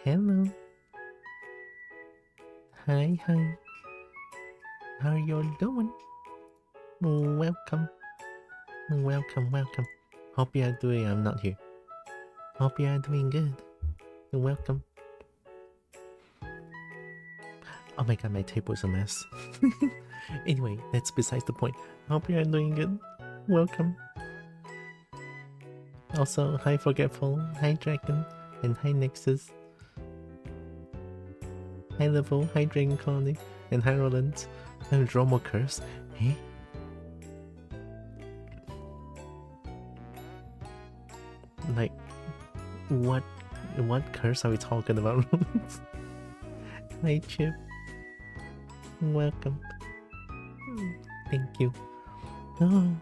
Hello. Hi, hi. How you all doing? Welcome. Welcome, welcome. Hope you are doing. I'm not here. Hope you are doing good. Welcome. Oh my god, my table's a mess. Anyway, that's besides the point. Hope you are doing good. Welcome. Also, hi Forgetful, hi Dragon, and hi Nexus. Hi Level, hi Dragon Colony, and hi Roland. And Dromo Curse. Hey? Like, what curse are we talking about? Hi Chip. Welcome. Thank you. Oh,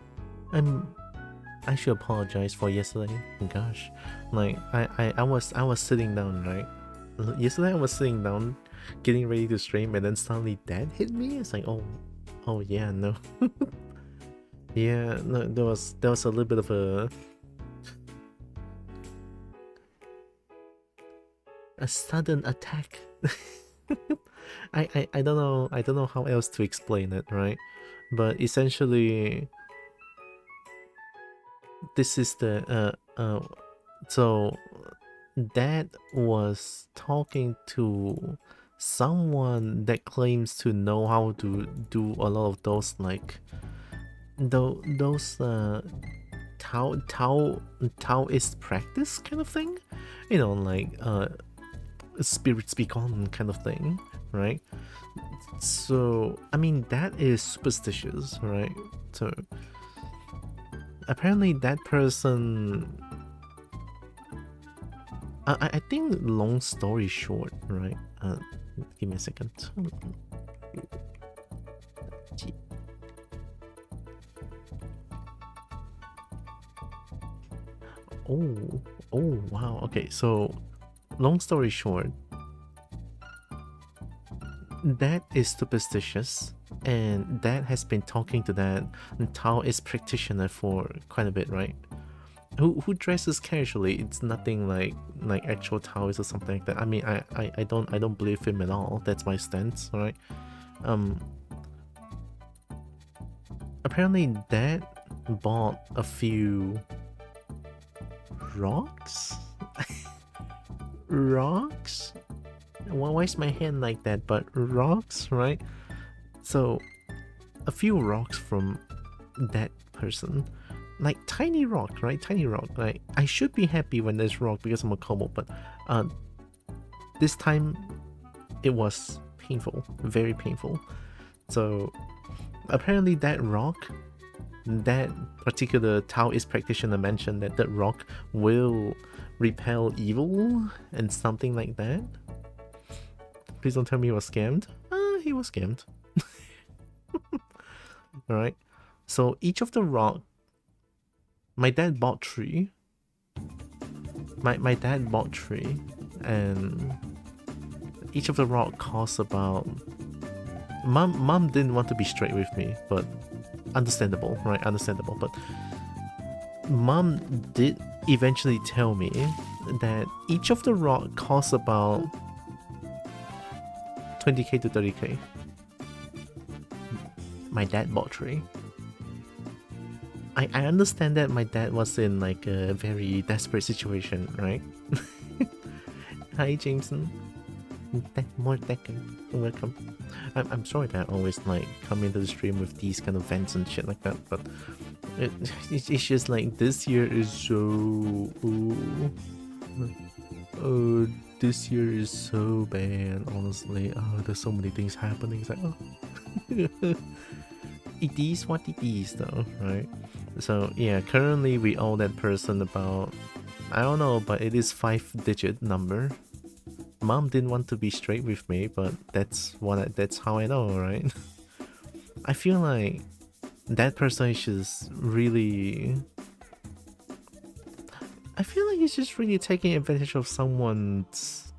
I should apologize for yesterday. Gosh, like I was sitting down, right? Yesterday I was sitting down, getting ready to stream, and then suddenly that hit me. It's like, oh yeah, no. Yeah, no, there was a little bit of a sudden attack. I don't know how else to explain it, right? But essentially, this is the so Dad was talking to someone that claims to know how to do a lot of those, like those Taoist practice kind of thing, you know, like spirit speak on kind of thing, right? So I mean, that is superstitious, right? So apparently that person, I think, long story short, right? Give me a second. Oh wow. Okay, so long story short, that is superstitious, and Dad has been talking to that Taoist practitioner for quite a bit, right? Who dresses casually. It's nothing like actual Taoist or something like that. I mean, I don't believe him at all. That's my stance, right? Apparently Dad bought a few rocks. Rocks? Why is my hand like that? But rocks, right? So a few rocks from that person, like tiny rock, right? Tiny rock. Like, I should be happy when there's rock because I'm a kobo, but this time it was painful, very painful. So apparently that rock, that particular Taoist practitioner mentioned that that rock will repel evil and something like that. Please don't tell me he was scammed. He was scammed. Alright, so each of the rock, my dad bought 3. My dad bought 3, and each of the rock costs about... Mom didn't want to be straight with me, but understandable, right? Understandable. But Mom did eventually tell me that each of the rock costs about 20k to 30k. My dad bought 3. I understand that my dad was in like a very desperate situation, right? Hi Jameson. More Tekken. Welcome. I'm sorry that I always like come into the stream with these kind of vents and shit like that, but it's just like this year is so... Oh, this year is so bad, honestly. Oh, there's so many things happening. It's like, oh. It is what it is though, right? So yeah, currently we owe that person about, I don't know, but it is 5-digit number. Mom didn't want to be straight with me, but that's how I know, right? I feel like that person is just really... I feel like he's just really taking advantage of someone's...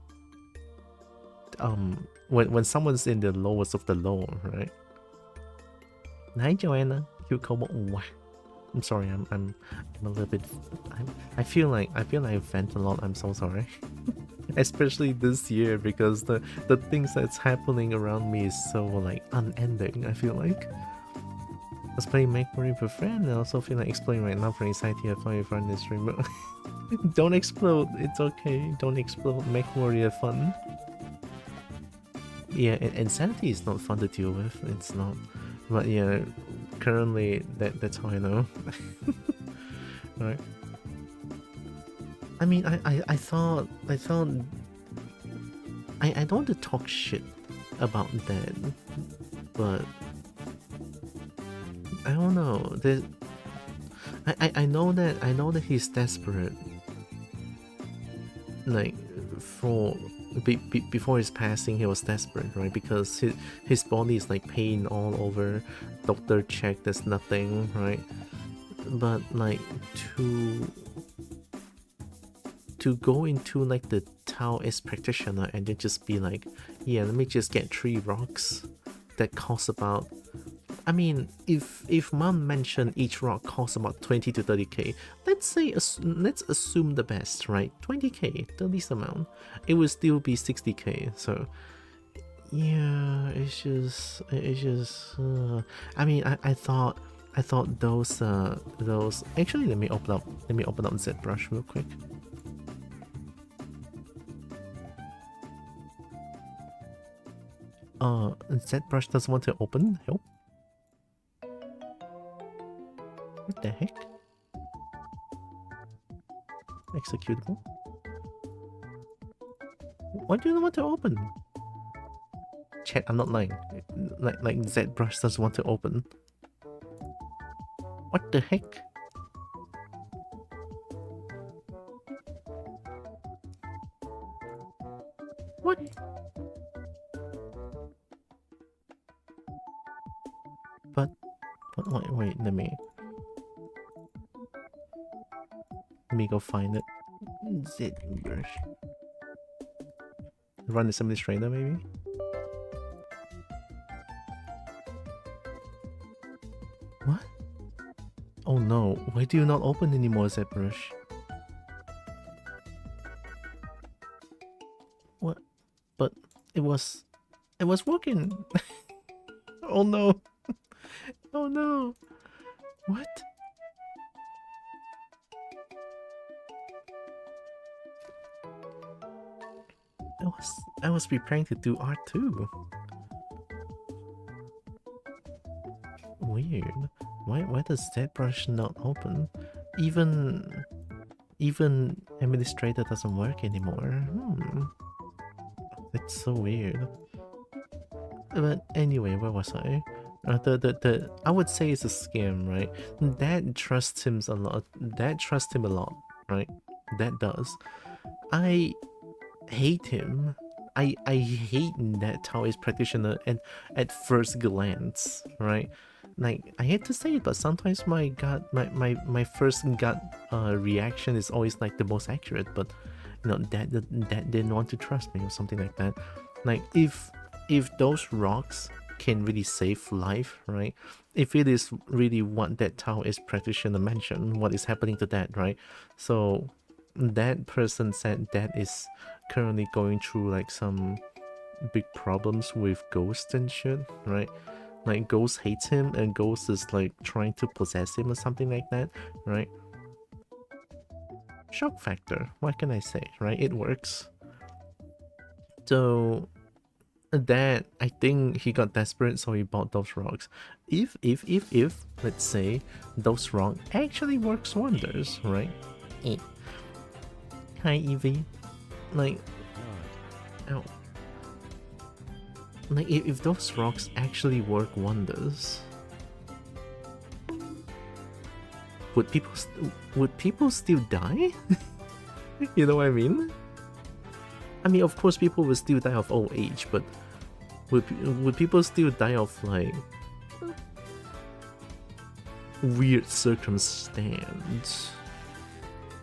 when someone's in the lowest of the low, right? Hi Joanna, you Kobo. I'm sorry, I'm a little bit... I feel like I vent a lot. I'm so sorry. especially this year, because the things that's happening around me is so like unending. I feel like I was playing MechWarrior with a friend, and I also feel like exploring right now for anxiety. I find fun this stream. Don't explode. It's okay. Don't explode. MechWarrior fun. Yeah, insanity is not fun to deal with. It's not. But yeah, currently that's how I know. Alright. I mean, I thought I don't want to talk shit about that, but I don't know. I know that he's desperate. Like before his passing, he was desperate, right? Because his body is like pain all over. Doctor checked, there's nothing, right? But like to go into like the Taoist practitioner and then just be like, yeah, let me just get 3 rocks that cost about, I mean, if Mom mentioned each rock costs about 20 to 30k, let's assume the best, right? 20k, the least amount, it would still be 60k. So yeah, it's just I mean, I thought those actually, let me open up ZBrush real quick. ZBrush doesn't want to open. Help. What the heck? Executable? Why do you not want to open? Chat, I'm not lying. Like ZBrush doesn't want to open. What the heck? What? But wait, let me go find it. ZBrush. Run this administrator, maybe? What? Oh no, why do you not open anymore, ZBrush? What? But it was working. Oh no. Oh no. What? I was preparing to do art too. Weird. Why does ZBrush not open? Even administrator doesn't work anymore. It's so weird. But anyway, where was I? I would say it's a scam, right? Dad trusts him a lot. Dad trusts him a lot, right? That does. I hate him. I hate that Taoist practitioner and at first glance, right? Like, I hate to say it, but sometimes my first gut reaction is always like the most accurate, but you know, that didn't want to trust me or something like that. Like, if those rocks can really save life, right? If it is really what that Taoist practitioner mentioned, what is happening to that, right? So that person said that is currently going through like some big problems with ghosts and shit, right? Like Ghost hates him and Ghost is like trying to possess him or something like that, right? Shock factor, what can I say, right? It works. So that, I think he got desperate, so he bought those rocks. If let's say those rocks actually works wonders, right? Hi Evie. Like, ow. Like, if those rocks actually work wonders, would people still die? You know what I mean? I mean, of course, people will still die of old age, but would people still die of like weird circumstance?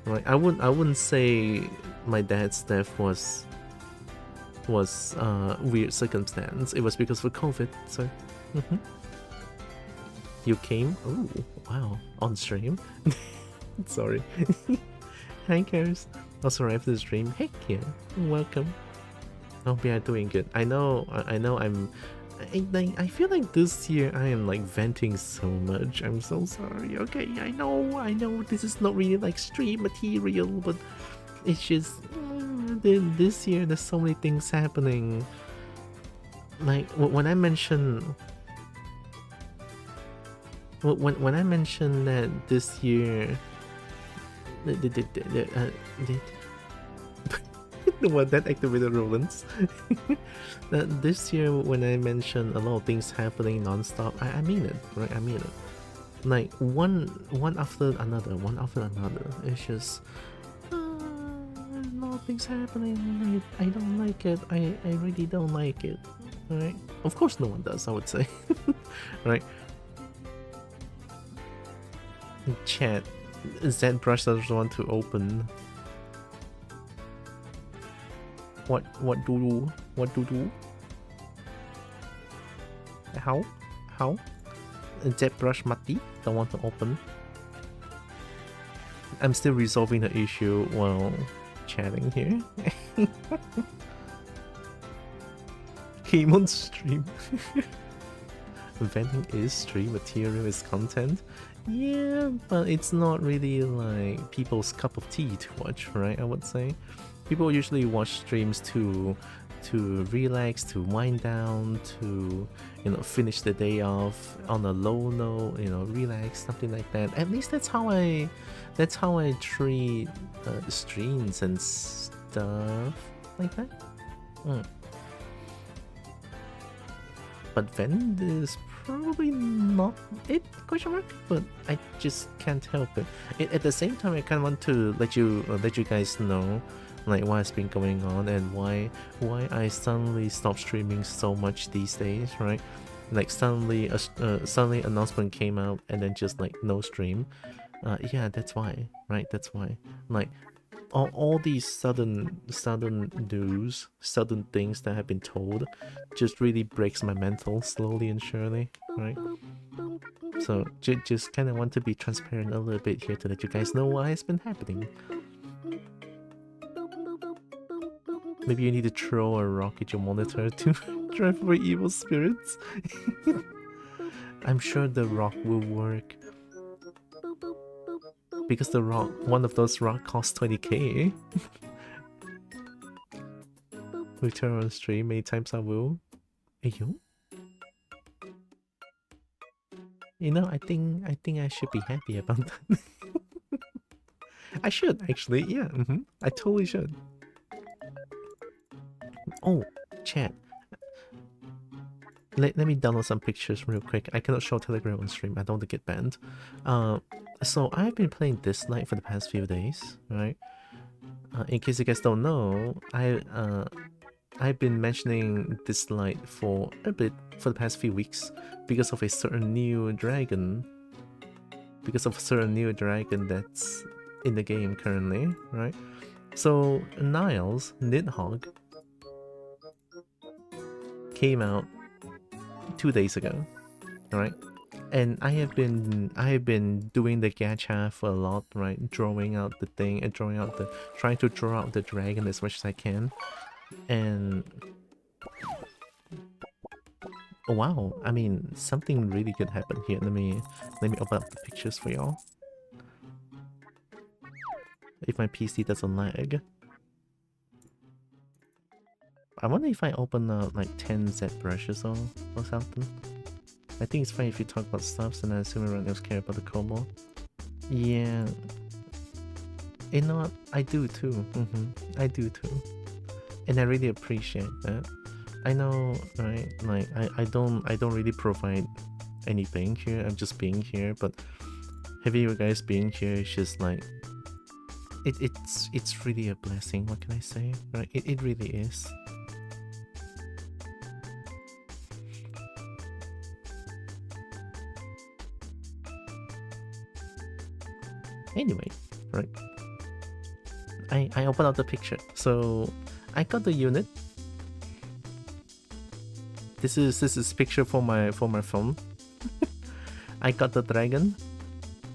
Right? I wouldn't say my dad's death was weird circumstance. It was because of COVID. So, you came? Oh wow, on stream. Sorry. Hi, Cares. Also arrived to the stream. Heck yeah, welcome. Hope you are doing good. I know I feel like this year I am like venting so much. I'm so sorry. Okay, I know this is not really like stream material, but it's just this year there's so many things happening. Like when I mentioned when I mentioned that this year what that activated Roland's. This year when I mentioned a lot of things happening non-stop, I mean it, right? I mean it. Like one after another. It's just a lot of things happening. I don't like it. I really don't like it. Right? Of course no one does, I would say. Right? Chat. ZBrush doesn't want to open. What do? How? ZBrush mati don't want to open. I'm still resolving the issue while chatting here. Game on stream. Venting is stream material, is content. Yeah, but it's not really like people's cup of tea to watch, right? I would say people usually watch streams to relax, to wind down, to finish the day off on a low note, relax, something like that. At least that's how I treat streams and stuff like that. But then is probably not it, question mark, but I just can't help it. At the same time, I kind of want to let you guys know like what's been going on and why I suddenly stopped streaming so much these days, right? Like suddenly announcement came out and then just like no stream. Yeah, that's why, right? That's why. Like all these sudden news, sudden things that have been told just really breaks my mental slowly and surely, right? So just kind of want to be transparent a little bit here to let you guys know what has been happening. Maybe you need to throw a rock at your monitor to drive away evil spirits. I'm sure the rock will work. Because the rock, one of those rock costs 20k. Return on stream many times I will. Hey yo. I think I should be happy about that. I should actually, yeah. I totally should. Oh, chat. Let me download some pictures real quick. I cannot show Telegram on stream. I don't want to get banned. So I've been playing this night for the past few days, right? In case you guys don't know, I've been mentioning this light for a bit for the past few weeks because of a certain new dragon. Because of a certain new dragon that's in the game currently, right? So Niles Nidhogg came out 2 days ago, right? And I have been doing the gacha for a lot, right? Drawing out the thing and trying to draw out the dragon as much as I can. And wow, I mean, something really good happened here. Let me open up the pictures for y'all. If my PC doesn't lag. I wonder if I open up like 10 ZBrushes or something. I think it's fine if you talk about stuffs, and I assume everyone else care about the kobo. Yeah. You know what? I do too. I do too. And I really appreciate that. I know, right? Like I don't really provide anything here. I'm just being here, but having you guys being here is just like it's really a blessing. What can I say? Right? It really is. Anyway, right? I opened up the picture. So I got the unit. This is picture for my phone. I got the dragon.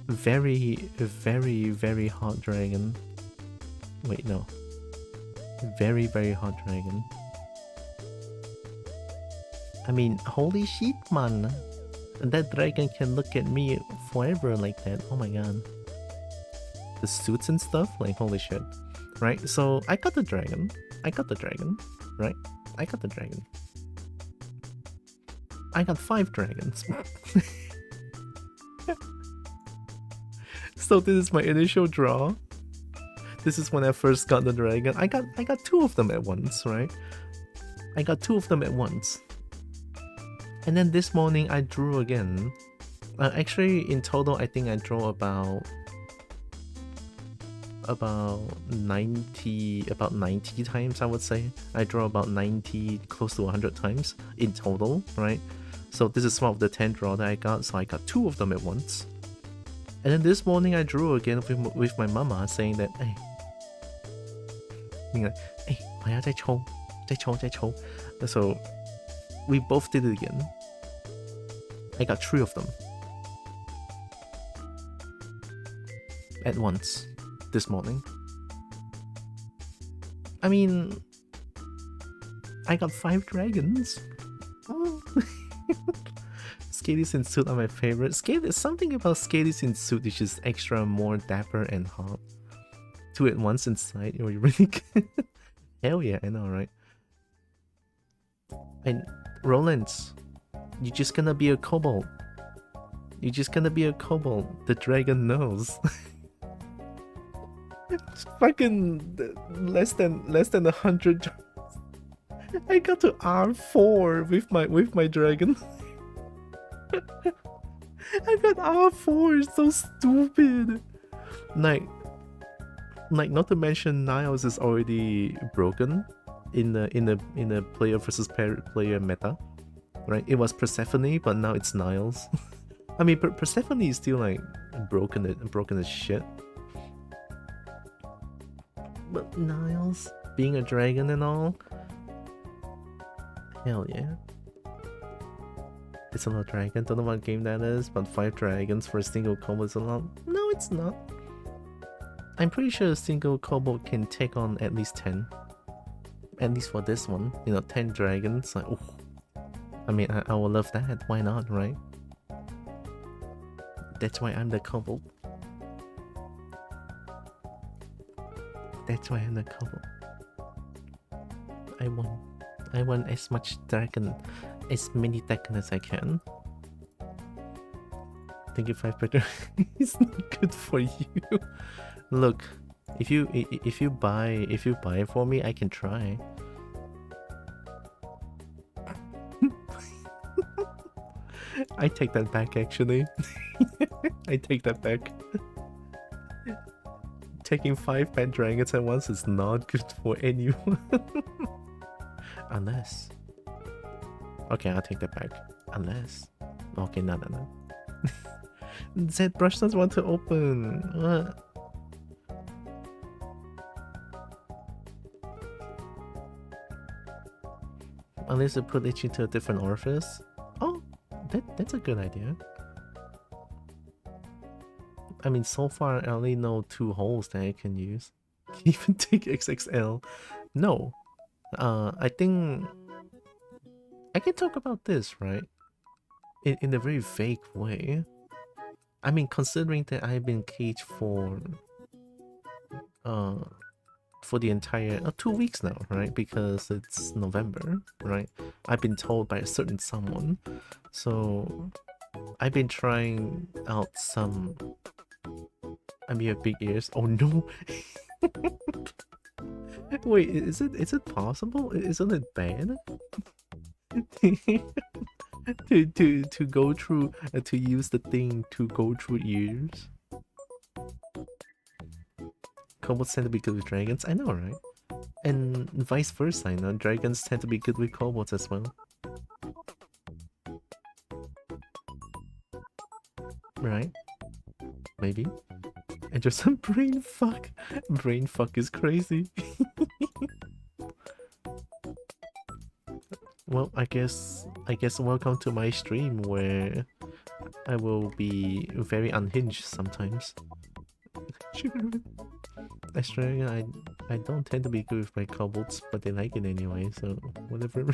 Very hot dragon. Wait, no. Very, very hot dragon. I mean, holy shit, man. That dragon can look at me forever like that. Oh my god. The suits and stuff, like holy shit. Right? So I got the dragon. Right? I got the dragon. I got 5 dragons. So this is my initial draw. This is when I first got the dragon. I got 2 of them at once, right? I got 2 of them at once. And then this morning I drew again. Actually, in total, I think I draw about 90 times, I would say. I draw about 90, close to 100 times in total, right? So this is one of the 10 draw that I got, so I got 2 of them at once. And then this morning I drew again with my mama saying that, hey, 我要再抽. So we both did it again. I got 3 of them at once this morning. I mean, I got 5 dragons. Oh. Skatys in suit are my favorite. Something about skatys in suit is just extra more dapper and hot. 2 at once inside, you're really good. Hell yeah, I know, right? And Roland, you're just gonna be a kobold. The dragon knows. It's fucking less than 100. I got to R4 with my dragon. I got R4, it's so stupid. Like not to mention Niles is already broken in the player versus player meta, right? It was Persephone, but now it's Niles. I mean, Persephone is still like broken as shit. But Niles being a dragon and all, hell yeah. It's a lot of dragon. Don't know what game that is, but 5 dragons for a single kobo is a lot. No, it's not. I'm pretty sure a single kobo can take on at least 10. At least for this one, 10 dragons. Like, oh, I mean, I would love that. Why not, right? That's why I'm the kobo. I want as much dragon, as many dragon as I can. Thank you, 5 per dragon. It's not good for you. Look, if you buy for me, I can try. I take that back, actually. I take that back. Taking 5 pet dragons at once is not good for anyone. Unless... Okay, I'll take that back. Unless... Okay, no. That brush doesn't want to open. What? Unless I put it into a different orifice. Oh, that's a good idea. I mean, so far I only know 2 holes that I can use. Can you even take XXL? No. I think I can talk about this, right? In a very vague way. I mean, considering that I've been caged for the entire 2 weeks now, right? Because it's November, right? I've been told by a certain someone. So I've been trying out some... I mean, have big ears. Oh no! Wait, is it possible? Isn't it bad? to go through to use the thing to go through ears? Kobolds tend to be good with dragons. I know, right? And vice versa, you know, dragons tend to be good with kobolds as well. Right? Maybe. And just some brain fuck. Brain fuck is crazy. Well, I guess welcome to my stream where I will be very unhinged sometimes. Australia, I don't tend to be good with my kobolds, but they like it anyway, so whatever.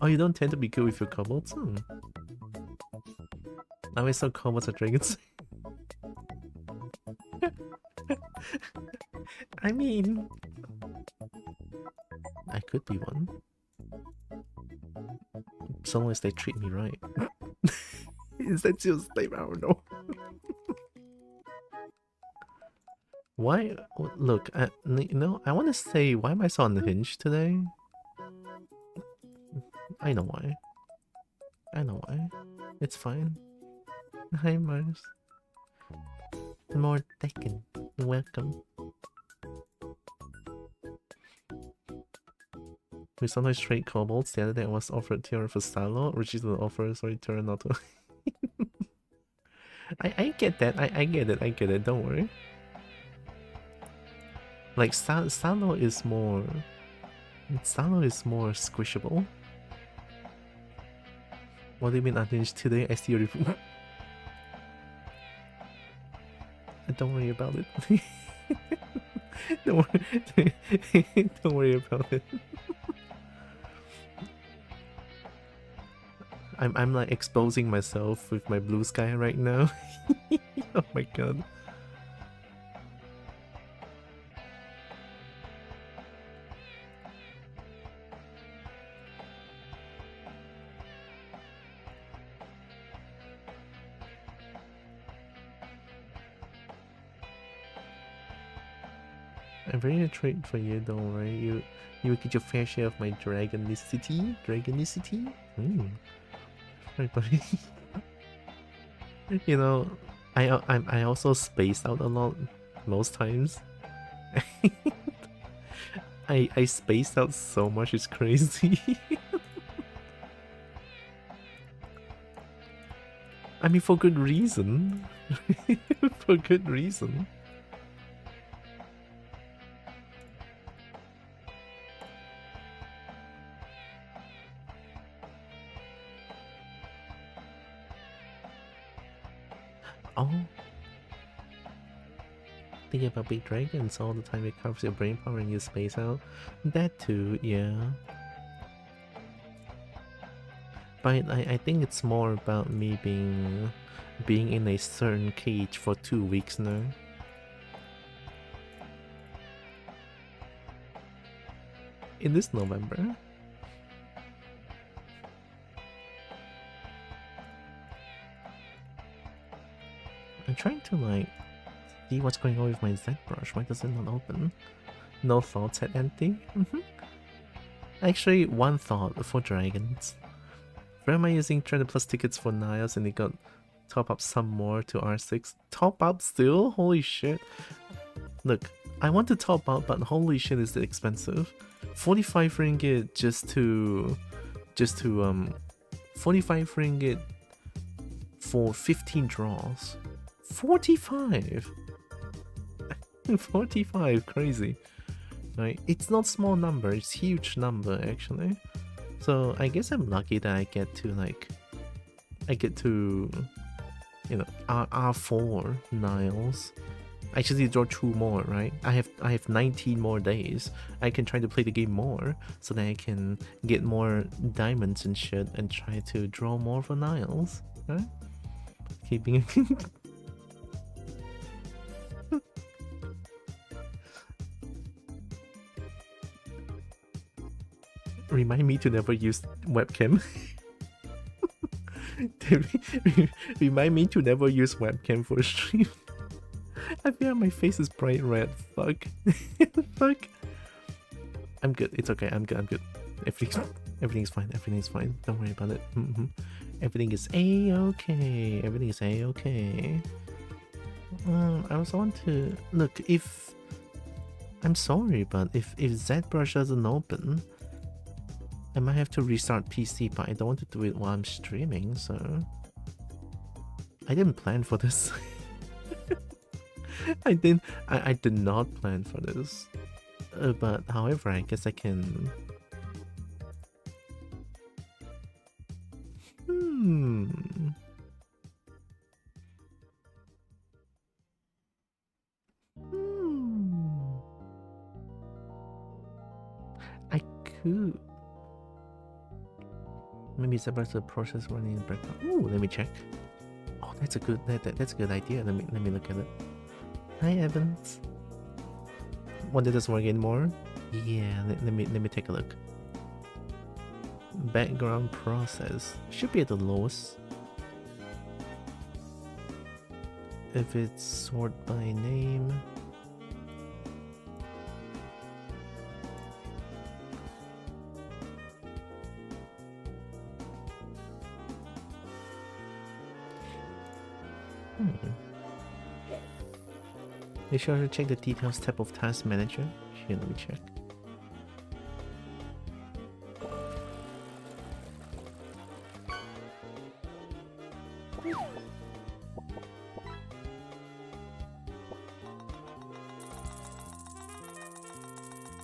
Oh, you don't tend to be good with your kobolds? Hmm. I always thought kobolds are dragons. I mean, I could be one. So long as they treat me right. Is that just like, I don't know. Why? Look, you know, I want to say, why am I so unhinged today? I know why. I know why. It's fine. Hi, Mars. More taken. Welcome. We sometimes trade kobolds. The other day I was offered Terra for Salo, which is an offer, sorry, Terra not to. I get that. I get it. I get it. Don't worry. Like Salo is more squishable. What do you mean unhinged today? I see your review. Don't worry about it. Don't worry. Don't worry about it. I'm like exposing myself with my blue sky right now. Oh my god. I'm ready to trade for you, don't worry. You will get your fair share of my dragonicity. Dragonicity? Right, buddy. You know, I also space out a lot most times. I spaced out so much, it's crazy. I mean, for good reason. For good reason. Oh. Think about big dragons all the time, it carves your brain power and you space out. That too, yeah. But I think it's more about me being in a certain cage for 2 weeks now. In this November. I'm trying to like see what's going on with my ZBrush. Why does it not open? No thoughts at empty? Actually, one thought for dragons. Where am I using 300 plus tickets for Niles and it got top up some more to R6? Top up still? Holy shit. Look, I want to top up, but holy shit is it expensive. 45 ringgit just to 45 ringgit for 15 draws. 45! 45, crazy. Right? It's not small number, it's huge number actually. So I guess I'm lucky that I get to you know, R4 Niles. I just need to draw 2 more, right? I have 19 more days. I can try to play the game more so that I can get more diamonds and shit and try to draw more for Niles, right? Keeping Remind me to never use webcam. Remind me to never use webcam for stream. I feel like my face is bright red. Fuck. Fuck. I'm good. It's okay. I'm good. Everything's fine. Everything's fine. Don't worry about it. Everything is a-okay. Everything is a-okay. I also want to look if I'm sorry, but if ZBrush doesn't open, I might have to restart PC, but I don't want to do it while I'm streaming, so I didn't plan for this. I did not plan for this. But however, I guess I can. Ooh. Maybe it's about the process running in the background. Ooh, let me check. Oh, that's a good that's a good idea. Let me look at it. Hi, Evans. One that doesn't work anymore. Yeah, let me take a look. Background process should be at the lowest. If it's sort by name. You should check the details tab of Task Manager. Here, let me check.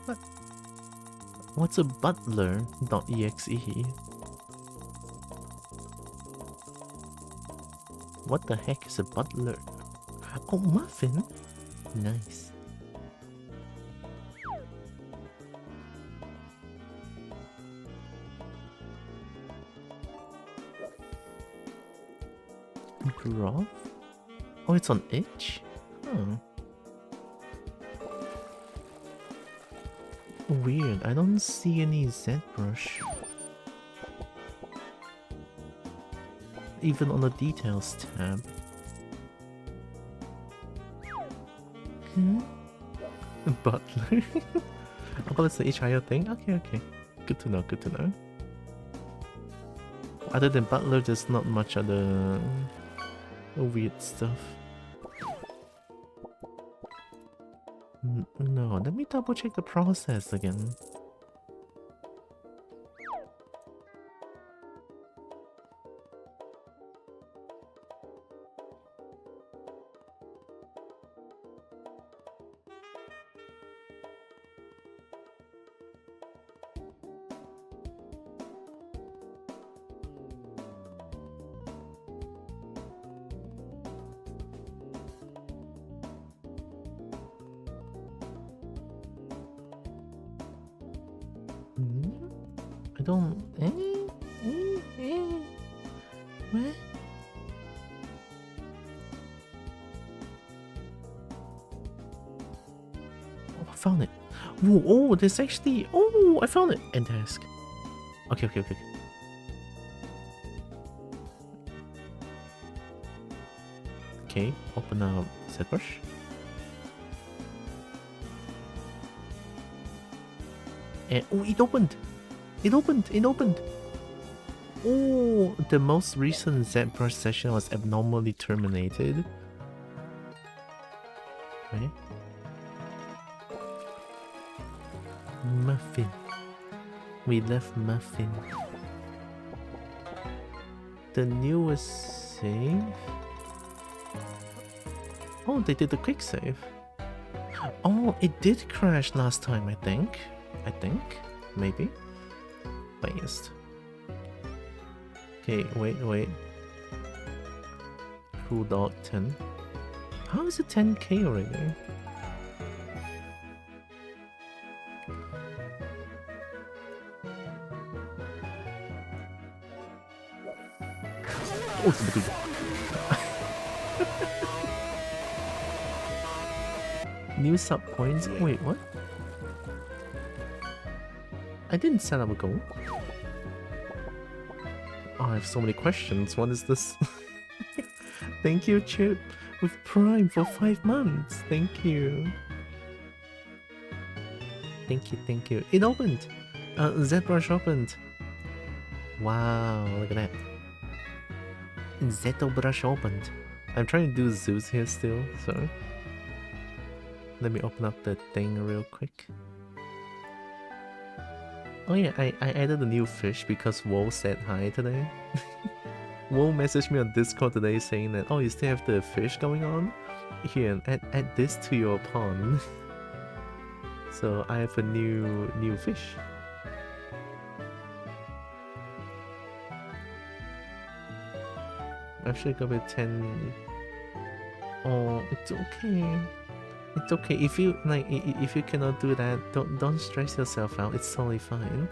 What? What's a butler.exe? What the heck is a butler? Oh, muffin? Nice. Broth? Oh, it's on itch? Huh. Weird, I don't see any ZBrush. Even on the details tab. Butler? Oh, it's the HIO thing? Okay. Good to know, Other than Butler, there's not much other weird stuff. No, let me double check the process again. I don't... What? Oh, I found it. Whoa, oh, there's actually... Oh, I found it. End task. Okay. Okay, open up ZBrush. And, oh, it opened! It opened! Oh, the most recent ZBrush session was abnormally terminated. Right? Muffin. We left Muffin. The newest save? Oh, they did the quick save. Oh, it did crash last time, I think. Maybe. Biased. Okay, wait. Cool dog 10. How is it 10k already? Oh, it's good. New sub points. Wait, what? I didn't set up a goal. Oh, I have so many questions. What is this? Thank you, Chip, with Prime for 5 months. Thank you. Thank you. It opened. ZBrush opened. Wow, look at that. ZBrush opened. I'm trying to do Zeus here still, so let me open up the thing real quick. Oh yeah, I added a new fish because Wo said hi today. Wo messaged me on Discord today saying that, oh, you still have the fish going on? Here, add this to your pond. So I have a new fish. I should go with 10. Oh, it's okay. It's okay if you like. If you cannot do that, don't stress yourself out. It's totally fine.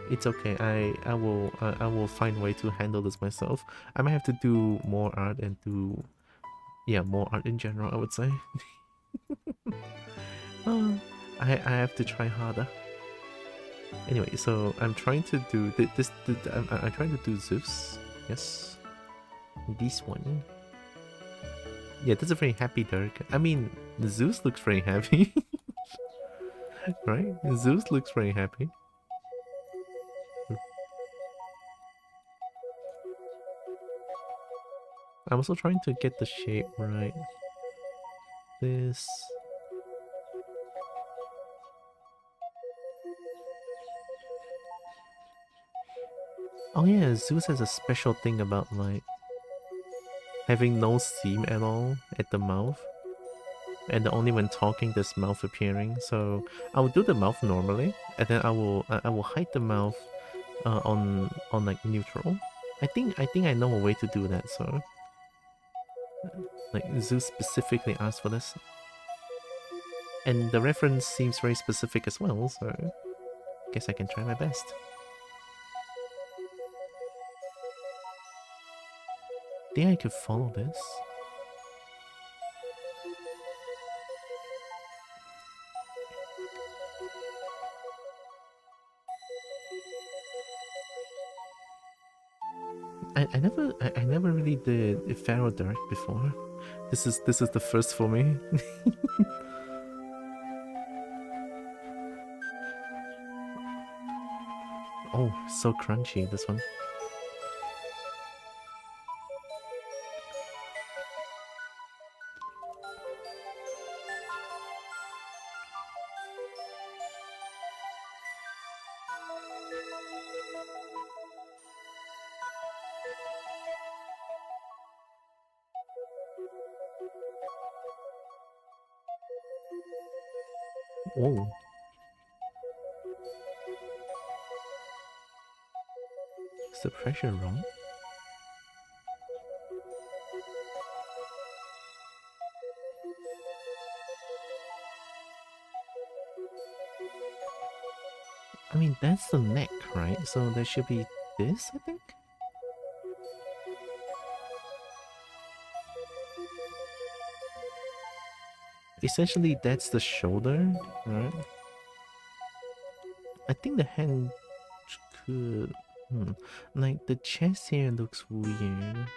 It's okay. I will find a way to handle this myself. I might have to do more art and do more art in general. I would say. I have to try harder. Anyway, so I'm trying to do this. I'm trying to do Zeus. Yes, this one. Yeah, that's a very happy Dirk. I mean, Zeus looks very happy, right? Zeus looks very happy. I'm also trying to get the shape right. This. Oh yeah, Zeus has a special thing about like having no seam at all at the mouth. And only when talking there's mouth appearing. So I will do the mouth normally, and then I will hide the mouth on like neutral. I think I know a way to do that. So like Zeus specifically asked for this, and the reference seems very specific as well. So guess I can try my best. Think I could follow this. I never really did Pharaoh Dark before. This is the first for me. Oh, so crunchy, this one. Oh. Is the pressure wrong? I mean, that's the neck, right? So there should be this, I think? Essentially, that's the shoulder, right? I think the hand could... Like, the chest here looks weird.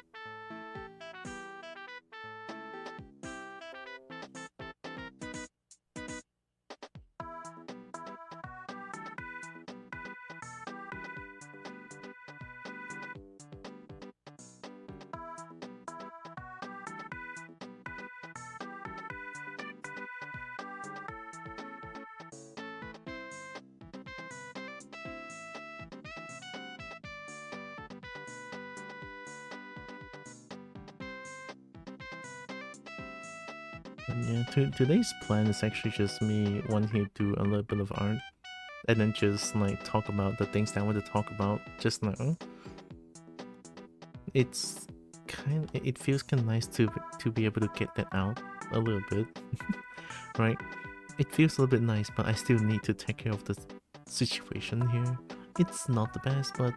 Yeah, today's plan is actually just me wanting to do a little bit of art and then just like talk about the things that I want to talk about just now. It's it feels kind of nice to be able to get that out a little bit, right? It feels a little bit nice, but I still need to take care of the situation here. It's not the best, but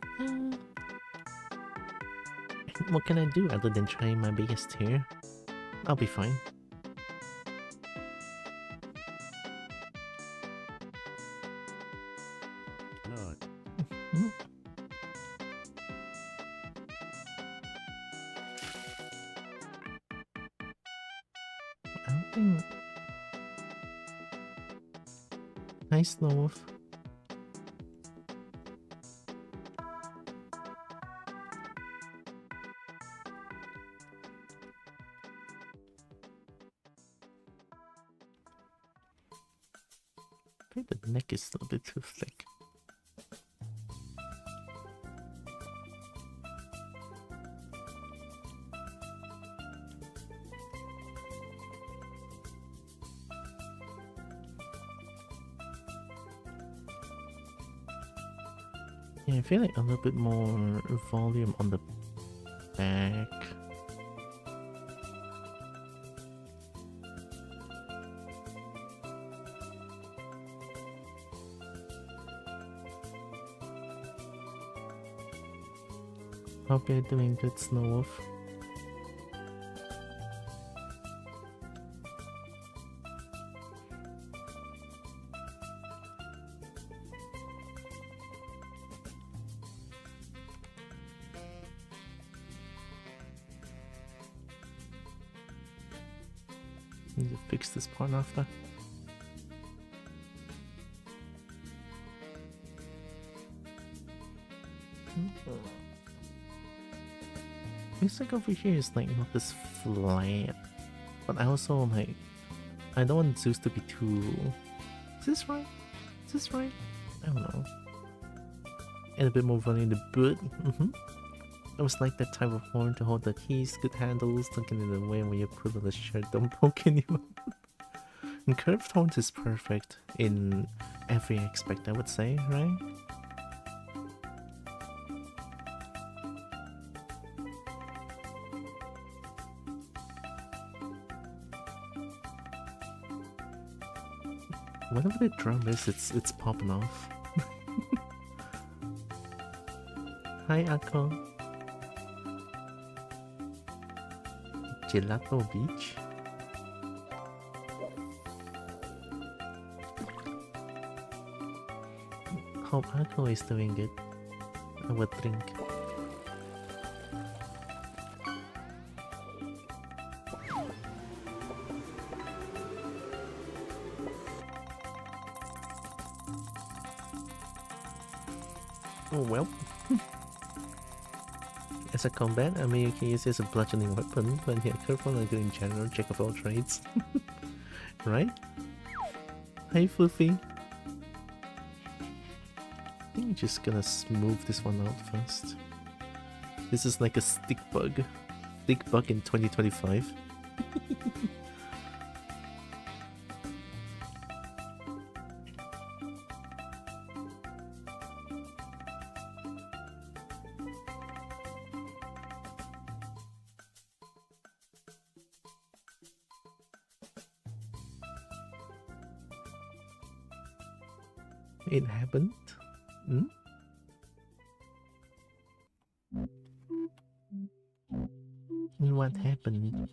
what can I do other than trying my best here? I'll be fine. Nice loaf. I think the neck is a little bit too thick. Yeah, I feel like a little bit more volume on the back. Hope you're doing good, Snow Wolf. Need to fix this part after. Looks like over here is like not this flat, but I also like I don't want Zeus to be too. Is this right? Is this right? I don't know. And a bit more running the boot. I was like that type of horn to hold the keys, good handles, don't get in the way when you put on the shirt, don't poke anyone. And curved horns is perfect in every aspect, I would say, right? Whenever the drum is, it's popping off. Hi, Akko. Gelato Beach. Hope Akko is doing good. I would drink. Oh well. As a combat, I mean you can use it as a bludgeoning weapon, but yeah, careful and good in general, jack of all trades. Right? Hi Fluffy. I think I'm just gonna smooth this one out first. This is like a stick bug. Stick bug in 2025. It happened. Hmm? What happened?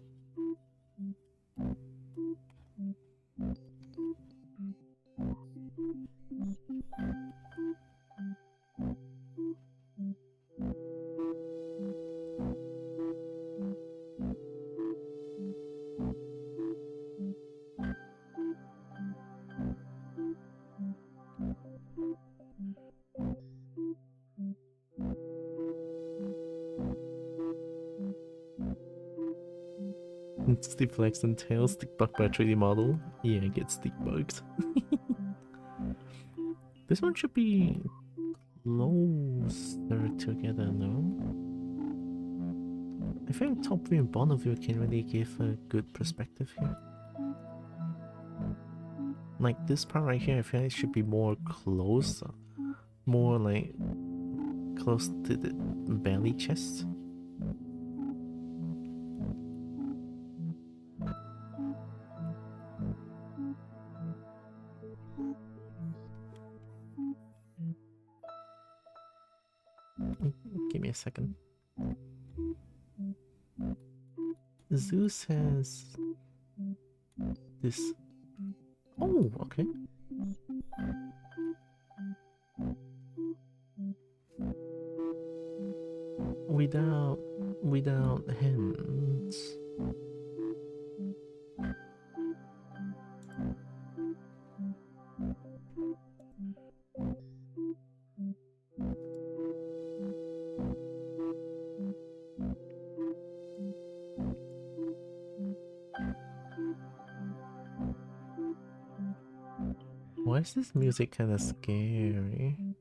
Stick flex and tail, stick bug by 3D model. Yeah, get stick bugged. This one should be closer together, no? I think top view and bottom view can really give a good perspective here. Like this part right here, I feel it should be more close, more like close to the belly chest. Give me a second. Zeus has this. Oh, okay. Without hands. Why is this music kind of scary?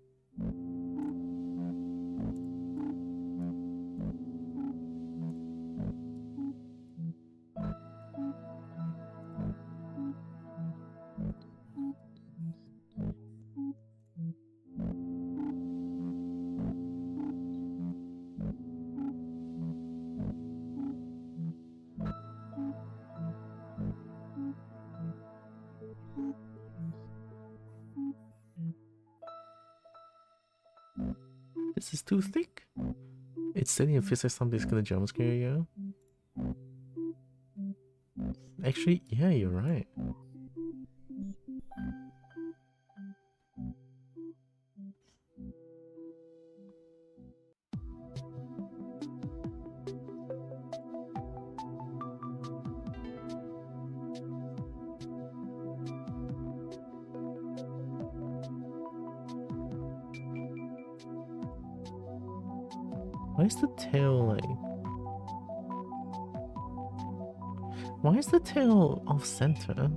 This is too thick. It's studying in physics, something's gonna jump scare you. Actually, yeah, you're right. Why is the tail like... Why is the tail off center?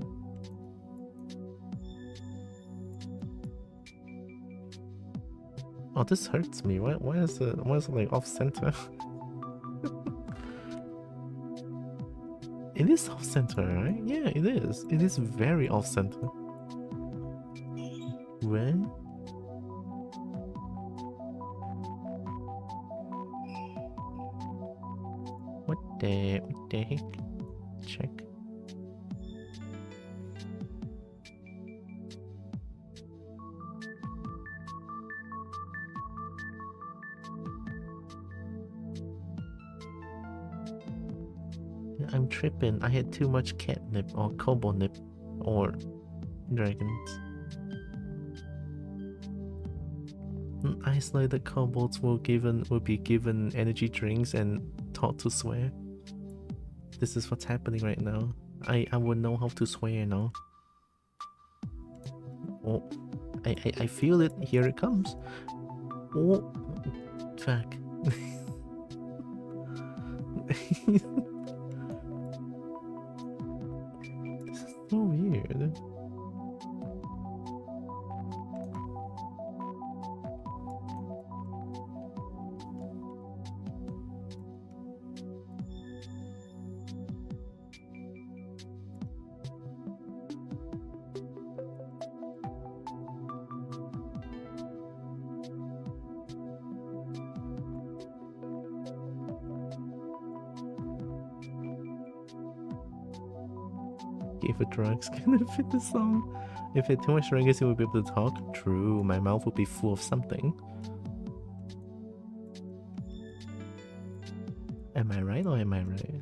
Oh, this hurts me. Why is it like off center? It is off center, right? Yeah, it is. It is very off center. Where? What the heck? Check. I'm tripping. I had too much catnip or kobo nip or dragons. Isolated kobolds will be given energy drinks and taught to swear. This is what's happening right now. I would know how to swear now. Oh, I feel it. Here it comes. Oh, fuck. This is so weird. If a drug's gonna fit the song. If it had too much dragons, it would be able to talk. True, my mouth would be full of something. Am I right or am I right?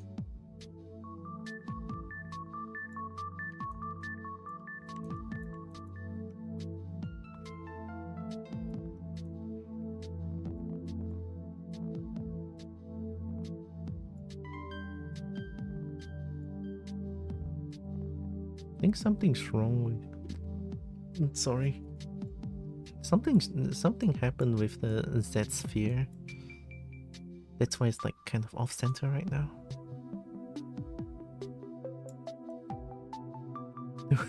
I think something's wrong with... Sorry. Something happened with the Z sphere. That's why it's like kind of off center right now.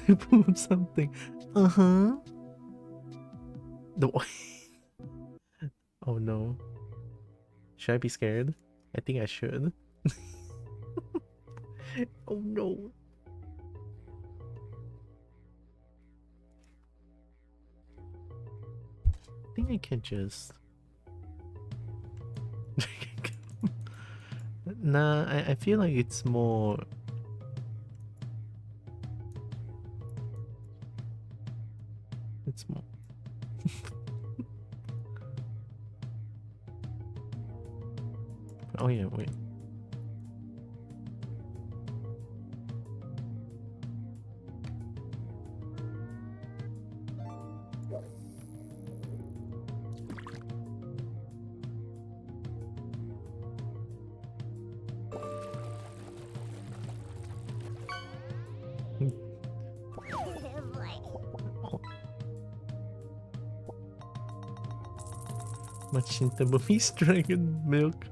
Boom something. Uh-huh. No. Oh no. Should I be scared? I think I should. Oh no. I think I can just... Nah, I feel like it's more... It's more... Oh yeah, wait. Much in the movies, dragon milk.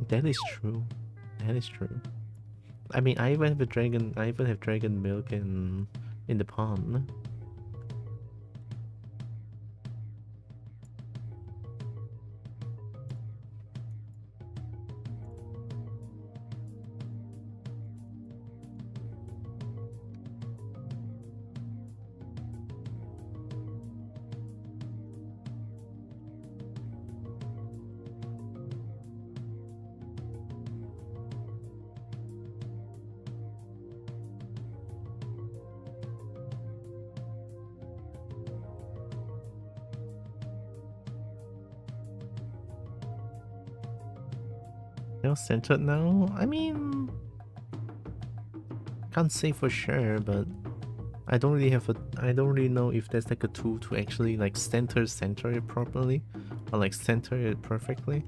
That is true. That is true. I mean, I even have a dragon. I even have dragon milk in the pond. Well centered now? I mean, can't say for sure, but I don't really know if there's like a tool to actually like center it properly or like center it perfectly.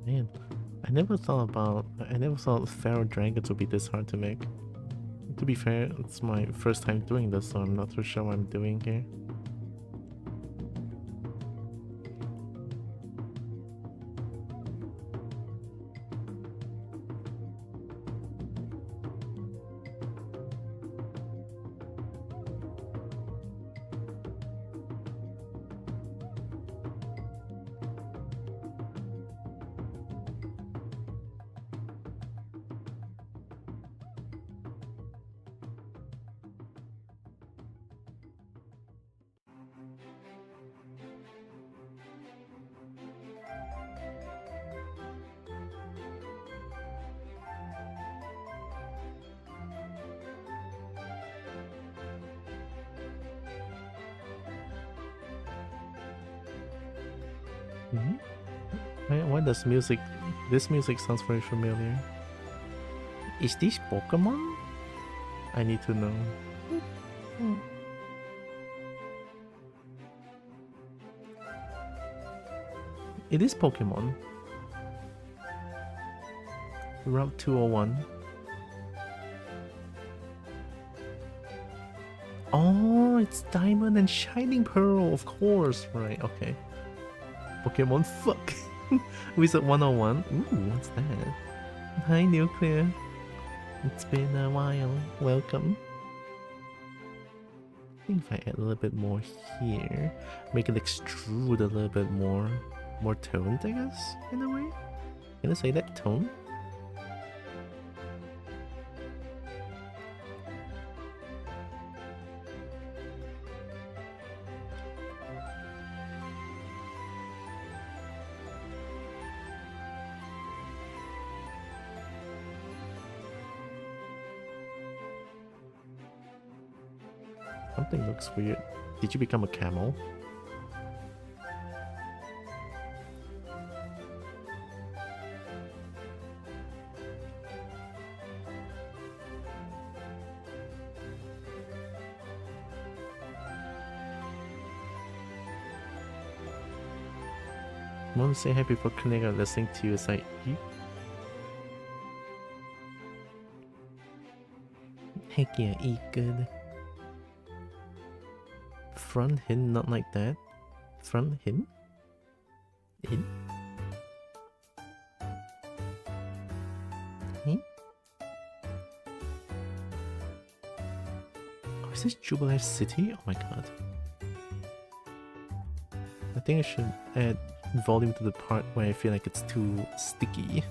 Man, I never thought feral dragons would be this hard to make. To be fair, it's my first time doing this, so I'm not too sure what I'm doing here. Why does this music sounds very familiar? Is this Pokemon? I need to know. It is Pokemon. Route 201. Oh, it's Diamond and Shining Pearl, of course. Right, okay. Pokemon fuck. Wizard 101. Ooh, what's that? Hi, Nuclear. It's been a while. Welcome. I think if I add a little bit more here, make it extrude a little bit more toned, I guess, in a way. Can I say that? Tone? Something looks weird. Did you become a camel? I want to say hi before clicking on listening to you. It's like, heck yeah, eat good. Front hin, not like that. Front hin? Hin? Hin? Oh, is this Jubilee City? Oh my god. I think I should add volume to the part where I feel like it's too sticky.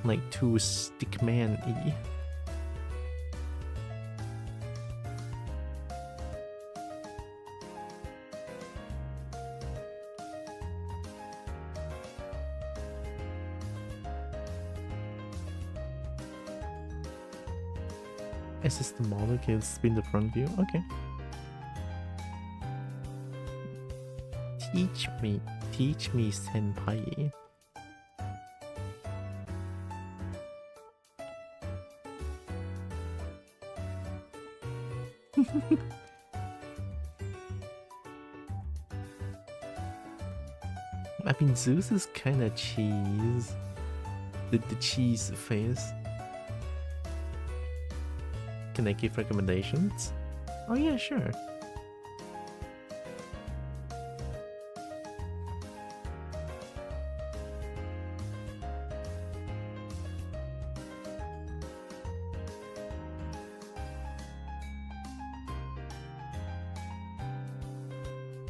Like too stickman-y. Is this the model? Can spin the front view? Okay. Teach me, senpai. I mean, Zeus is kind of cheese. The cheese face. Can I give recommendations? Oh yeah, sure.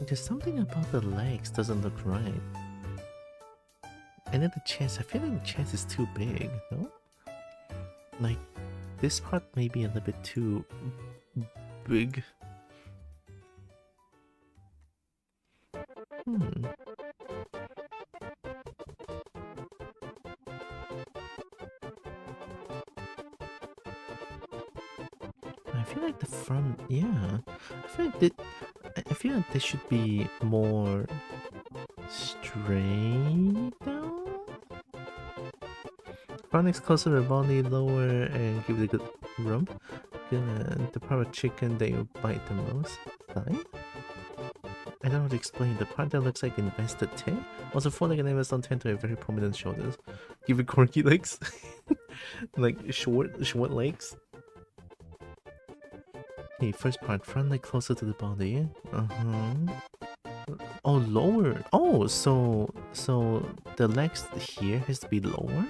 There's something about the legs doesn't look right. And then the chest, I feel like the chest is too big, no? Like, this part may be a little bit too big. I feel like the front, yeah. I feel like this should be more straight down. Front is closer to the body, lower, and give it a good rump. The part of chicken that you bite the most. Thigh? I don't know how to explain. The part that looks like invested tail. Also, four-legged animals don't tend to have very prominent shoulders. Give it corky legs. Like short legs. Okay, first part, front leg closer to the body. Oh, lower. Oh, so the legs here has to be lower.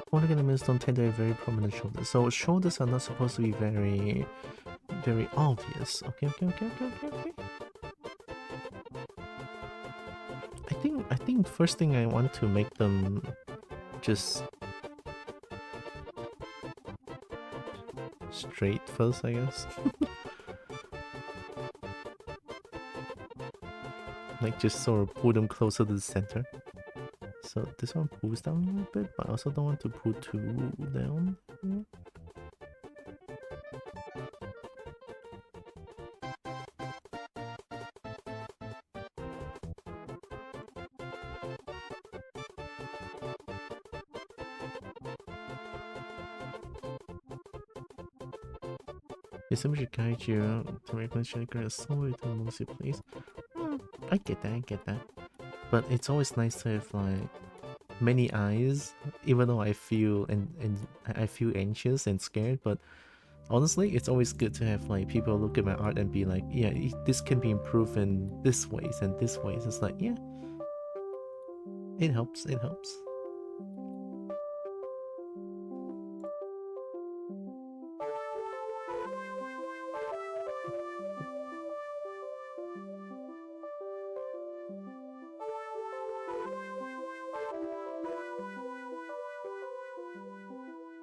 Four-legged animals don't tend to have very prominent shoulders. So shoulders are not supposed to be very obvious. Okay. I think first thing I want to make them just straight first, I guess. Like just sort of pull them closer to the center. So this one pulls down a little bit, but I also don't want to pull too down. Yeah. Somebody should guide you to recommend sugar slowly to the most place. I get that. But it's always nice to have like many eyes, even though I feel I feel anxious and scared. But honestly, it's always good to have like people look at my art and be like, yeah, this can be improved in this ways and this ways. It's like, yeah, it helps.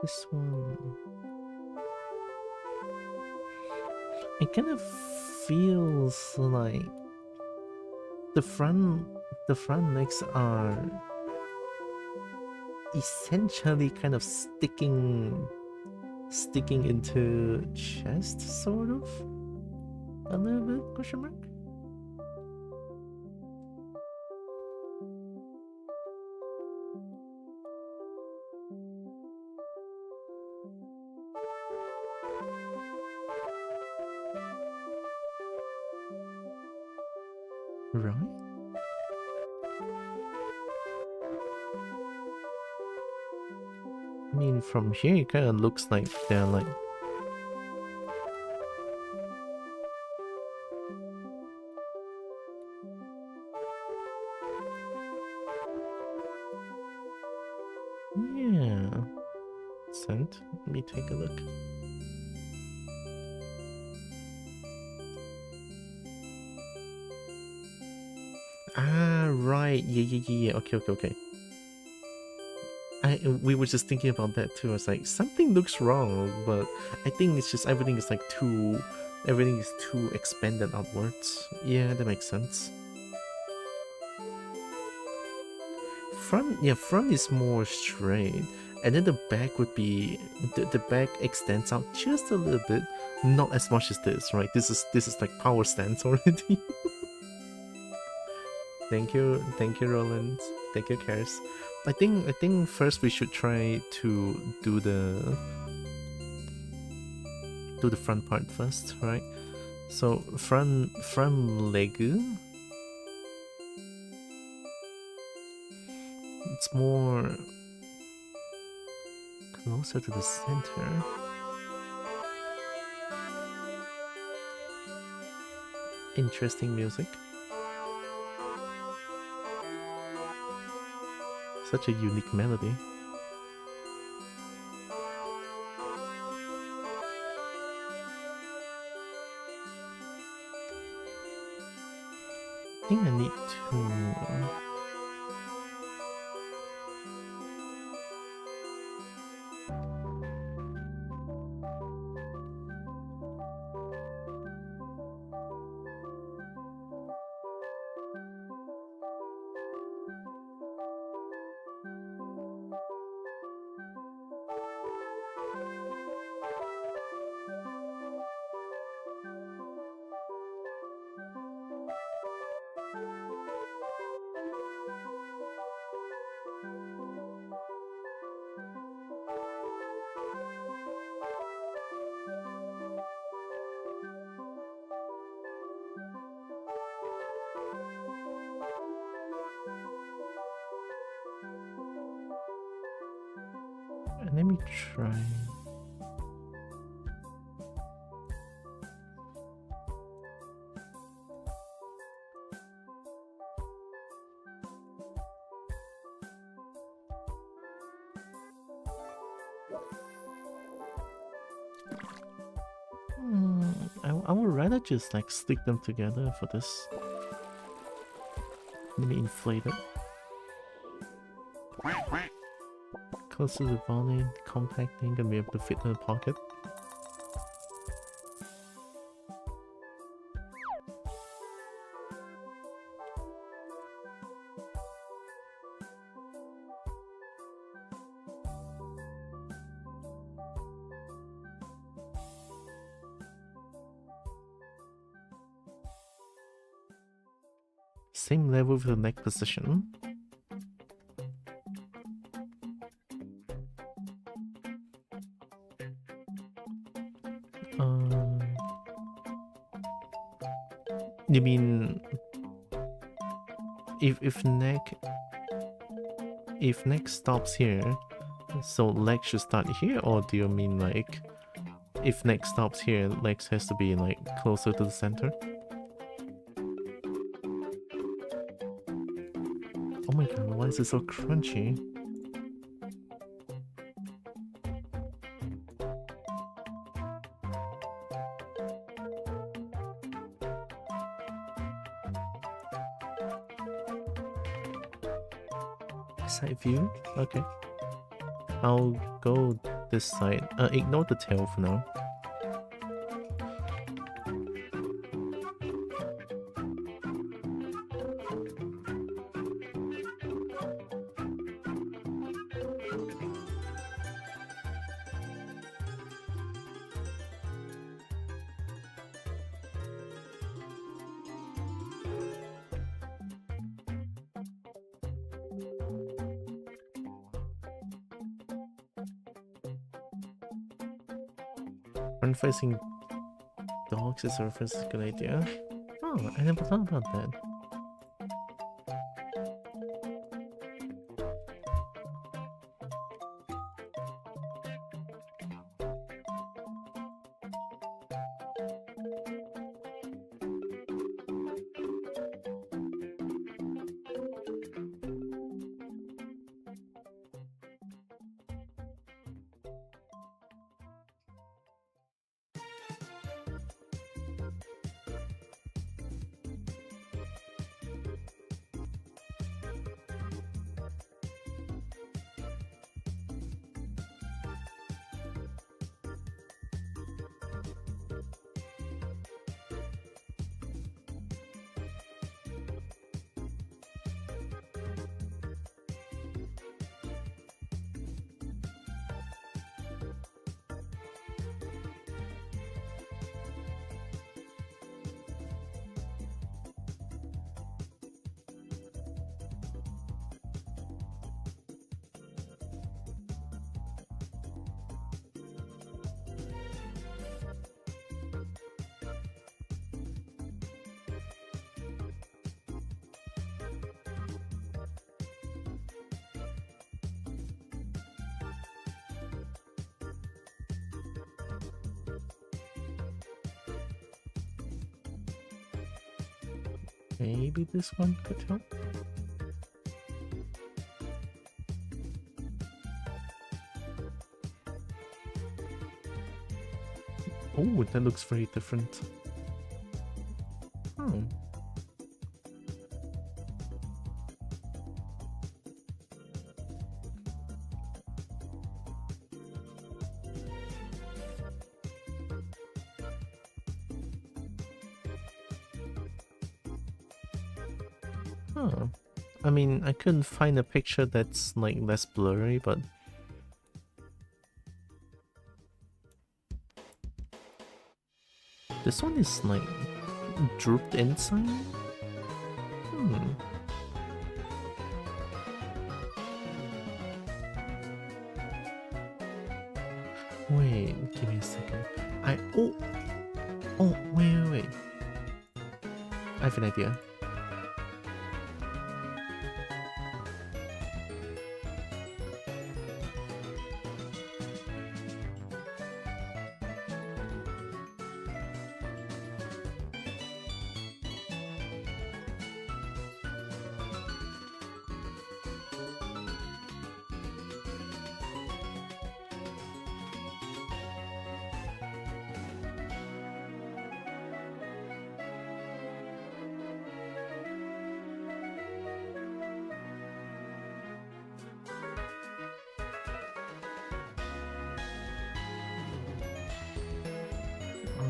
This one, it kind of feels like the front legs are essentially kind of sticking into chest, sort of, a little bit, question mark. Right? I mean, from here it kind of looks like they're like... Yeah. Sent. Let me take a look. Ah, right. Yeah. Okay. We were just thinking about that too. I was like, something looks wrong, but I think it's just everything is too expanded outwards. Yeah, that makes sense. Front is more straight, and then the back would be the back extends out just a little bit, not as much as this, right? This is like power stance already. Thank you, Roland. Thank you, Karis. I think first we should try to do the front part first, right? So front leg. It's more closer to the center. Interesting music. Such a unique melody. I think I need to... Let me try. I would rather just like stick them together for this. Let me inflate it. Closer to the body, compacting, gonna be able to fit in the pocket. Same level with the neck position. You mean if neck stops here, so leg should start here, or do you mean like if neck stops here, legs has to be like closer to the center? Oh my god, why is it so crunchy? Side view? Okay. I'll go this side. Ignore the tail for now. Front-facing dogs is a first good idea. Oh, I never thought about that. Maybe this one could help. Oh, that looks very different. Hmm. Huh. I mean, I couldn't find a picture that's like less blurry, but this one is like drooped inside. Hmm. Wait, give me a second. Wait. I have an idea.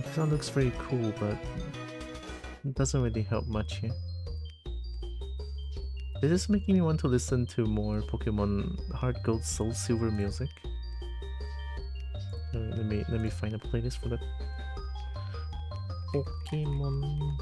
This one looks very cool, but it doesn't really help much here. This is making me want to listen to more Pokemon Heart Gold Soul Silver music. Let me find a playlist for that. Pokemon.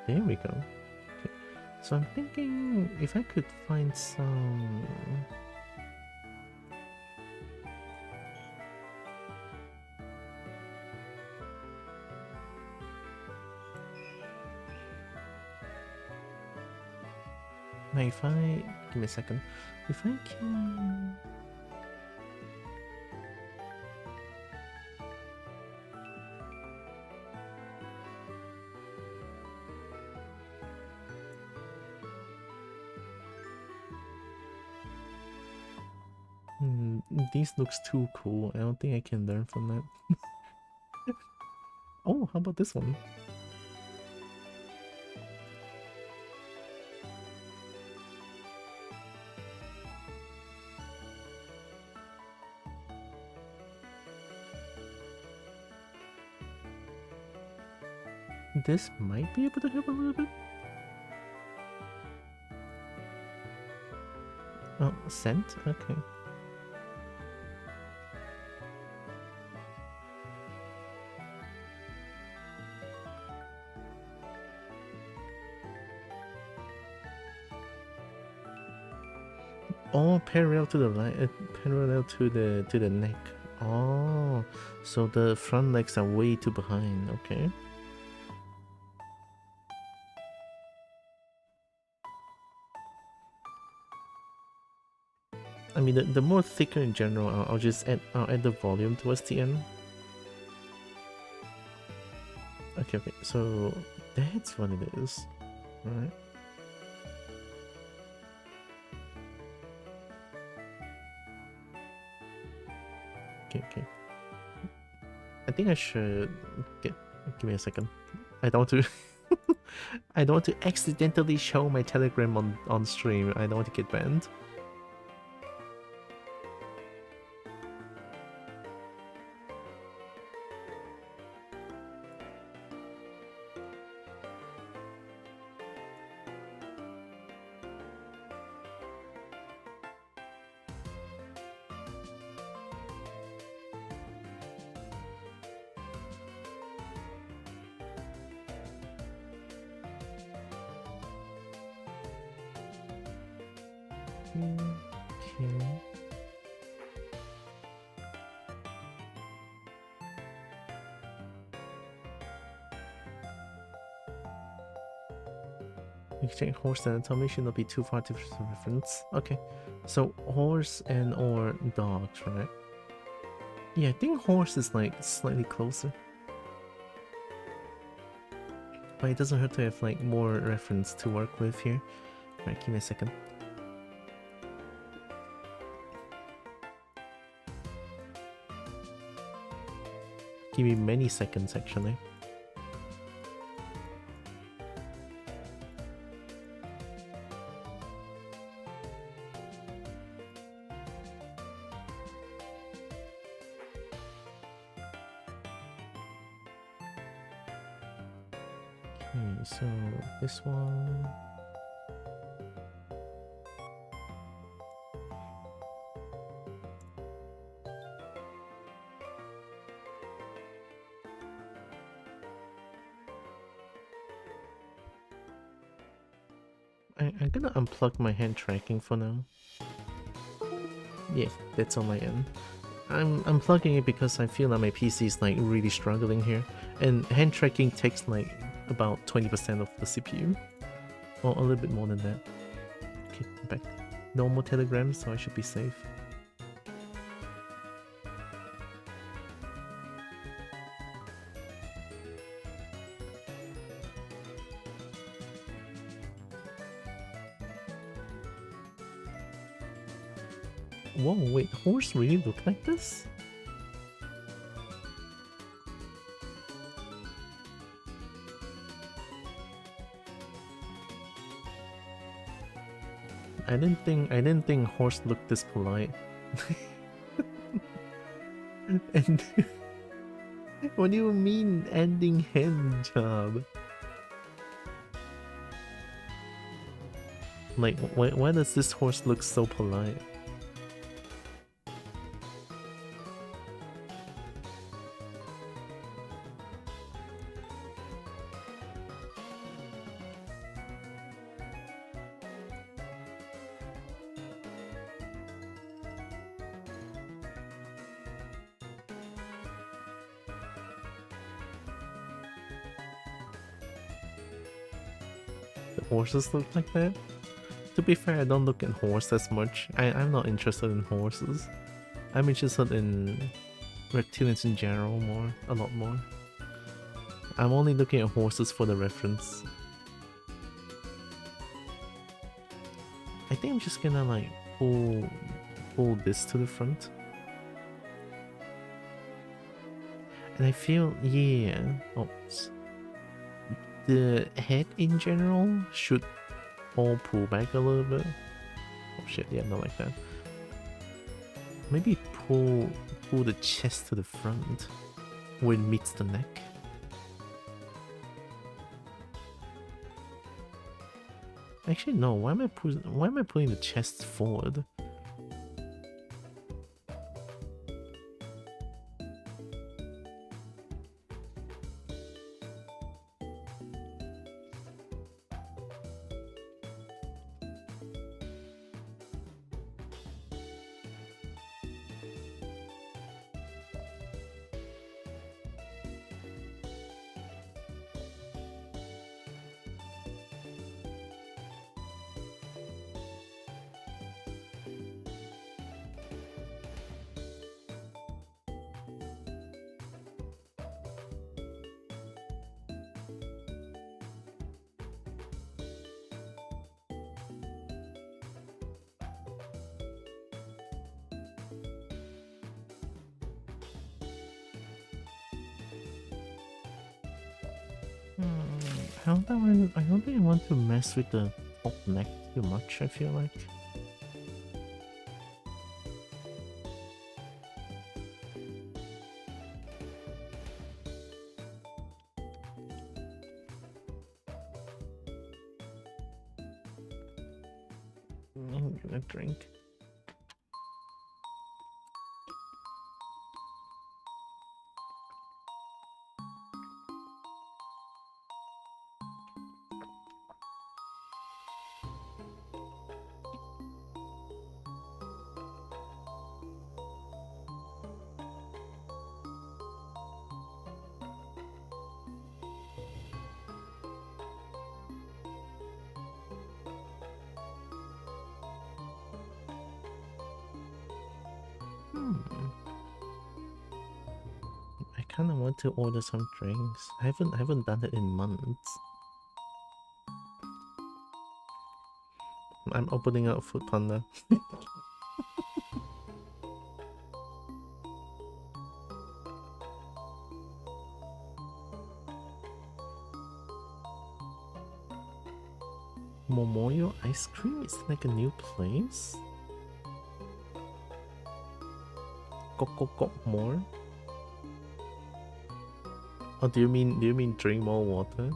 There we go. Okay. So I'm thinking if I could find some... Now if I... Give me a second. If I can... These looks too cool. I don't think I can learn from that. Oh, how about this one? This might be able to help a little bit. Oh, scent? Okay. Oh, parallel to the line, parallel to the neck. Oh, so the front legs are way too behind. Okay. I mean, the more thicker in general, I'll just add the volume towards the end. Okay, so that's what it is. Alright. Okay. I think I should give me a second. I don't want to I don't want to accidentally show my Telegram on stream. I don't want to get banned. Okay. Exchange horse and anatomy should not be too far to reference. Okay, so horse and or dogs, right? Yeah, I think horse is like slightly closer. But it doesn't hurt to have like more reference to work with here. Right, give me a second. Give me many seconds actually. Okay, so this one. I'm gonna unplug my hand tracking for now. Yeah, that's on my end. I'm unplugging it because I feel that my PC is like really struggling here, and hand tracking takes like about 20% of the CPU, or a little bit more than that. Okay, I'm back. No more telegrams, so I should be safe. Whoa, wait, horse really look like this? I didn't think horse looked this polite. And what do you mean ending hand job? Like, why does this horse look so polite? Horses look like that? To be fair, I don't look at horses much. I'm not interested in horses. I'm interested in reptilians in general a lot more. I'm only looking at horses for the reference. I think I'm just gonna like pull this to the front. And I feel, yeah, oops. The head in general should all pull back a little bit. Oh shit, yeah, not like that. Maybe pull the chest to the front where it meets the neck. Actually, no. Why am I pulling the chest forward? I don't think I want to mess with the top neck too much, I feel like. I'm gonna drink. kind of want to order some drinks. I haven't done it in months. I'm opening up Food Panda. Momoyo ice cream? Is it like a new place? More? Oh, do you mean drink more water?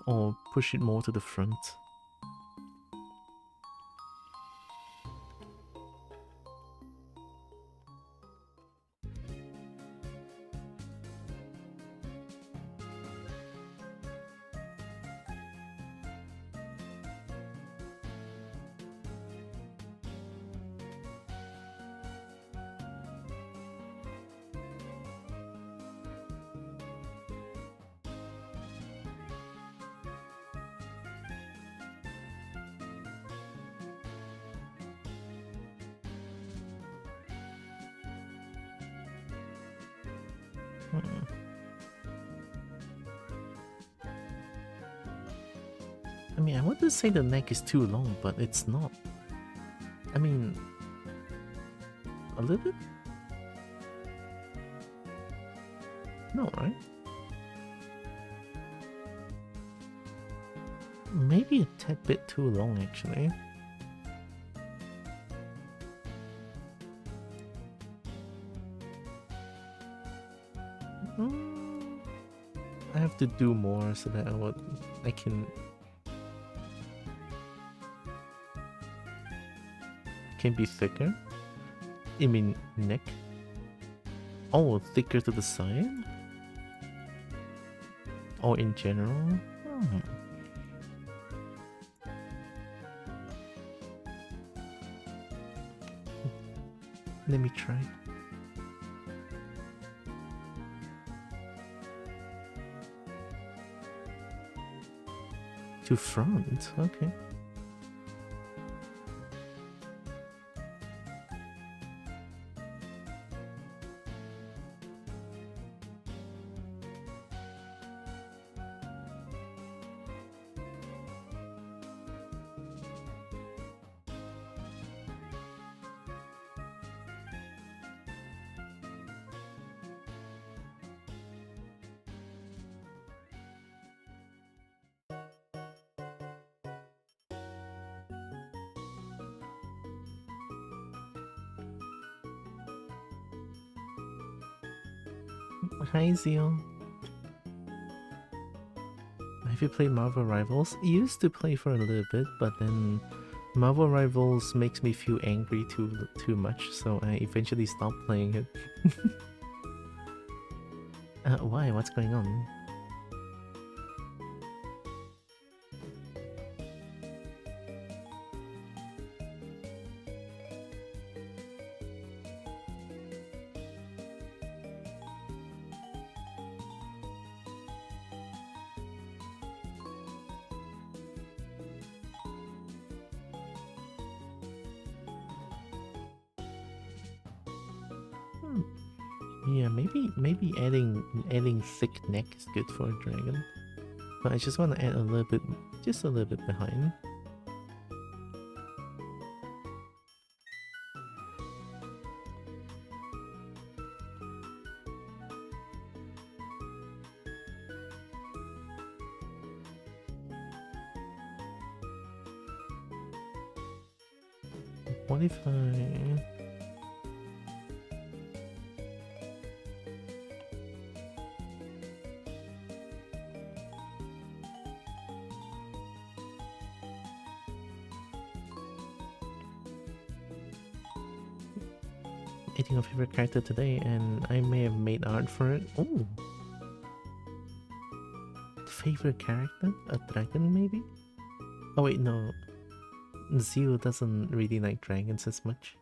Or push it more to the front? I mean, I want to say the neck is too long, but it's not. I mean, a little bit? No, right? Maybe a tad bit too long, actually. I have to do more so that I can be thicker. You mean neck? Oh, thicker to the side? Or in general? Let me try. To front? Okay. Hi Zion. Have you played Marvel Rivals? I used to play for a little bit, but then Marvel Rivals makes me feel angry too much, so I eventually stopped playing it. Why? What's going on? Yeah, maybe adding thick neck is good for a dragon. But I just want to add a little bit, just a little bit behind. What if I... Eating a favorite character today, and I may have made art for it. Oh, favorite character? A dragon, maybe? Oh wait, no. Zio doesn't really like dragons as much.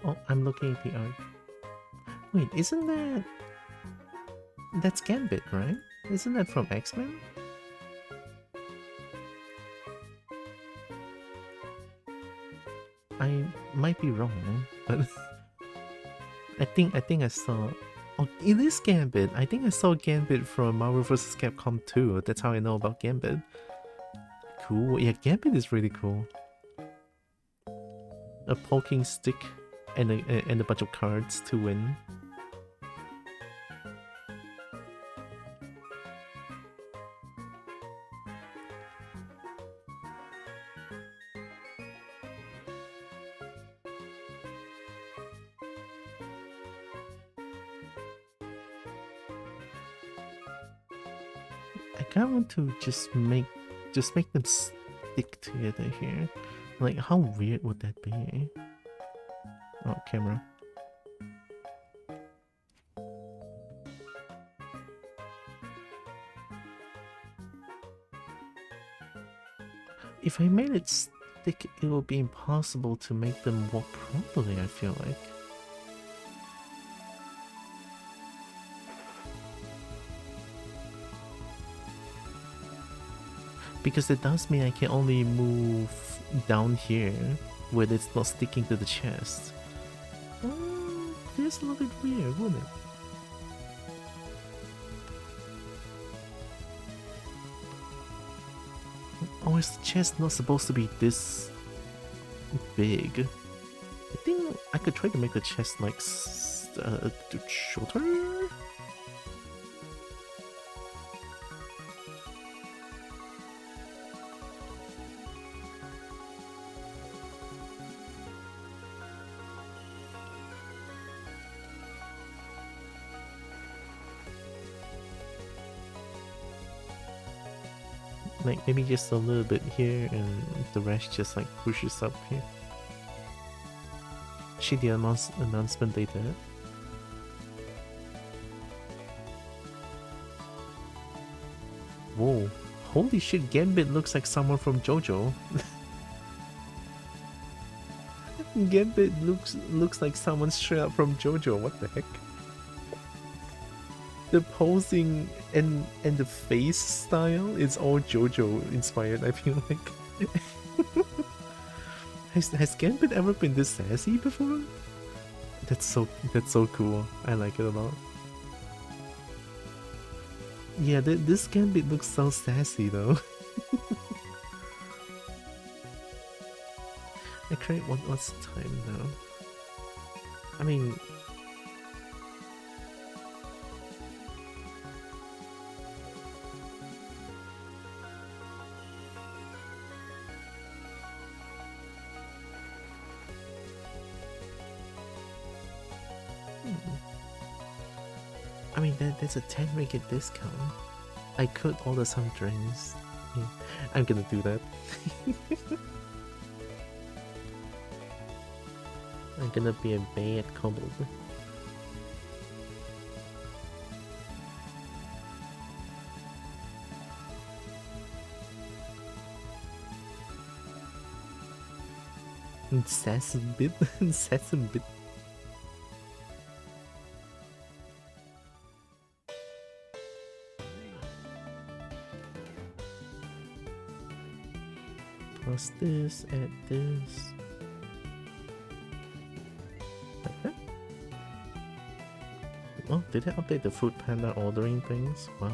Oh, I'm looking at the art. Wait, isn't that... That's Gambit, right? Isn't that from X-Men? I might be wrong, but I think I saw... Oh, it is Gambit! I think I saw Gambit from Marvel vs. Capcom 2. That's how I know about Gambit. Cool. Yeah, Gambit is really cool. A poking stick and a bunch of cards to win. I kinda want to just make them stick together here. Like, how weird would that be? Oh, camera. If I made it stick, it would be impossible to make them work properly, I feel like. Because it does mean I can only move down here, where it's not sticking to the chest. Feels a little bit weird, wouldn't it? Or is the chest not supposed to be this big? I think I could try to make the chest like shorter? Like maybe just a little bit here and the rest just like pushes up here. See the announcement later. Whoa, holy shit, Gambit looks like someone from JoJo. Gambit looks like someone straight up from JoJo, what the heck? The posing and the face style is all JoJo inspired, I feel like. Has Gambit ever been this sassy before? That's so cool. I like it a lot. Yeah, this Gambit looks so sassy though. I create what's the time now? I mean, there's a 10 ringgit discount. I could order some drinks. Yeah, I'm gonna do that. I'm gonna be a bad kobo. Sesambit? Sesambit. Plus this, add this. Like that? Oh, did they update the Food Panda ordering things? Wow.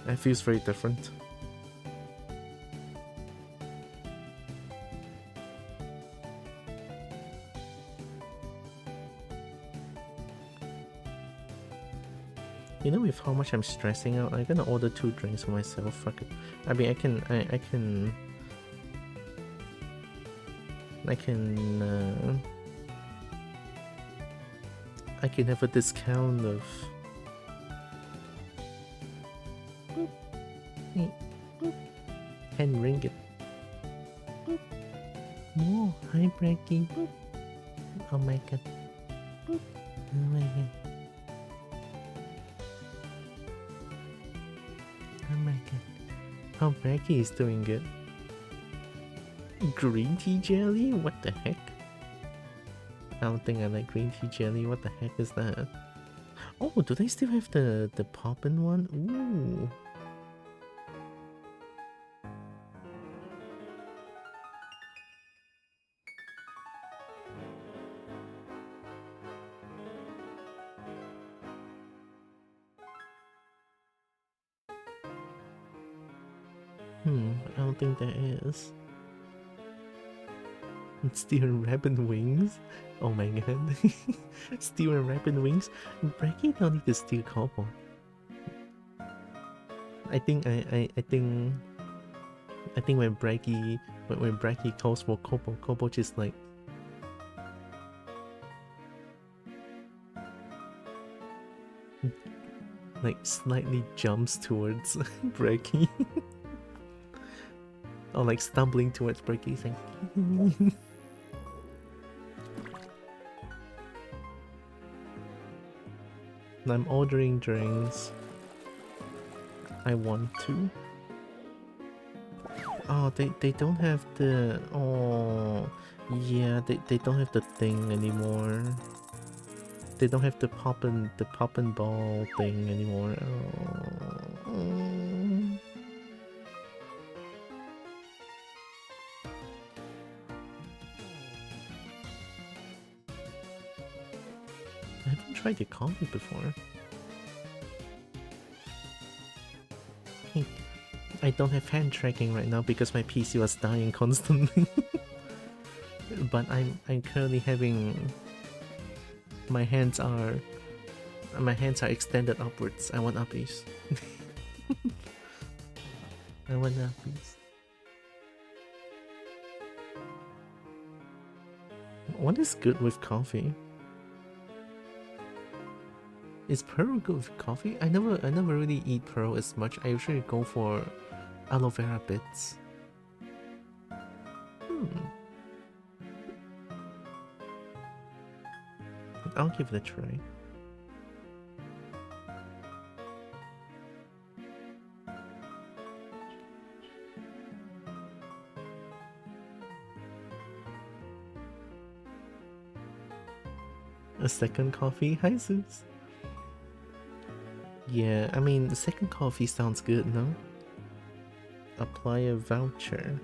That feels very different. You know, with how much I'm stressing out, I'm gonna order 2 drinks for myself. Fuck it. I mean, I can have a discount of 10 ringgit. Boop. More. Hi, Brekkie. Boop. Oh my god. Boop. Oh my god. Oh my god. Oh, Brekkie is doing good. Green tea jelly? What the heck? I don't think I like green tea jelly. What the heck is that? Oh, do they still have the poppin' one? Ooh. I don't think there is. Steel and rabbit wings? Oh my god. Steel and rabbit wings? Bracky don't need to steal kobo. I think when Bracky calls for kobo just like slightly jumps towards Bracky. Or like stumbling towards Bracky saying I'm ordering drinks. I want to. Oh, they don't have the... Oh, yeah, they don't have the thing anymore. They don't have the poppin' ball thing anymore. Oh. I haven't tried the coffee before. I don't have hand tracking right now because my PC was dying constantly. But I'm currently having my hands are extended upwards. I want uppies. I want uppies. What is good with coffee? Is pearl good with coffee? I never really eat pearl as much. I usually go for aloe vera bits. I'll give it a try. A second coffee? Hi, Zeus. Yeah, I mean, the second coffee sounds good, no? Apply a voucher.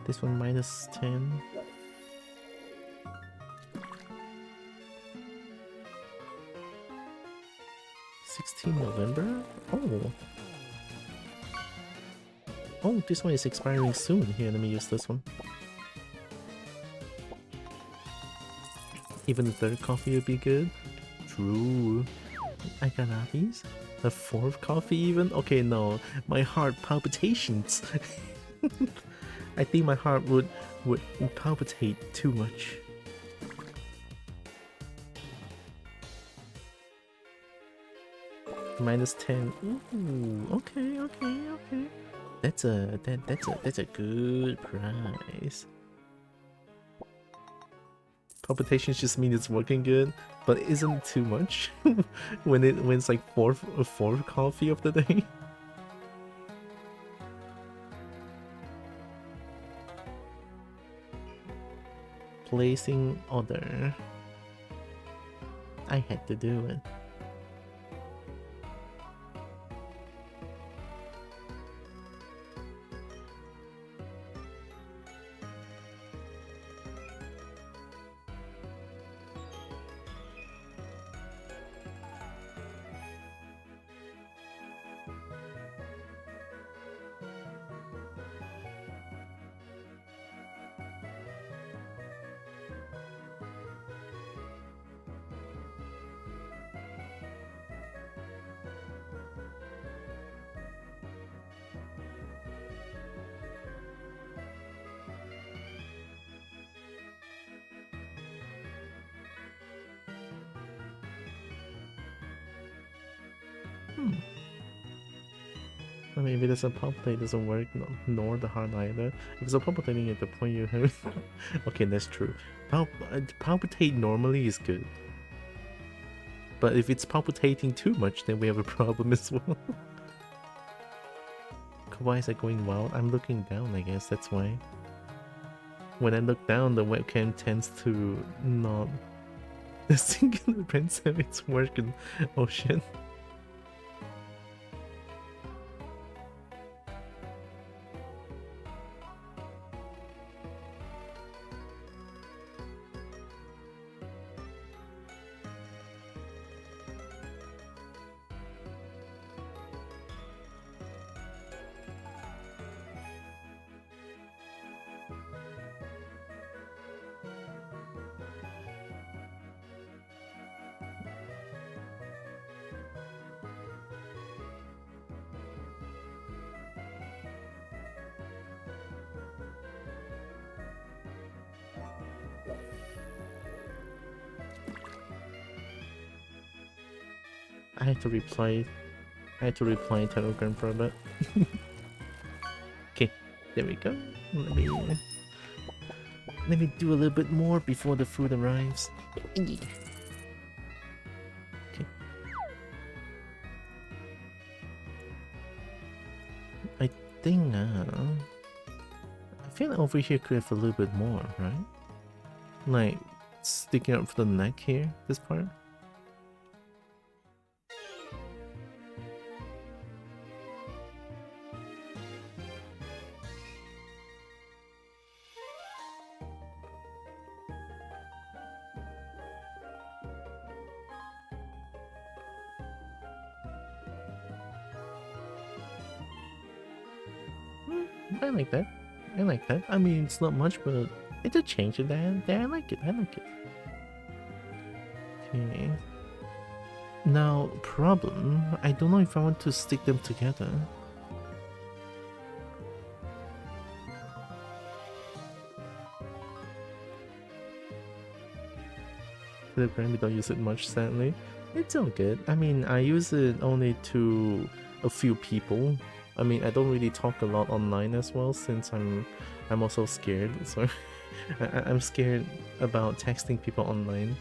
This one minus 10. November? Oh. Oh, this one is expiring soon. Here, let me use this one. Even the third coffee would be good. True. I got these. A fourth coffee even? Okay, no. My heart palpitations. I think my heart would palpitate too much. Minus 10. Ooh, okay. That's a good price. Palpitations just mean it's working good, but isn't too much when it's like fourth coffee of the day. Placing order. I had to do it. I mean, if it doesn't palpitate, it doesn't work, nor the heart either. If it's a palpitating at the point you have... Okay, that's true. Palpitate normally is good. But if it's palpitating too much, then we have a problem as well. Why is it going wild? I'm looking down, I guess, that's why. When I look down, the webcam tends to not... The singular pencil, it's working. Oh shit. I had to reply Telegram for a bit. Okay, there we go. Let me do a little bit more before the food arrives. Okay. I think I feel like over here could have a little bit more, right? Like sticking out for the neck here, this part. I like that. I like that. I mean, it's not much, but it's a change in there. I like it. I like it. Okay. Now, problem. I don't know if I want to stick them together. Telegram, we don't use it much, sadly. It's all good. I mean, I use it only to a few people. I mean, I don't really talk a lot online as well, since I'm also scared. So I'm scared about texting people online.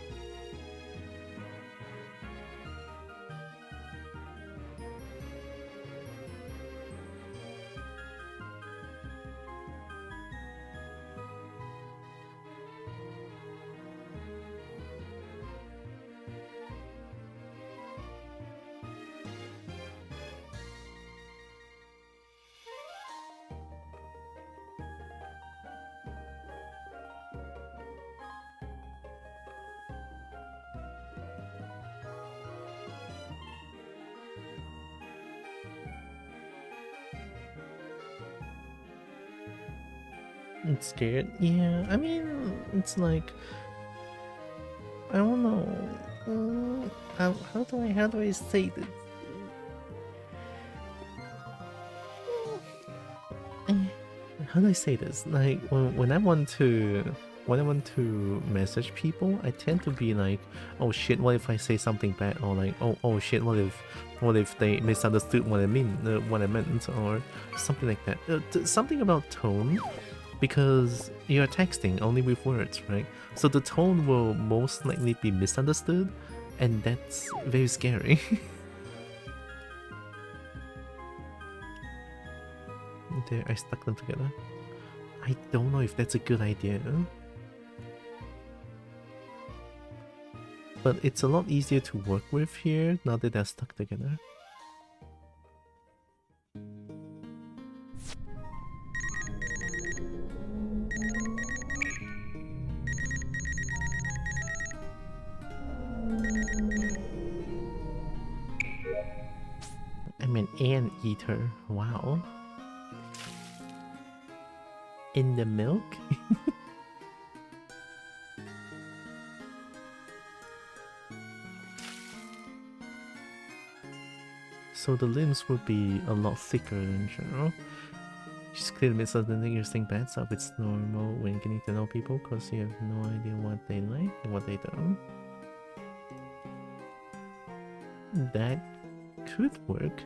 I'm scared. Yeah, I mean, it's like, I don't know. How do I say this? How do I say this? Like when I want to message people, I tend to be like, oh shit, what if I say something bad, or like, oh shit, what if they misunderstood what I meant, or something like that. Something about tone. Because you're texting only with words, right? So the tone will most likely be misunderstood, and that's very scary. There, I stuck them together. I don't know if that's a good idea. But it's a lot easier to work with here now that they're stuck together. I'm an anteater. Wow. In the milk? So the limbs would be a lot thicker in general. Just clearly misunderstanding your thing bad stuff. It's normal when getting to know people because you have no idea what they like and what they don't. That could work.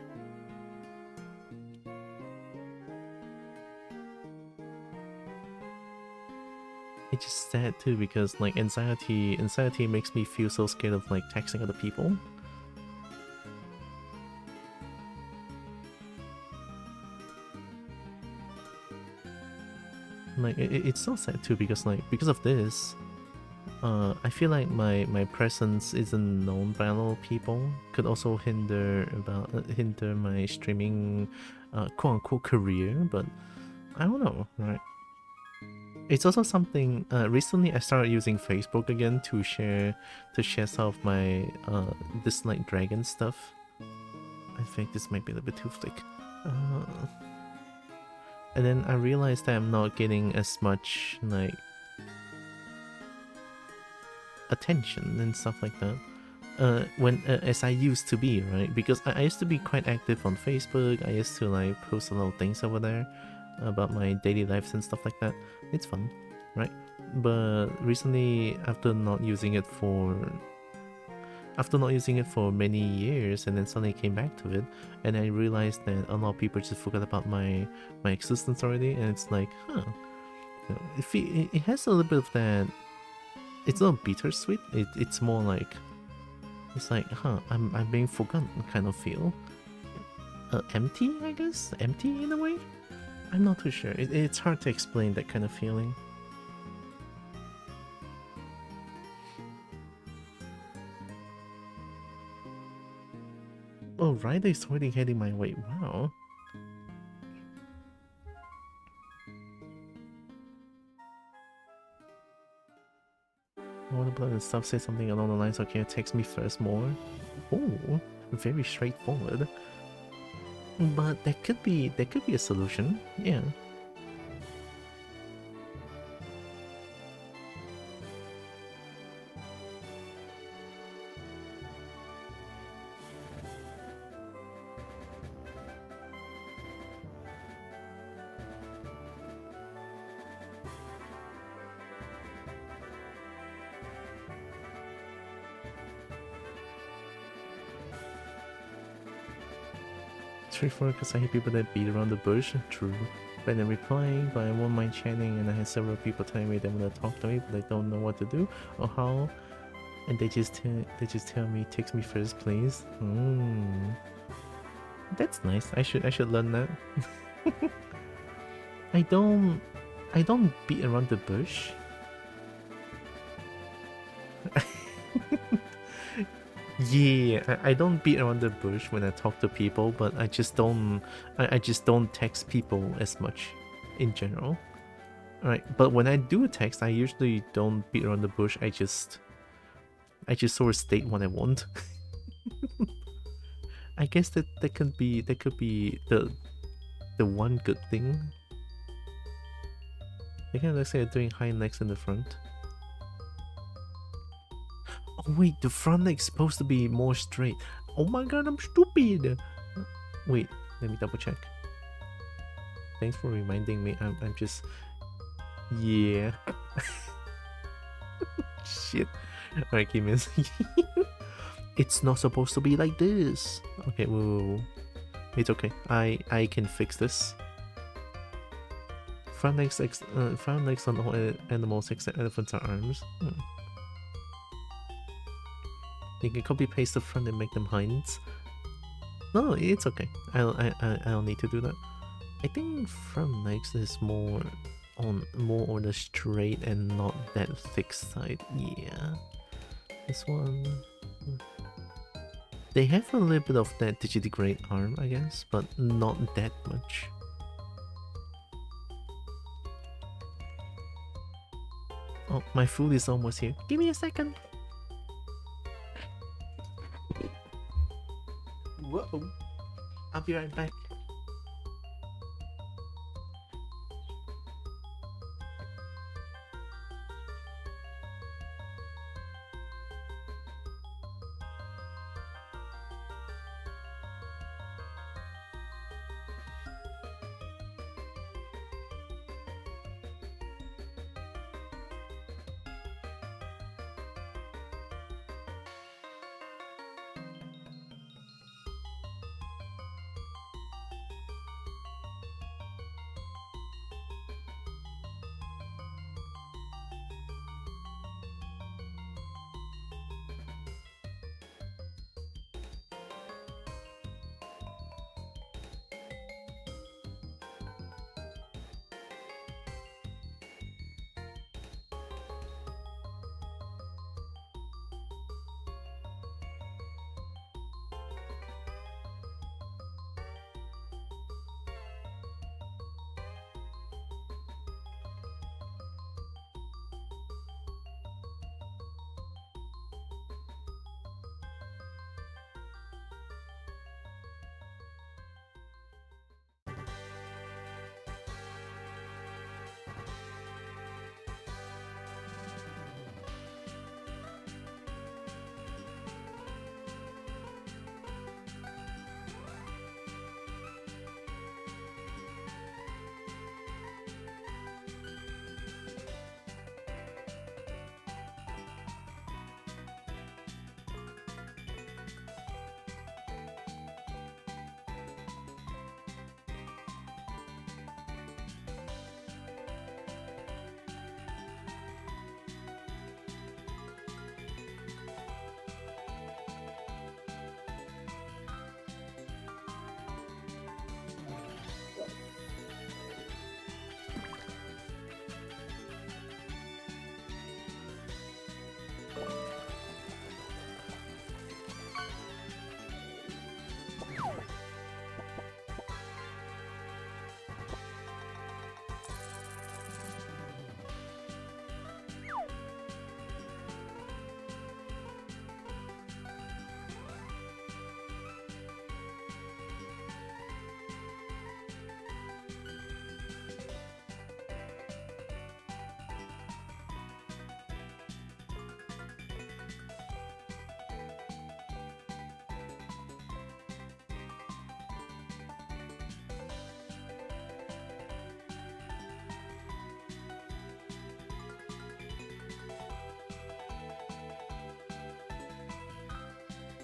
it's just sad too because like anxiety makes me feel so scared of like texting other people. Like it's so sad too because like because of this, I feel like my presence isn't known by a lot of people. Could also hinder my streaming, quote unquote career. But I don't know, right? It's also something. Recently, I started using Facebook again to share some of my dislike dragon stuff. I think this might be a little bit too thick. And then I realized that I'm not getting as much like attention and stuff like that as I used to be, right? Because I used to be quite active on Facebook. I used to like post a lot of things over there about my daily lives and stuff like that. It's fun, right? But recently, after not using it for many years, and then suddenly came back to it, and I realized that a lot of people just forgot about my existence already, and it's like, huh, you know, it has a little bit of that. It's not bittersweet. It's more like, it's like, huh, I'm being forgotten kind of feel. Empty, I guess? Empty in a way? I'm not too sure. It's hard to explain that kind of feeling. Oh, Ryder is already heading my way. Wow. Water blood and stuff say something along the lines of, okay, text me first more. Oh, very straightforward. But that could be a solution. Yeah. Straightforward because I hate people that beat around the bush. True. But then replying, but I won't mind chatting, and I had several people telling me they want to talk to me, but they don't know what to do or how, and they just tell me, text me first, please. That's nice. I should learn that. I don't beat around the bush. Yeah, I don't beat around the bush when I talk to people, but I just don't text people as much in general. Alright, but when I do text, I usually don't beat around the bush. I just sort of state what I want. I guess that could be the one good thing. They kind of looks like they're doing high necks in the front. Oh wait, the front leg's supposed to be more straight. Oh my god, I'm stupid. Wait, let me double check. Thanks for reminding me. I'm just, yeah. Shit. Alright, keep missing. It's not supposed to be like this. Okay, whoa. It's okay. I can fix this. Front legs on all animals except elephants are arms. You can copy paste the front and make them hinds. No, it's okay. I don't need to do that. I think front legs is more on the straight and not that thick side. Yeah. This one. They have a little bit of that digidegrade arm, I guess, but not that much. Oh, my food is almost here. Give me a second. Whoa. I'll be right back.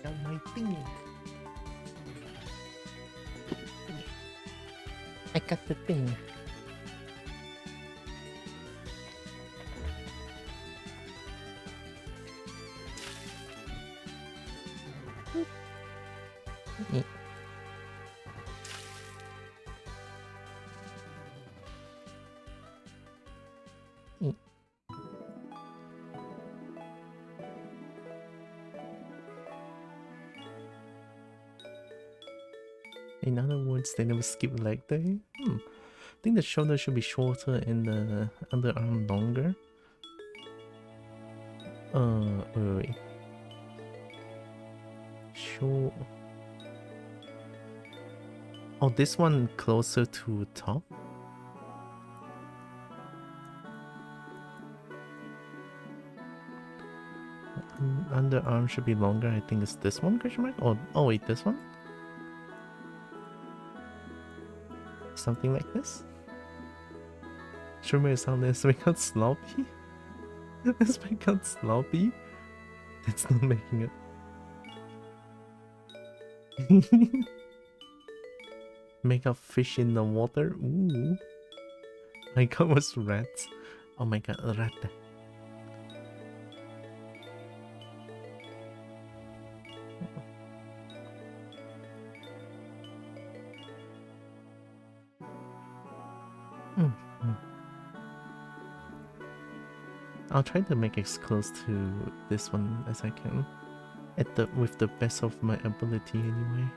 Got my thing. I got the thing. In other words, they never skip leg day. I think the shoulder should be shorter and the underarm longer. Wait. Sure. Oh, this one closer to top. Underarm should be longer. I think it's this one, question mark? Oh wait, this one? Something like this? Should make this become sloppy? This become sloppy? That's not making it. Make a fish in the water? Ooh. My god, was rats. Oh my god, a rat. I'll try to make it as close to this one as I can, with the best of my ability anyway.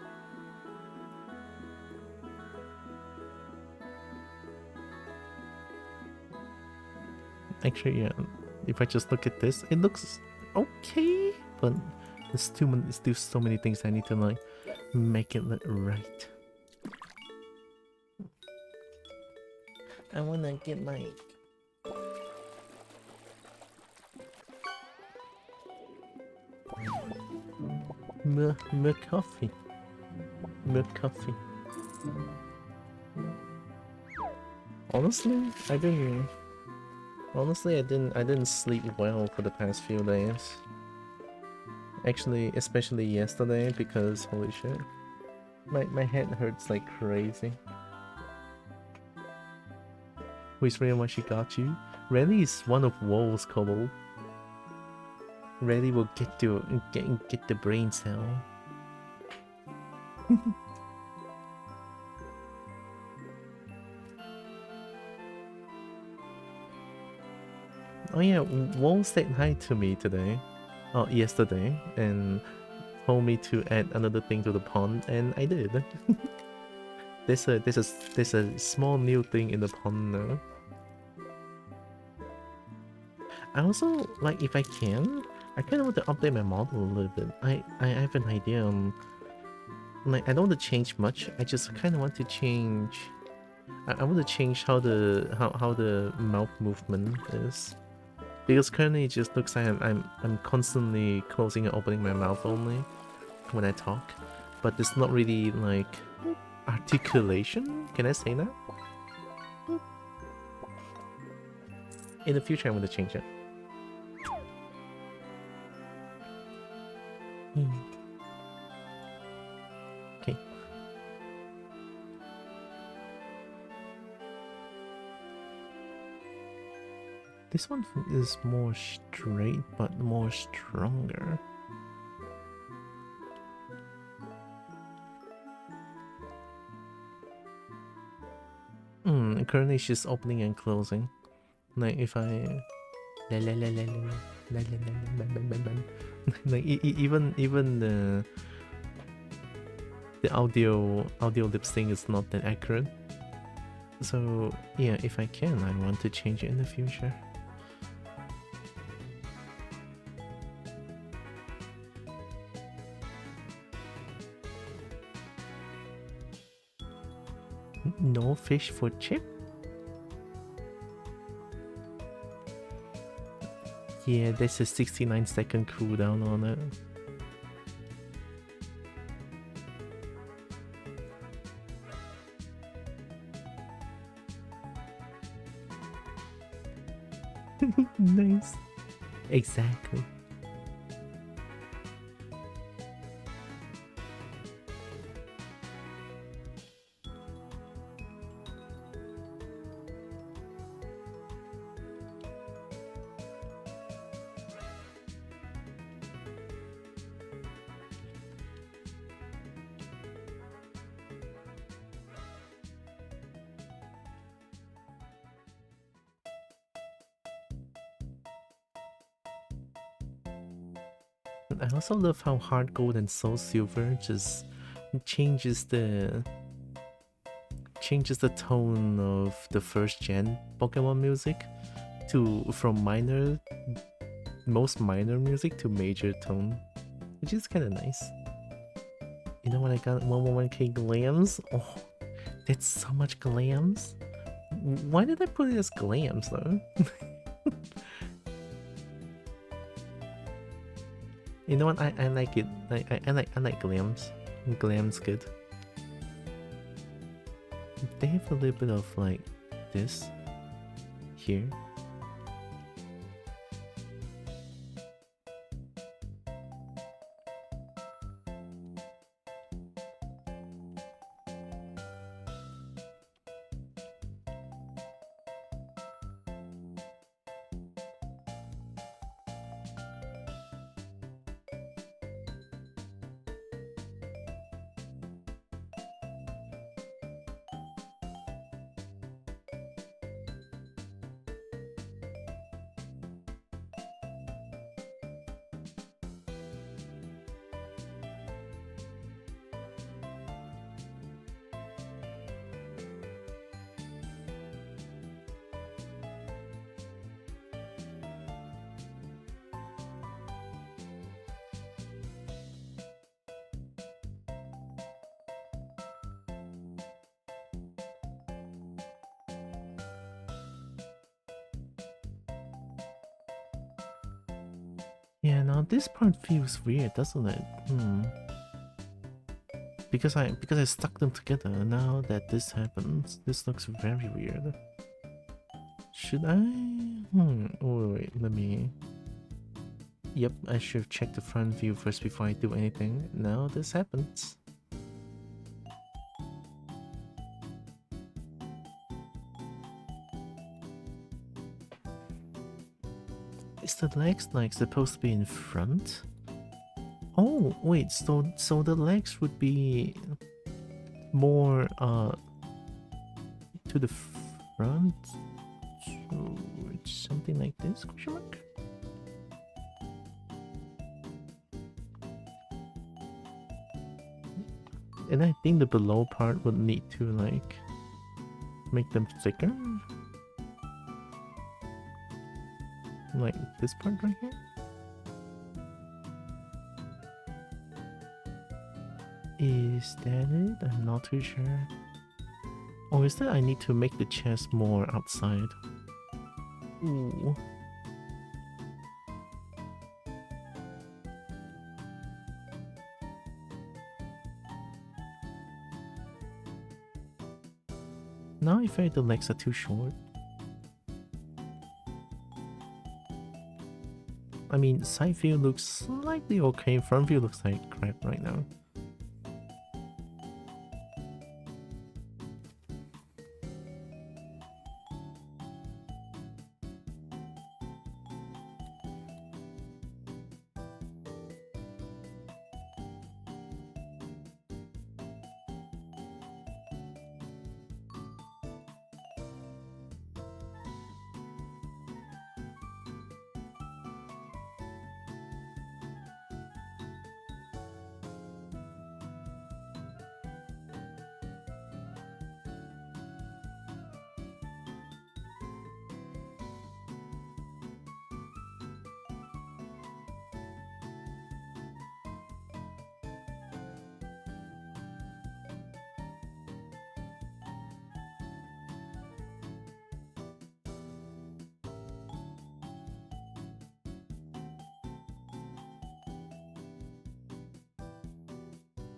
Actually, yeah, if I just look at this, it looks okay, but there's still so many things I need to like make it look right. I wanna get my milk coffee. Honestly, I didn't sleep well for the past few days. Actually, especially yesterday, because holy shit, my head hurts like crazy. Which really why she got you? Rally is one of Woe's kobo. Rally will get the brain cell. Oh yeah, Woe said hi to me today. Oh, yesterday, and told me to add another thing to the pond, and I did. There's a small new thing in the pond now. I also, like, if I can, I kind of want to update my model a little bit. I have an idea on, like, I don't want to change much. I just kind of want to change. I want to change how the mouth movement is, because currently it just looks like I'm constantly closing and opening my mouth only when I talk, but it's not really like articulation. Can I say that? In the future, I want to change it. Okay. This one is more straight, but more stronger. Currently she's opening and closing. Like if I like even the audio lip sync is not that accurate. So yeah, if I can, I want to change it in the future. No fish for chip? Yeah, there's a 69-second cooldown on it. Nice. Exactly. I also love how Hard Gold and Soul Silver just changes the tone of the first gen Pokemon music to from most minor music to major tone, which is kind of nice. You know what I got? 111k glams. Oh, that's so much glams. Why did I put it as glams though? You know what? I like it. I like glams. Glams good. They have a little bit of like this here. Yeah, now this part feels weird, doesn't it? Because I stuck them together. Now that this happens, this looks very weird. Should I? Oh, wait, let me. Yep, I should have checked the front view first before I do anything. Now this happens. Is the legs like supposed to be in front? Oh wait, so the legs would be more to the front. So it's something like this? Question mark. And I think the below part would need to like make them thicker. Like this part right here? Is that it? I'm not too sure. Or is that I need to make the chest more outside? Ooh. Now I feel like the legs are too short. I mean, side view looks slightly okay, front view looks like crap right now.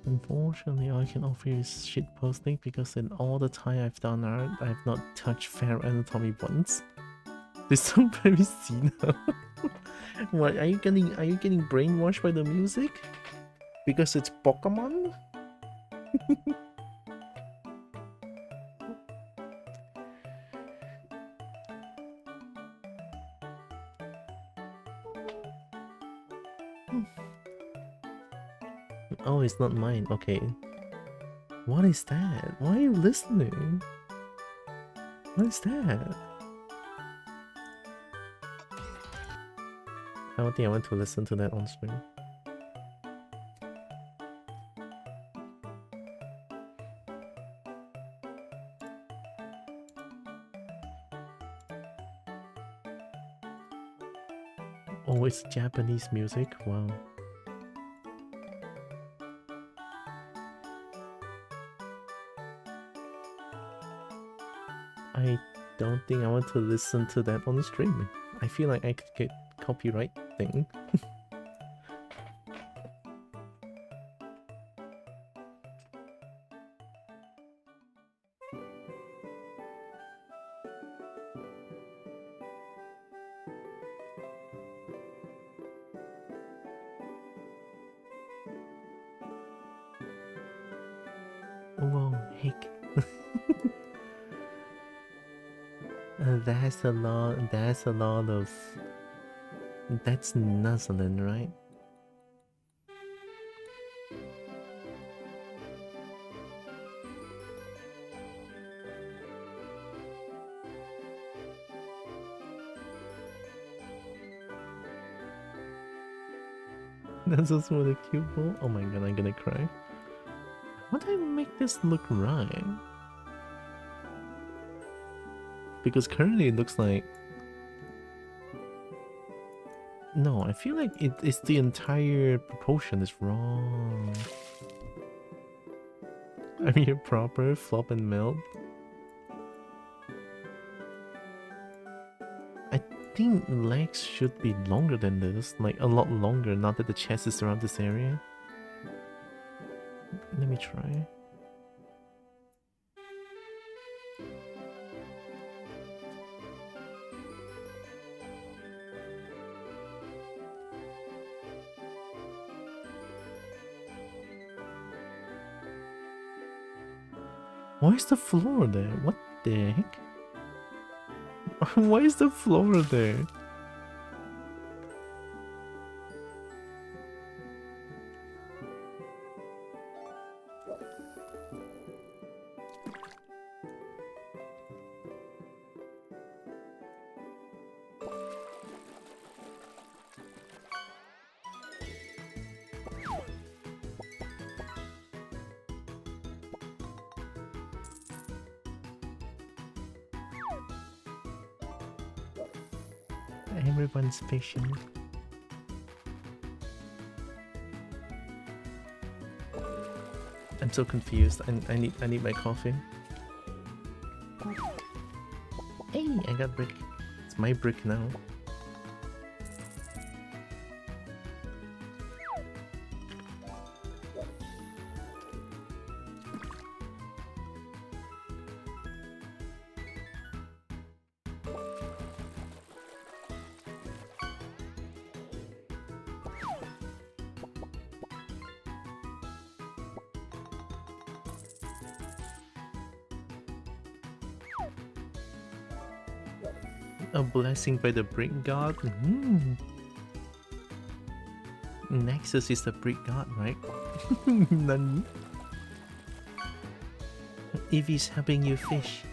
Unfortunately, all I can offer you is shit posting because in all the time I've done art, I've not touched fair anatomy once. They sound very senile. What are you getting brainwashed by the music? Because it's Pokemon? Oh, it's not mine. Okay. What is that? Why are you listening? What is that? I don't think I want to listen to that on stream. Oh, it's Japanese music? Wow. I don't think I want to listen to that on the stream. I feel like I could get copyright thing. Whoa, heck. That's a lot of... That's nuzzling, right? That's also the cute ball. Oh my god, I'm gonna cry. Why do I make this look right? Because currently it looks like... No, I feel like it's the entire proportion is wrong. I mean, a proper flop and melt. I think legs should be longer than this, like a lot longer, not that the chest is around this area. Let me try. Why is the floor there? What the heck? Why is the floor there? Everyone's patient. I'm so confused. I need my coffee. Hey, I got brick. It's my brick now. A blessing by the brick god. Nexus is the brick god, right? Nani? Eevee's helping you fish.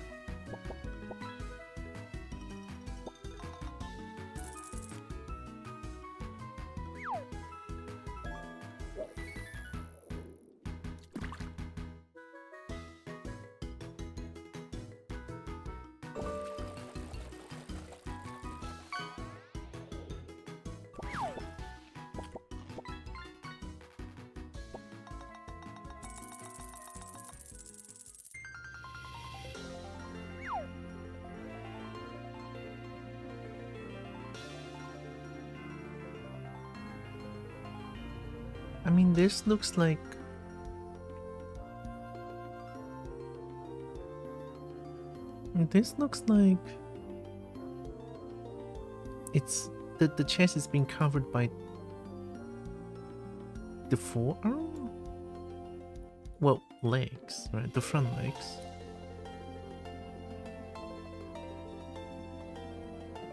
I mean, this looks like... This looks like... It's... The chest is being covered by... the forearm? Well, legs, right? The front legs.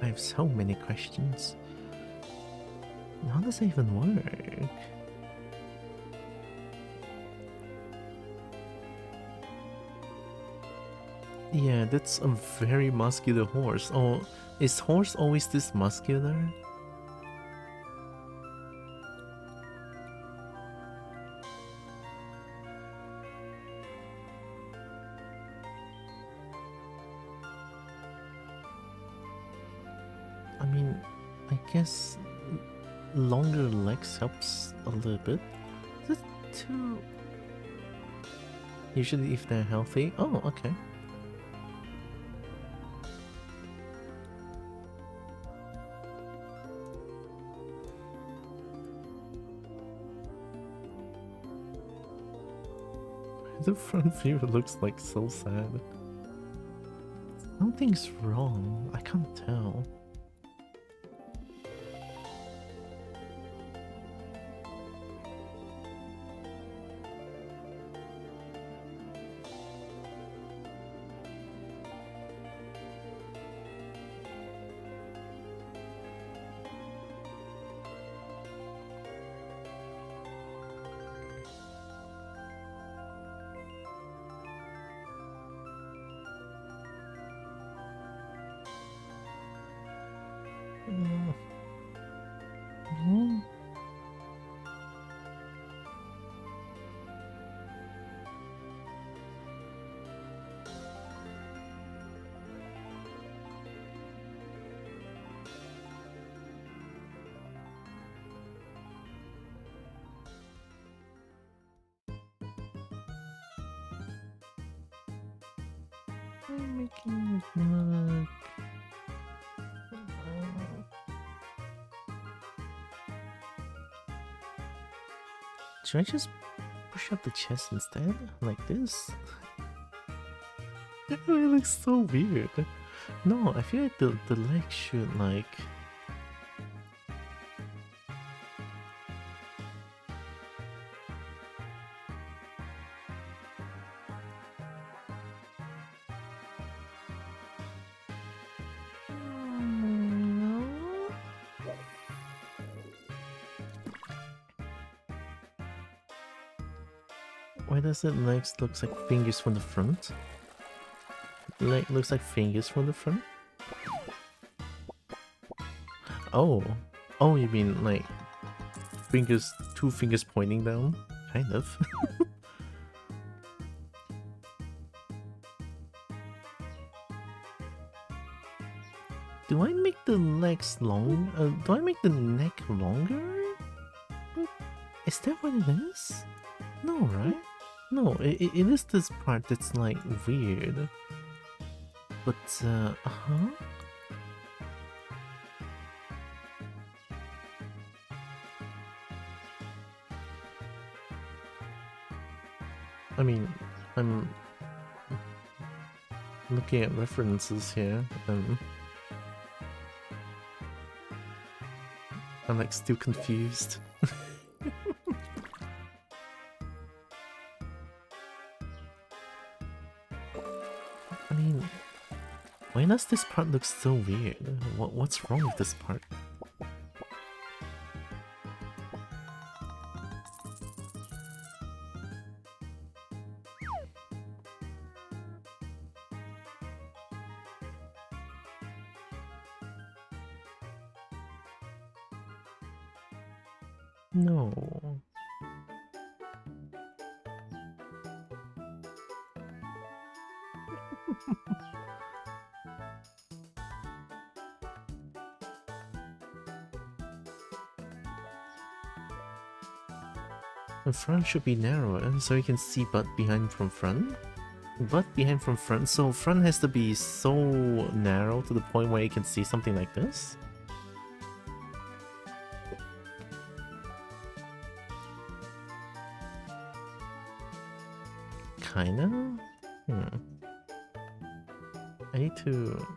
I have so many questions. How does that even work? Yeah, that's a very muscular horse. Oh, is horse always this muscular? I mean, I guess longer legs helps a little bit. Is it too... Usually if they're healthy... Oh, okay. The front view looks like so sad. Something's wrong. I can't tell. I'm making it look... Should I just push up the chest instead? Like this? It looks so weird. No, I feel like the leg should like... Why does it legs looks like fingers from the front? Leg looks like fingers from the front? Oh. Oh, you mean like fingers, two fingers pointing down? Kind of. Do I make the legs long? Do I make the neck longer? Is that what it is? No, right? No, it is this part that's like weird. But, uh-huh. I mean, I'm looking at references here. I'm like still confused. I mean, why does this part look so weird? What's wrong with this part? No. The front should be narrower, so you can see butt behind from front. Butt behind from front, so front has to be so narrow to the point where you can see something like this? Kinda? I need to...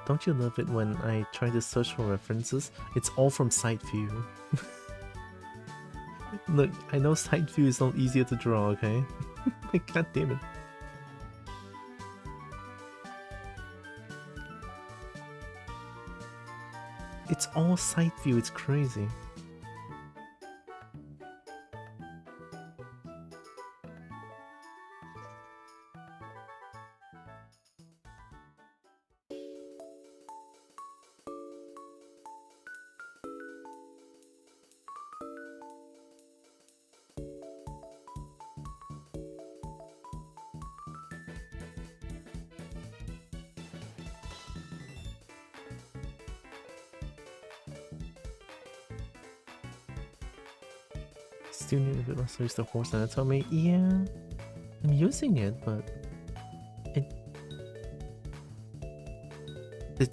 Don't you love it when I try to search for references? It's all from side view. Look, I know side view is not easier to draw, okay? God damn it. It's all side view, it's crazy. Still need a bit less to use the horse anatomy. Yeah, I'm using it, but it.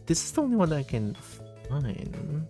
This is the only one that I can find.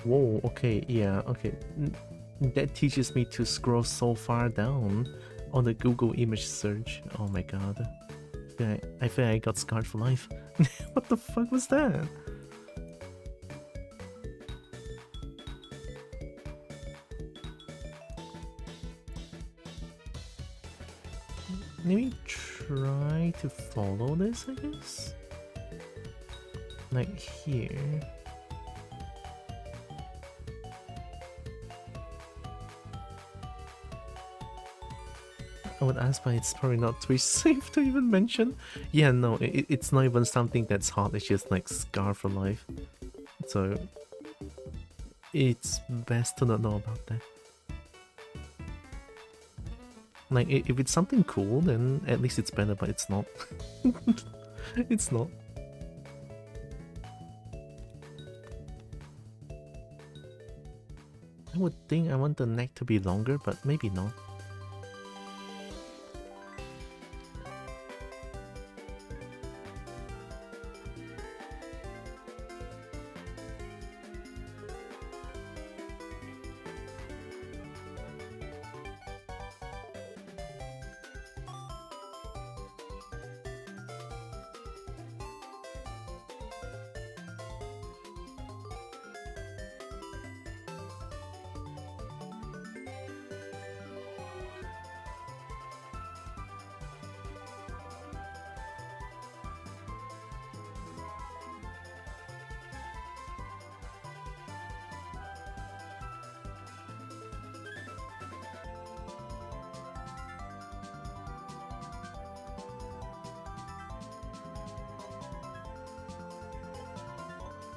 Whoa, okay, yeah, okay. That teaches me to scroll so far down on the Google image search. Oh my god. I feel like I got scarred for life. What the fuck was that? Maybe try to follow this, I guess? Like here. I would ask, but it's probably not Twitch safe to even mention. Yeah, no, it's not even something that's hot, it's just like scar for life. So it's best to not know about that. Like, if it's something cool, then at least it's better, but it's not. It's not. I would think I want the neck to be longer, but maybe not.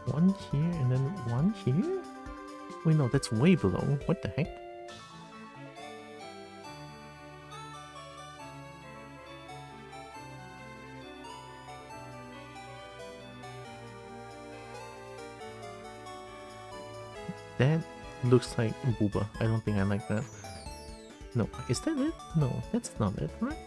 One here and then one here? Wait, no, that's way below. What the heck? That looks like booba. I don't think I like that. No, is that it? No, that's not it, right?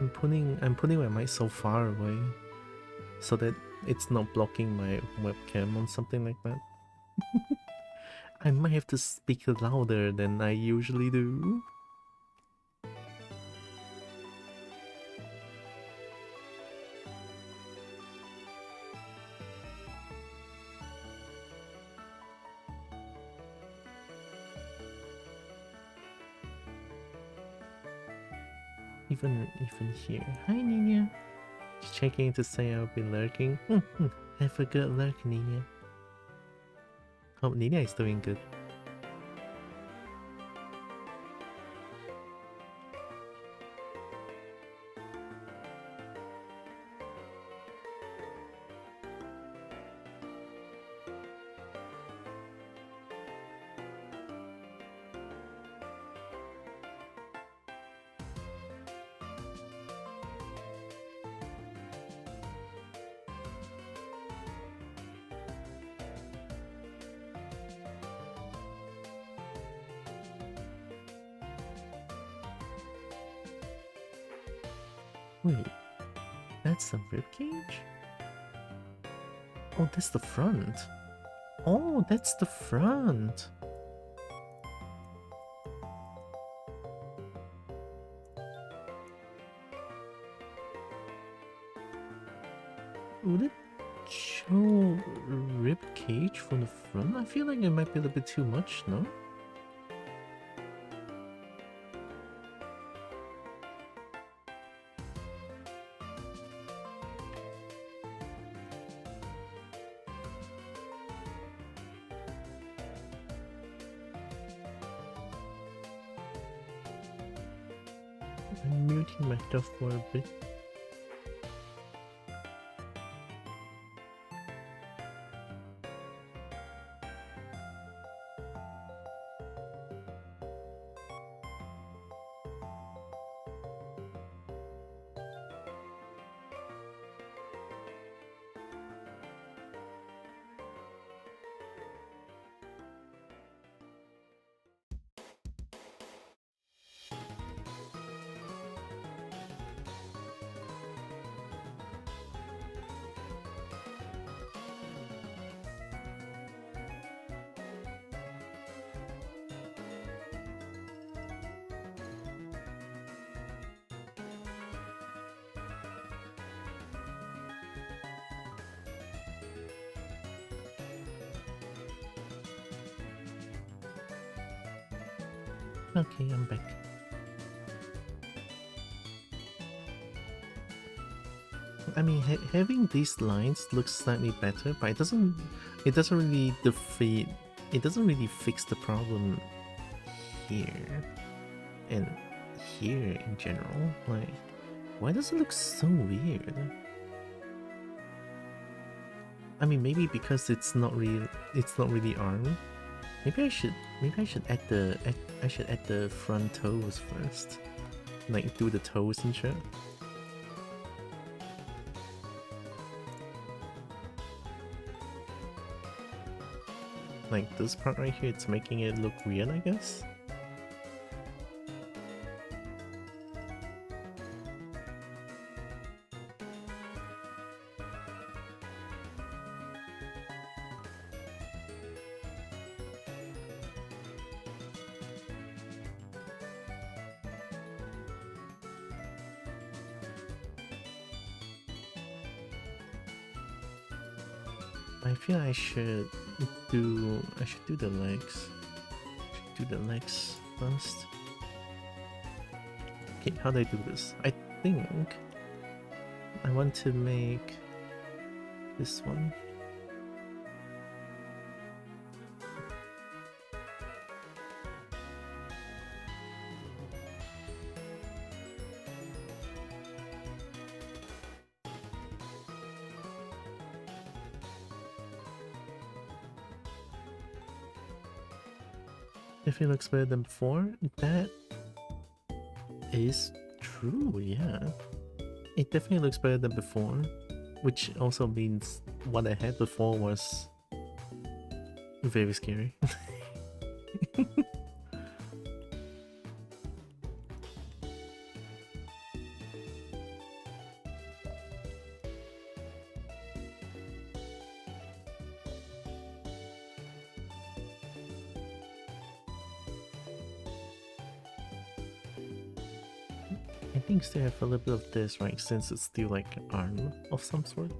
I'm putting my mic so far away so that it's not blocking my webcam or something like that. I might have to speak louder than I usually do. Even here. Hi Nina. Just checking to say I'll be lurking. Have a good lurk, Nina. Hope Nina is doing good. Wait, that's a ribcage? Oh, that's the front. Oh, that's the front. Would it show ribcage from the front? I feel like it might be a little bit too much, no? I'm muting myself for a bit. Okay, I'm back. I mean, having these lines looks slightly better, but it doesn't really defeat, it doesn't really fix the problem here and here in general. Like, why does it look so weird? I mean, maybe because it's not really arm. Maybe I should add the front toes first. Like do the toes and shit. Like this part right here, it's making it look weird, I guess. I feel I should do the legs. Do the legs first. Okay, how do I do this? I think I want to make this one. If it looks better than before, that is true, yeah. It definitely looks better than before, which also means what I had before was very scary. think still have a little bit of this, right? Since it's still like an arm of some sort.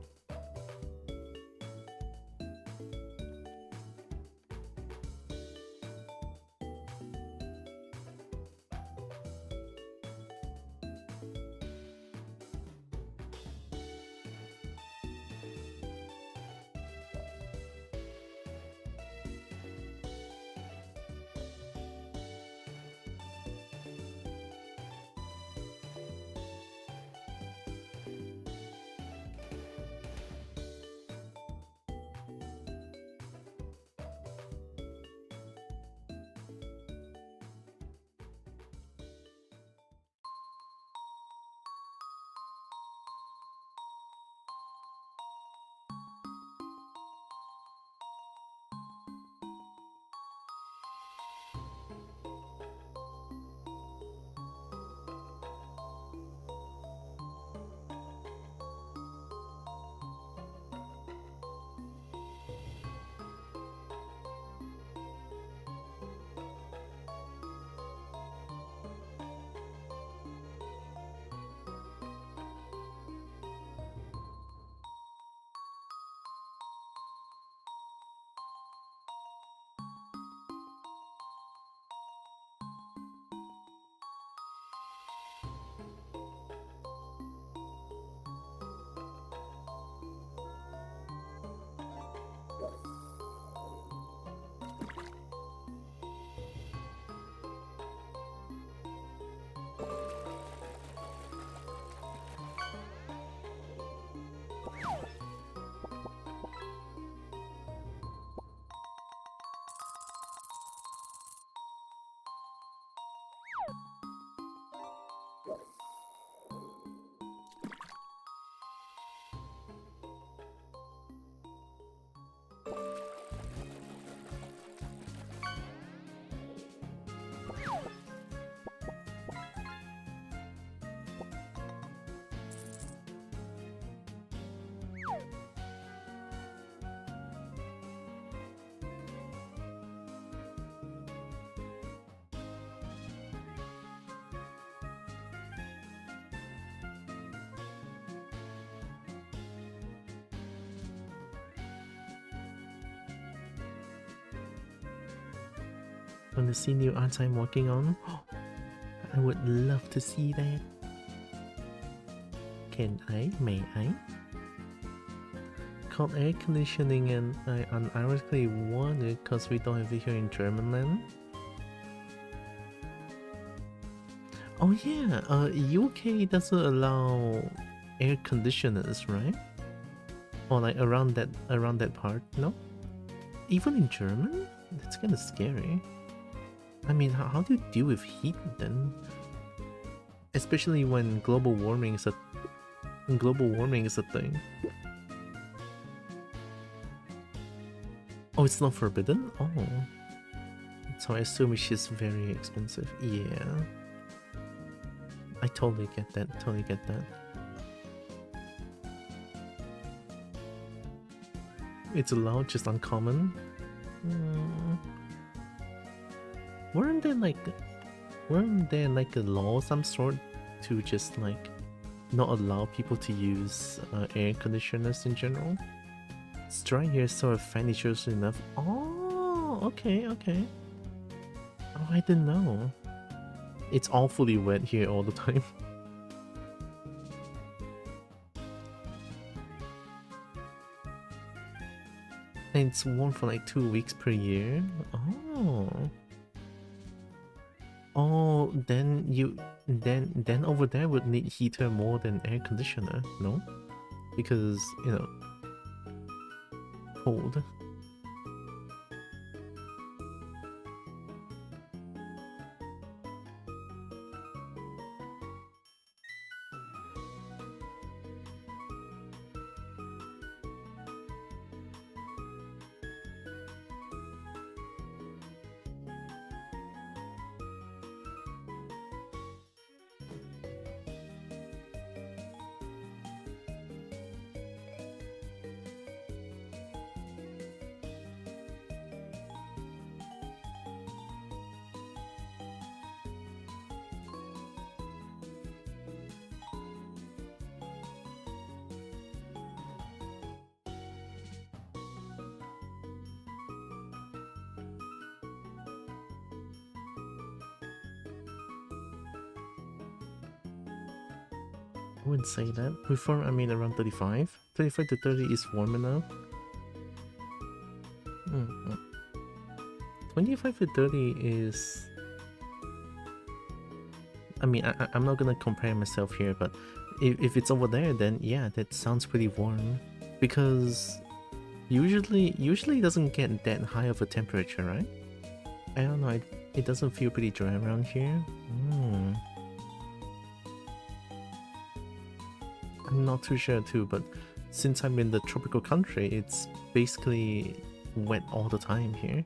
Want to see new art I'm working on? I would love to see that. Can I? May I? Called air conditioning, and I unironically wondered because we don't have it here in German land. Oh yeah, UK doesn't allow air conditioners, right? Or like around that part, no? Even in German? That's kind of scary. I mean, how do you deal with heat then? Especially when global warming is a thing. Oh, it's not forbidden? Oh. So I assume it's just very expensive. Yeah. I totally get that. It's allowed, just uncommon. Weren't there like a law of some sort to just like not allow people to use air conditioners in general? It's dry here, so a fan is usually enough. Oh, okay. Oh, I didn't know. It's awfully wet here all the time. And it's warm for like 2 weeks per year. Oh, then over there would need heater more than air conditioner, no? Because, you know, cold. I wouldn't say that. Before, I mean around 35. 35 to 30 is warm enough. 25 to 30 is... I mean, I'm not gonna compare myself here, but if it's over there, then yeah, that sounds pretty warm. Because usually it doesn't get that high of a temperature, right? I don't know, it doesn't feel pretty dry around here. I'm not too sure too, but since I'm in the tropical country, it's basically wet all the time here.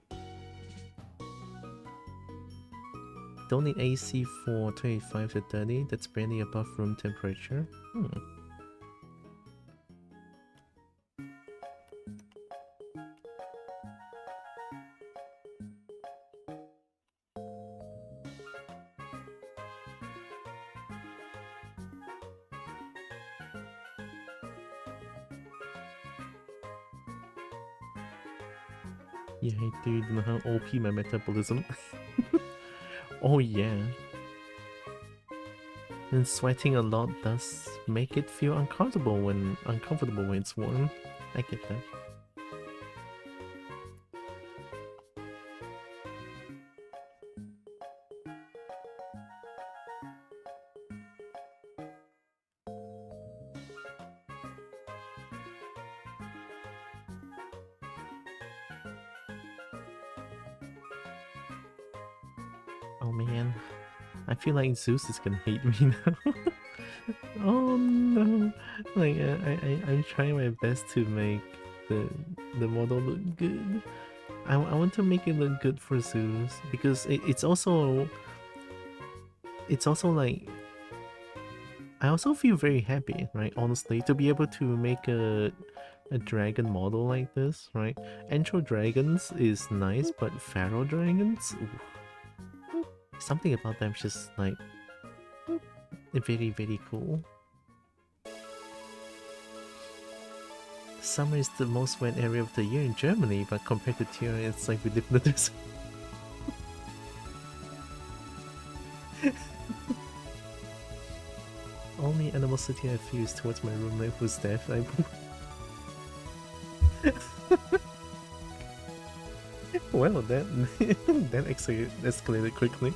Don't need AC for 25 to 30, that's barely above room temperature. Yeah, dude, you know how OP my metabolism. Oh yeah. And sweating a lot does make it feel uncomfortable when it's warm. I get that. Oh man, I feel like Zeus is gonna hate me now. Oh no, like I'm trying my best to make the model look good. I want to make it look good for Zeus because it's also like I also feel very happy, right? Honestly, to be able to make a dragon model like this, right? Entro dragons is nice, but pharaoh dragons, ooh, something about them just like very, very cool. Summer is the most wet area of the year in Germany, but compared to Tyrion, it's like we live in the desert. Only animosity I feel is towards my roommate whose death I... Well, that escalated quickly.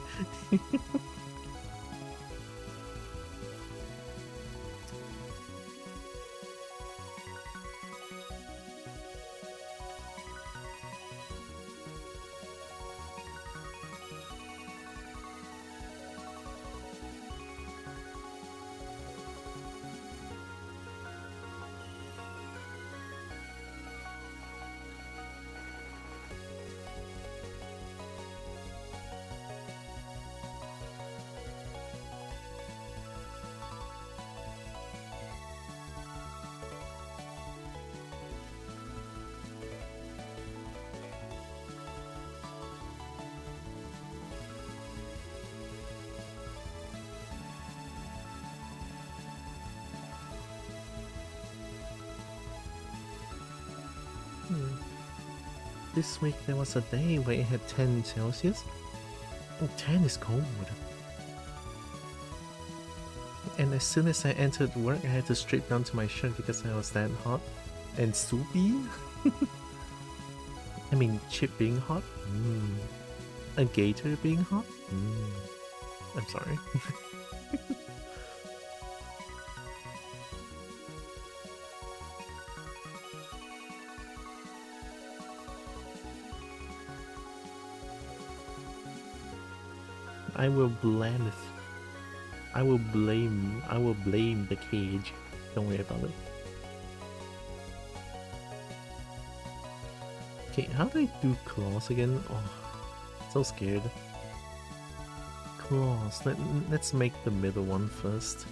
This week there was a day where it had 10 Celsius. Oh, 10 is cold. And as soon as I entered work, I had to strip down to my shirt because I was that hot and soupy. I mean, Chip being hot. A gator being hot. I'm sorry. I will blame the cage. Don't worry about it. Okay, how do I do claws again? Oh, so scared. Claws. Let's make the middle one first.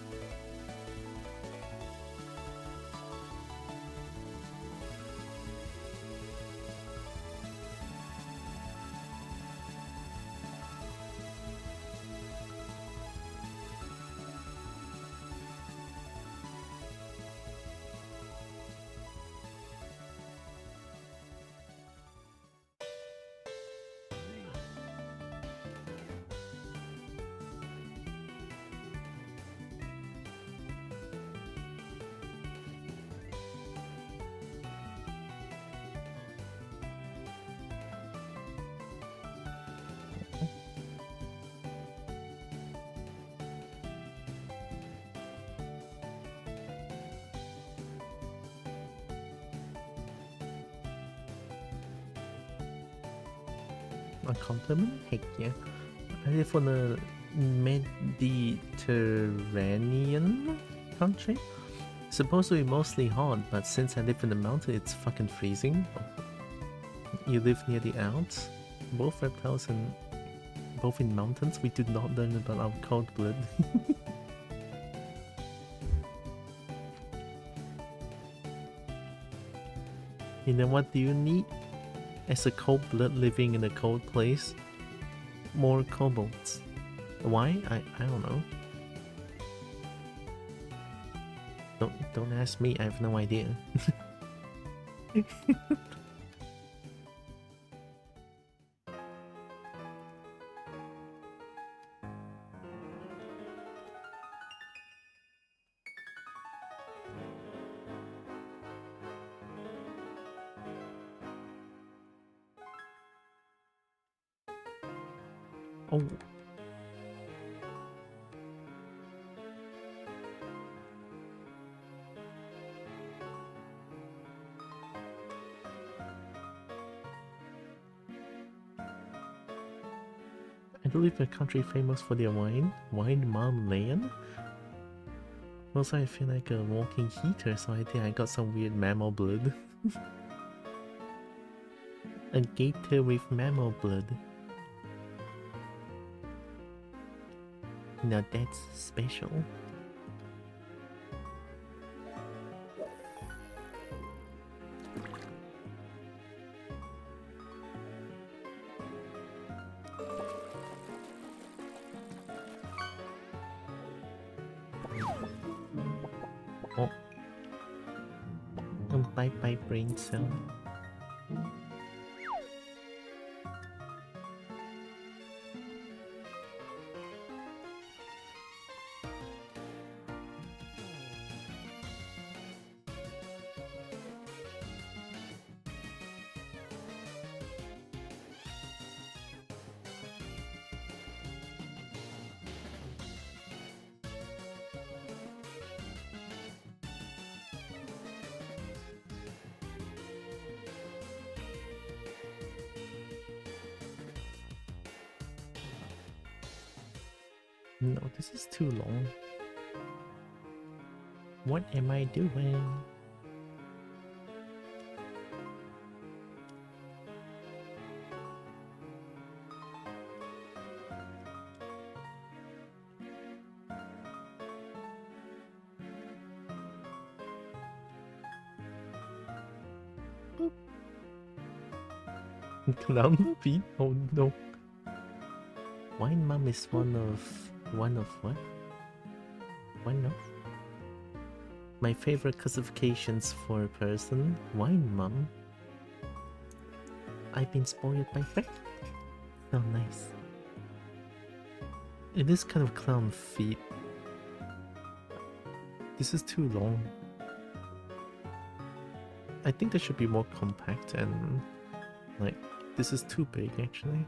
A compliment? Heck yeah. I live on a Mediterranean country. Supposed to be mostly hot, but since I live in the mountain, it's fucking freezing. You live near the Alps? Both reptiles and both in mountains? We did not learn about our cold blood. You know what do you need? As a cold blood living in a cold place? More kobolds. Why? I don't know. Don't ask me, I have no idea. Oh. I believe a country famous for their wine. Wine Mom Land? Also, I feel like a walking heater, so I think I got some weird mammal blood. A gator with mammal blood. Now that's special. Oh. Bye brain cell. No, this is too long. What am I doing? Clown feet? Oh no. Wine Mom is one of what? One of? My favorite classifications for a person. Wine Mom. I've been spoiled by Beck. Oh nice. It is kind of clown feet. This is too long. I think they should be more compact and like this is too big actually.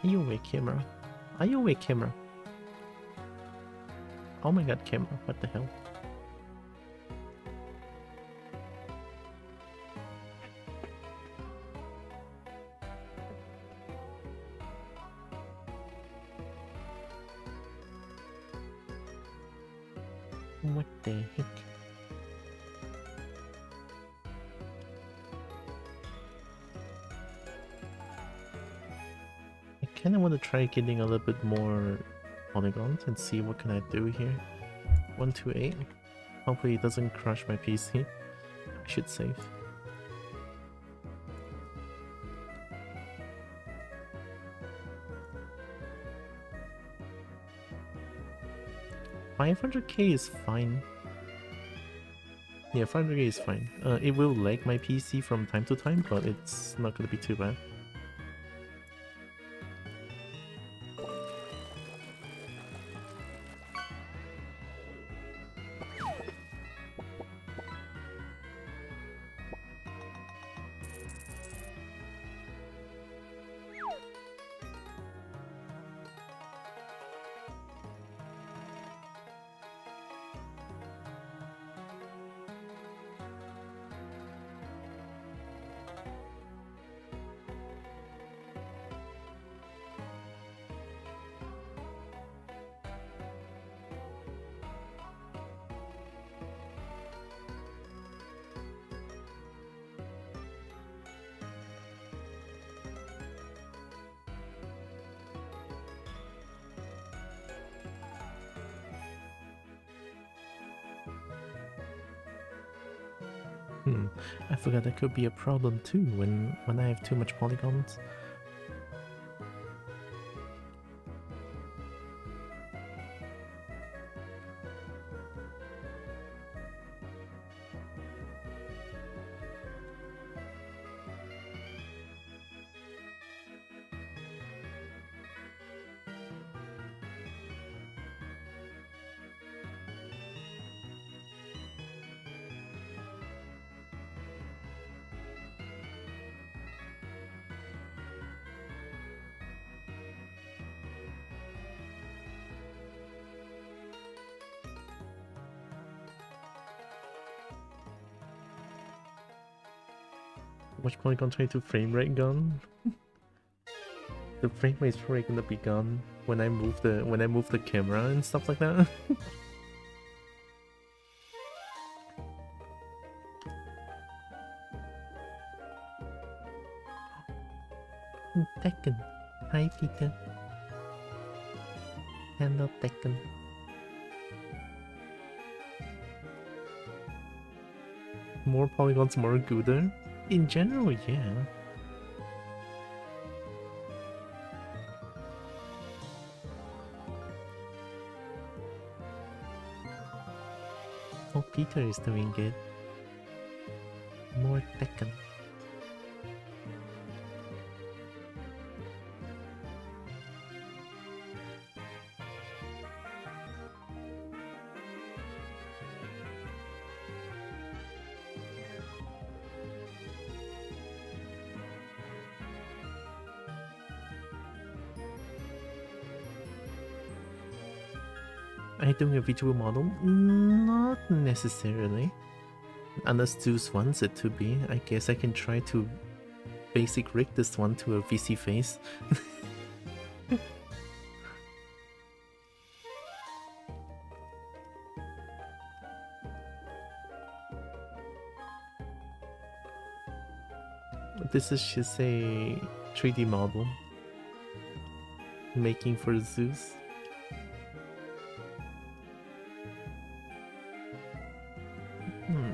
Are you awake, camera? Are you awake, camera? Oh my god, camera, what the hell? What the heck? I kinda want to try getting a little bit more polygons and see what can I do here. 128. Hopefully it doesn't crush my PC. I should save. $500K is fine. Yeah, 500K is fine. It will lag my PC from time to time, but it's not gonna be too bad. I forgot that could be a problem too when I have too much polygons. Watch polygon 22 frame rate gone. The frame rate is probably gonna be gone when I move the camera and stuff like that. Tekken. Hi Peter. Hello Tekken. More polygons, more gooder. In general, yeah. Oh, Peter is doing good. More Tekken. Are you doing a visual model? Not necessarily. Unless Zeus wants it to be. I guess I can try to basic rig this one to a VC face. This is just a 3D model. Making for Zeus.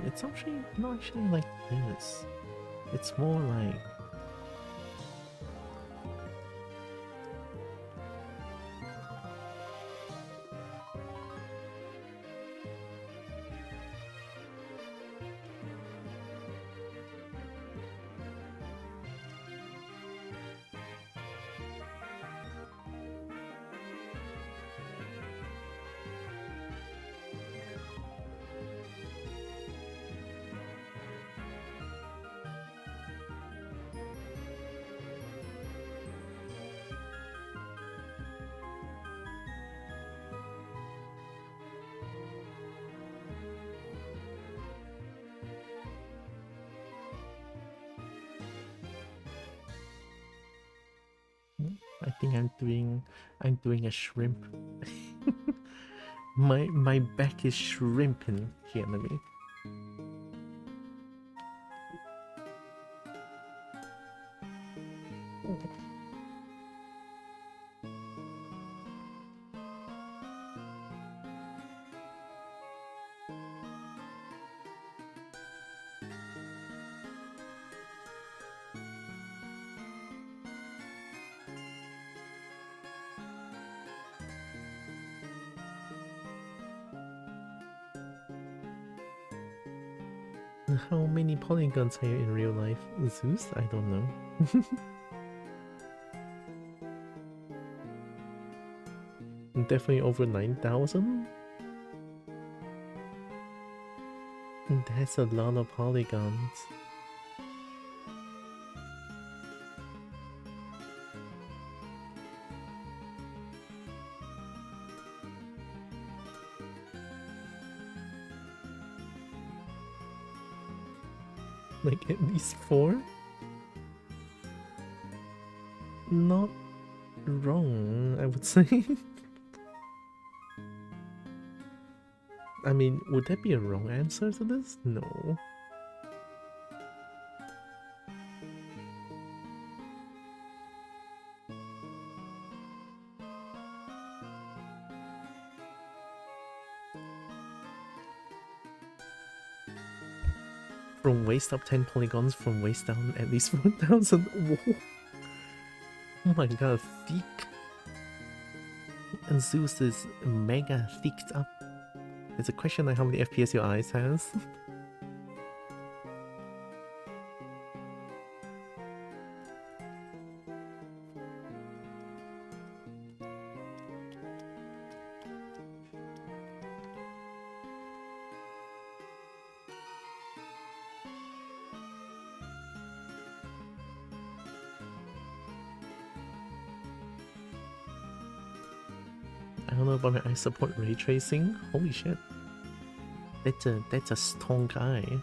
It's actually not actually like this. It's more like I think I'm doing a shrimp. my back is shrimping here, let me. How many polygons are you in real life? Zeus? I don't know. Definitely over 9,000? That's a lot of polygons. Like at least 4? Not wrong, I would say. I mean, would that be a wrong answer to this? No. From waist up 10 polygons, from waist down at least 1,000. Whoa. Oh my god, thick. And Zeus is mega thicked up. There's a question like how many FPS your eyes has. I don't know about my eye support ray tracing. Holy shit. That's a strong eye.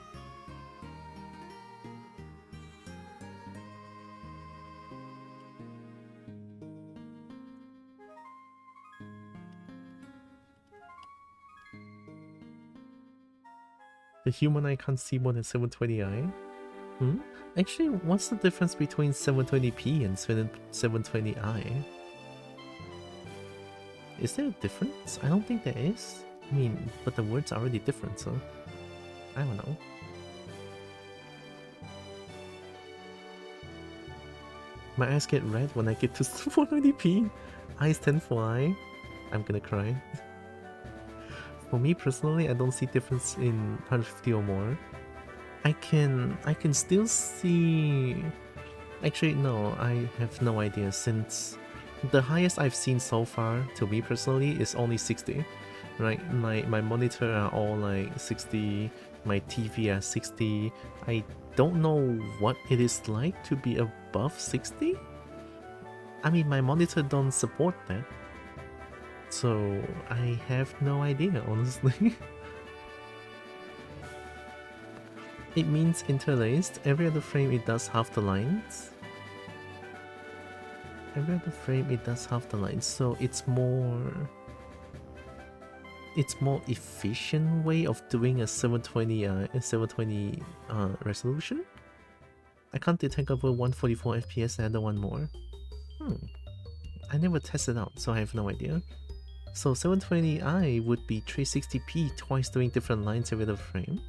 The human eye can't see more than 720i. Actually, what's the difference between 720p and 720i? Is there a difference? I don't think there is. I mean, but the words are already different, so I don't know. My eyes get red when I get to 490p. Eyes tend fly. I'm gonna cry. For me personally, I don't see difference in 150 or more. I can still see. Actually, no, I have no idea since the highest I've seen so far, to me personally, is only 60. Right, my monitor are all like 60, my TV are 60. I don't know what it is like to be above 60. I mean, my monitor don't support that, so I have no idea, honestly. It means interlaced. Every other frame it does half the lines. Every other frame it does half the lines, so it's more efficient way of doing a 720 resolution. I can't detect over 144 FPS and add one more. I never tested out, so I have no idea. So 720i would be 360p, twice doing different lines every other frame.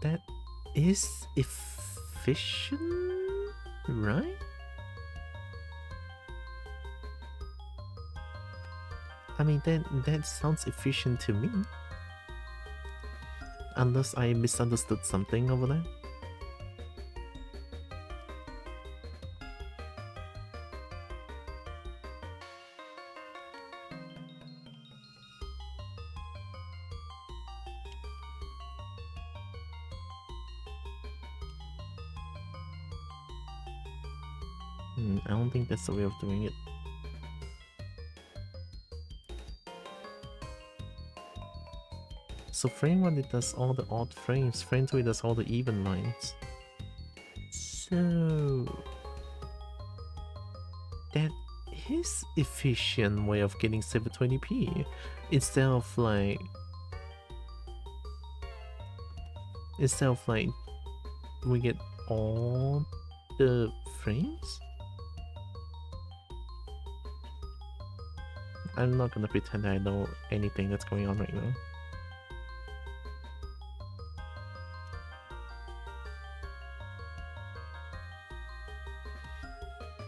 That is efficient, right? I mean, that sounds efficient to me. Unless I misunderstood something over there. I don't think that's the way of doing it. So frame 1 it does all the odd frames, frame 2 it does all the even lines. So that is efficient way of getting 720p instead of like we get all the frames. I'm not gonna pretend I know anything that's going on right now.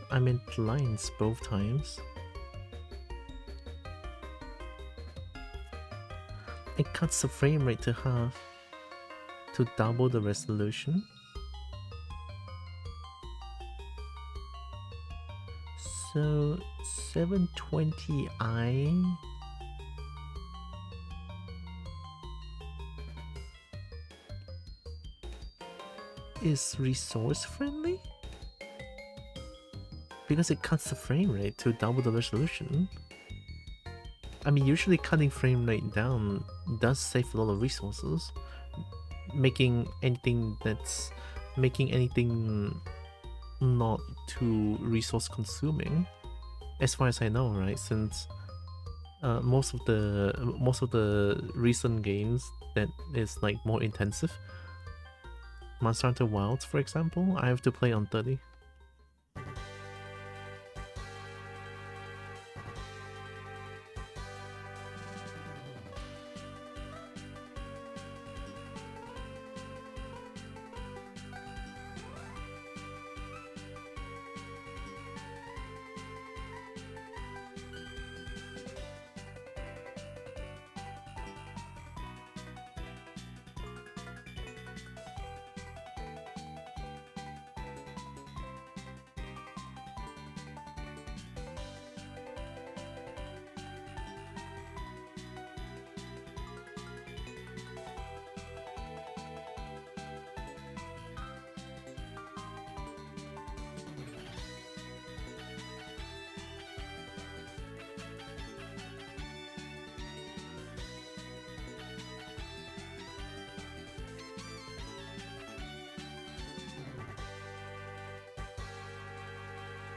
I meant lines both times. it cuts the frame rate to half to double the resolution. So 720i is resource friendly because it cuts the frame rate to double the resolution. I mean, usually cutting frame rate down does save a lot of resources, making anything not too resource consuming, as far as I know, right? Since most of the recent games that is like more intensive, Monster Hunter Wilds, for example, I have to play on 30.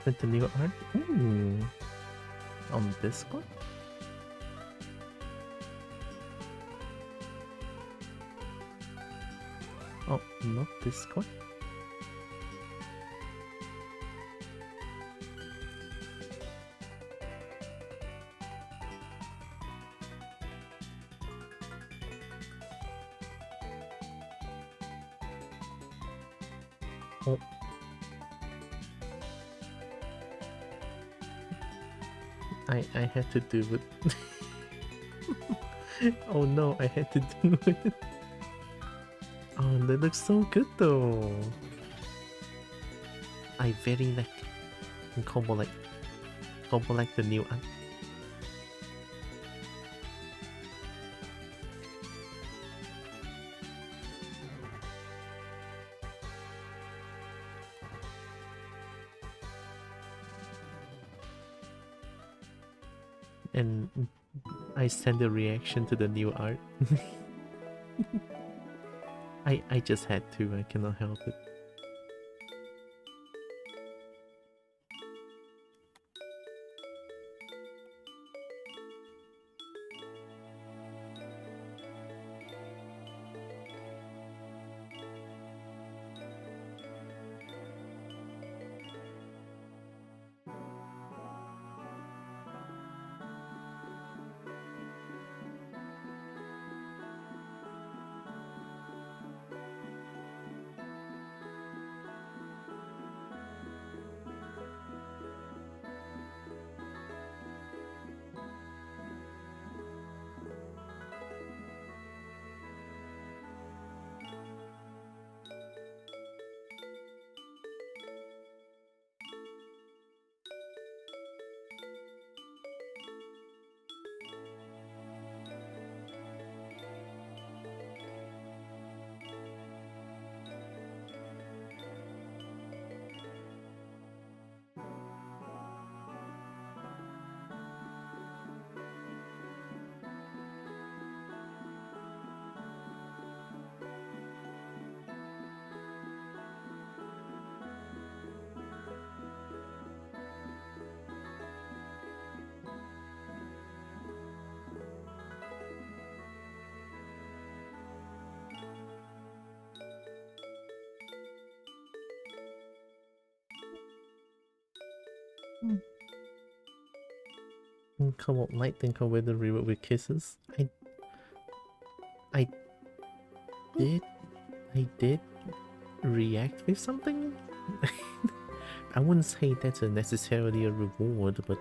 With the new art? Ooh. On Discord? Oh, not Discord? Oh. I had to do it. Oh no, I had to do it. Oh, that looks so good though. I very like combo like the new art. And I send a reaction to the new art. I just had to, I cannot help it. Come on, light think away the reward with kisses. I did react with something. I wouldn't say that's necessarily a reward, but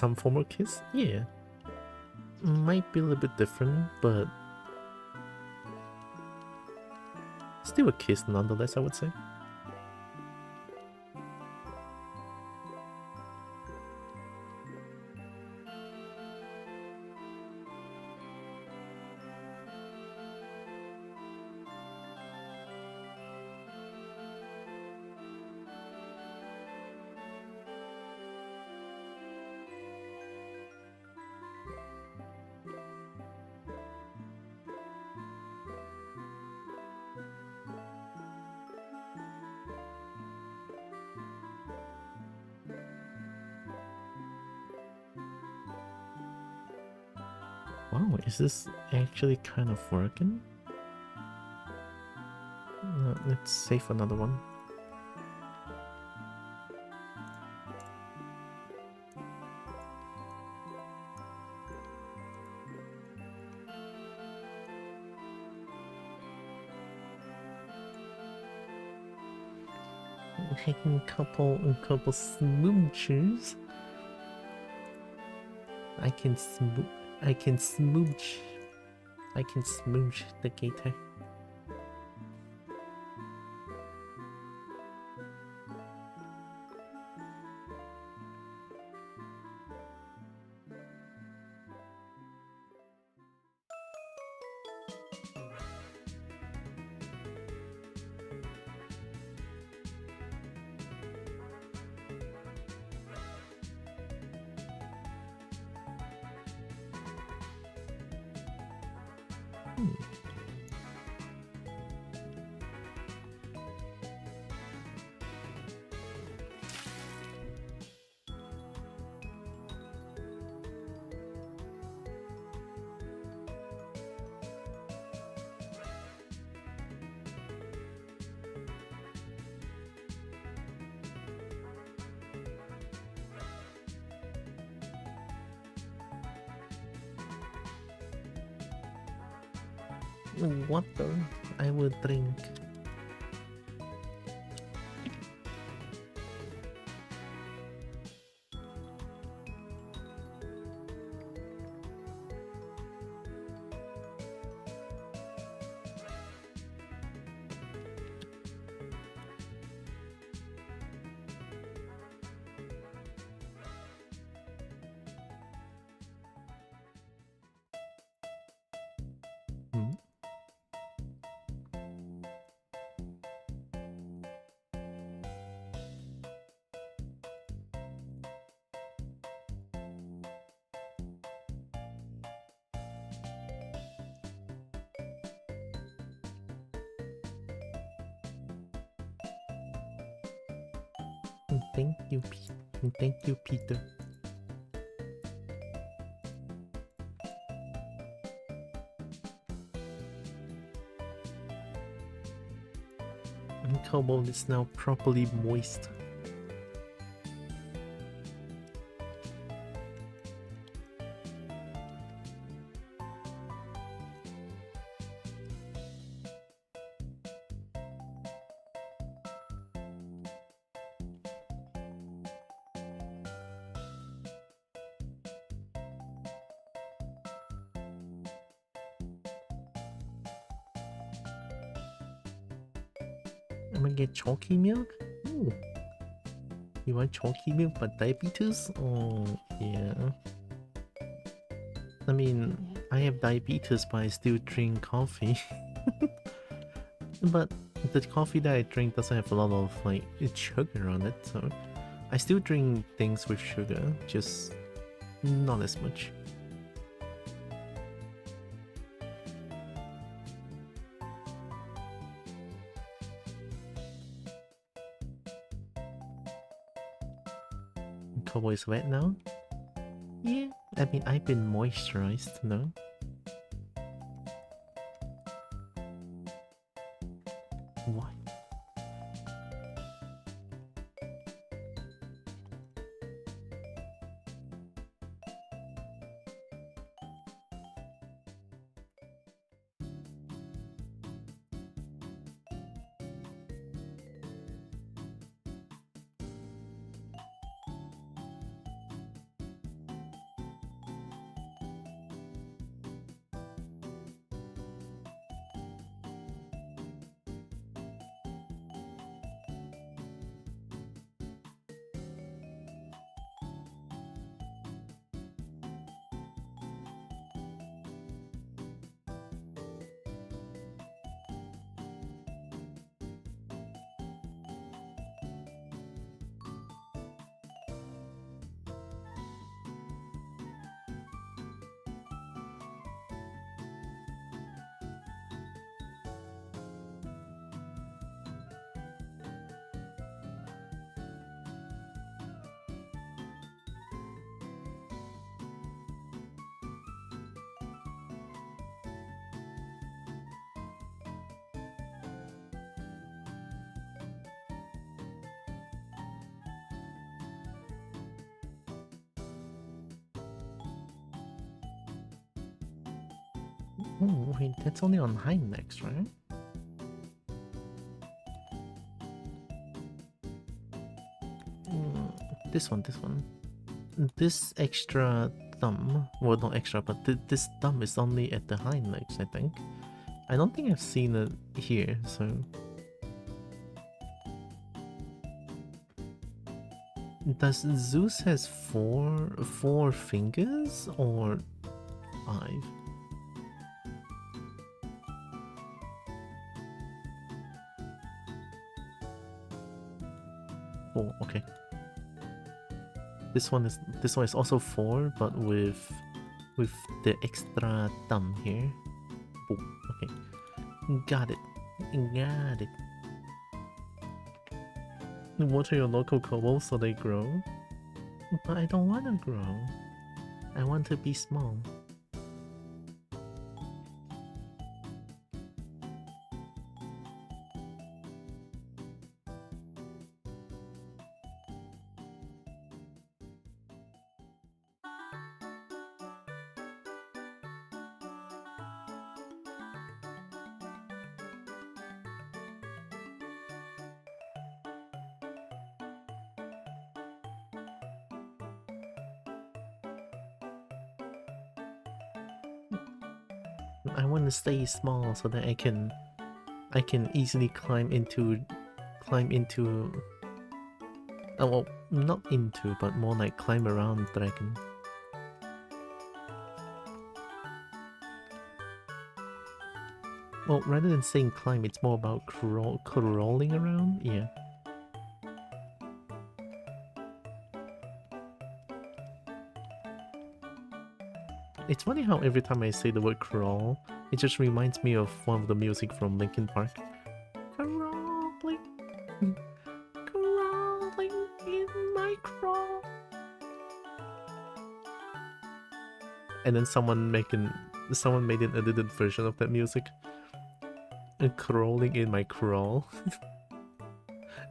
some form of kiss? Yeah. Might be a little bit different, but still a kiss nonetheless, I would say. Wow, is this actually kind of working? Let's save another one. Taking a couple smooches. I can smooch the gator. Water, I will drink. Thank you, Peter. And Kobo is now properly moist. I'm gonna get chalky milk? Ooh. You want chalky milk but diabetes? Oh, yeah. I mean, I have diabetes but I still drink coffee. But the coffee that I drink doesn't have a lot of like sugar on it, so I still drink things with sugar, just not as much. Kobo is wet now? Yeah, I mean, I've been moisturized, no? What? Oh, wait, that's only on hind legs, right? This one. This extra thumb, well, not extra, but this thumb is only at the hind legs, I think. I don't think I've seen it here, so... Does Zeus has four fingers or 5? Oh, okay. This one is also 4, but with the extra thumb here. Oh, okay. Got it. Water your local kobo so they grow. But I don't want to grow. I want to be small. I want to stay small so that I can easily climb into oh, well, not into, but more like climb around the dragon. Well, rather than saying climb, it's more about crawling around, yeah. It's funny how every time I say the word crawl, it just reminds me of one of the music from Linkin Park. Crawling, crawling in my crawl. And then someone made an edited version of that music. Crawling in my crawl.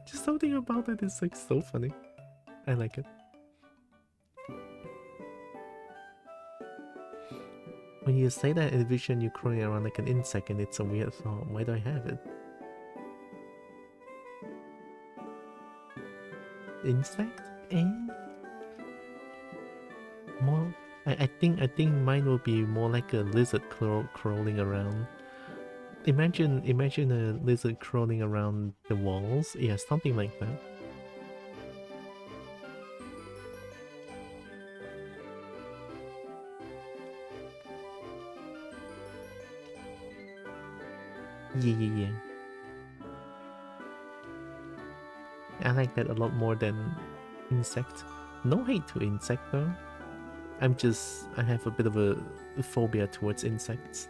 Just something about it is like so funny. I like it. When you say that, I envision you crawling around like an insect, and it's a weird thought. Why do I have it? Insect? Eh? More. I think mine will be more like a lizard crawling around. Imagine a lizard crawling around the walls. Yeah, something like that. Yeah. I like that a lot more than insect. No hate to insect though. I have a bit of a phobia towards insects.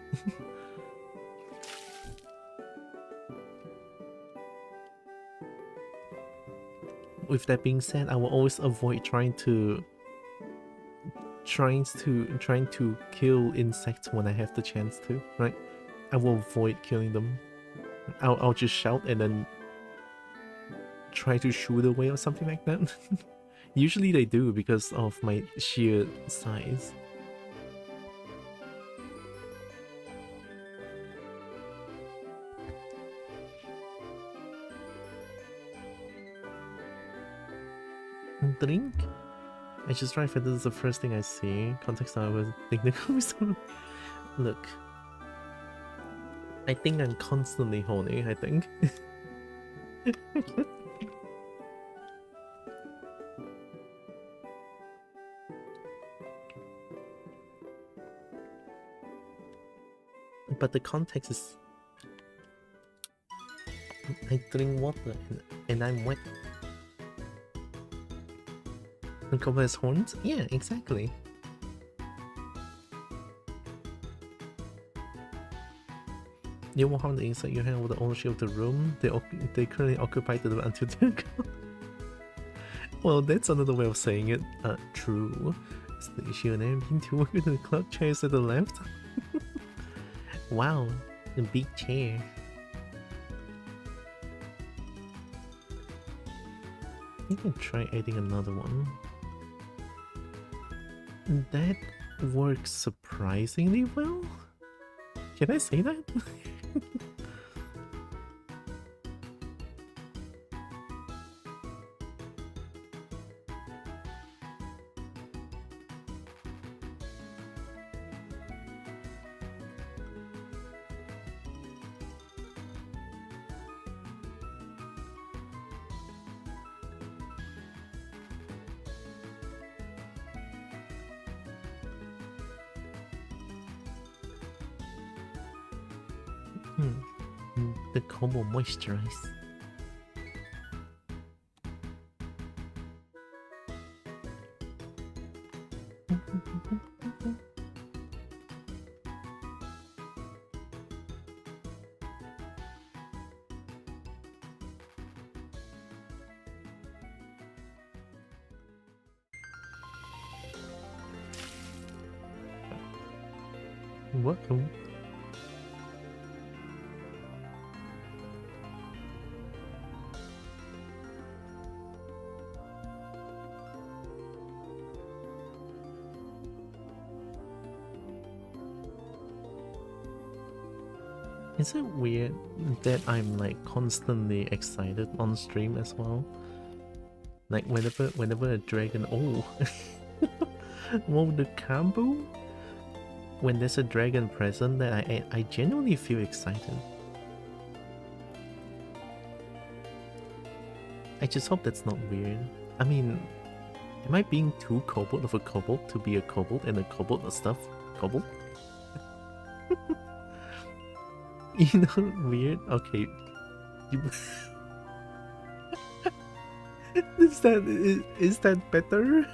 With that being said, I will always avoid trying to kill insects when I have the chance to, right? I will avoid killing them. I'll just shout and then try to shoot away or something like that. Usually they do because of my sheer size. Drink? I just try if this is the first thing I see. Context I was thinking Look. I think I'm constantly horny, I think. But the context is... I drink water and I'm wet. And cover his horns? Yeah, exactly. You won't harm the inside you hand with the ownership of the room. They currently occupy the room until they're gone. Well, that's another way of saying it. True. Is the issue an empty to work with the club chairs at the left? Wow, the big chair. You can try adding another one. That works surprisingly well. Can I say that? The kobo moisturize. Welcome. Is it weird that I'm like constantly excited on stream as well? Like whenever a dragon, oh, well, the combo. When there's a dragon present, that I genuinely feel excited. I just hope that's not weird. I mean, am I being too kobold of a kobold to be a kobold and a kobold of stuff? Kobold? You know, weird? Okay. Is that better?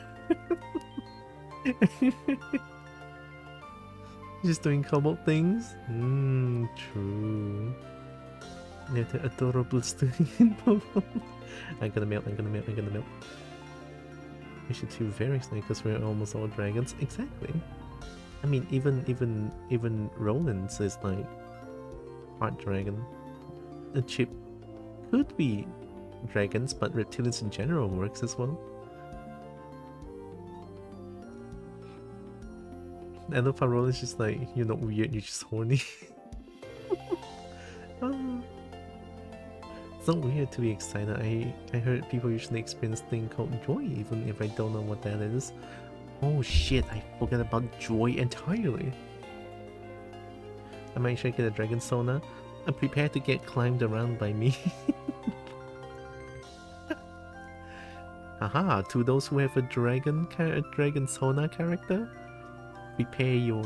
Just doing kobold things? True. Yeah, the adorable student. I'm gonna melt. We should feel very excited because we're almost all dragons. Exactly. I mean, even Roland's is like part dragon. The chip could be dragons, but reptilians in general works as well. I love how Roland's just like, you're not weird, you're just horny. It's not weird to be excited. I heard people usually experience a thing called joy, even if I don't know what that is. Oh shit, I forgot about joy entirely. I might try to get a dragon sauna. I'm prepared to get climbed around by me. Haha, to those who have a dragon sauna character, prepare your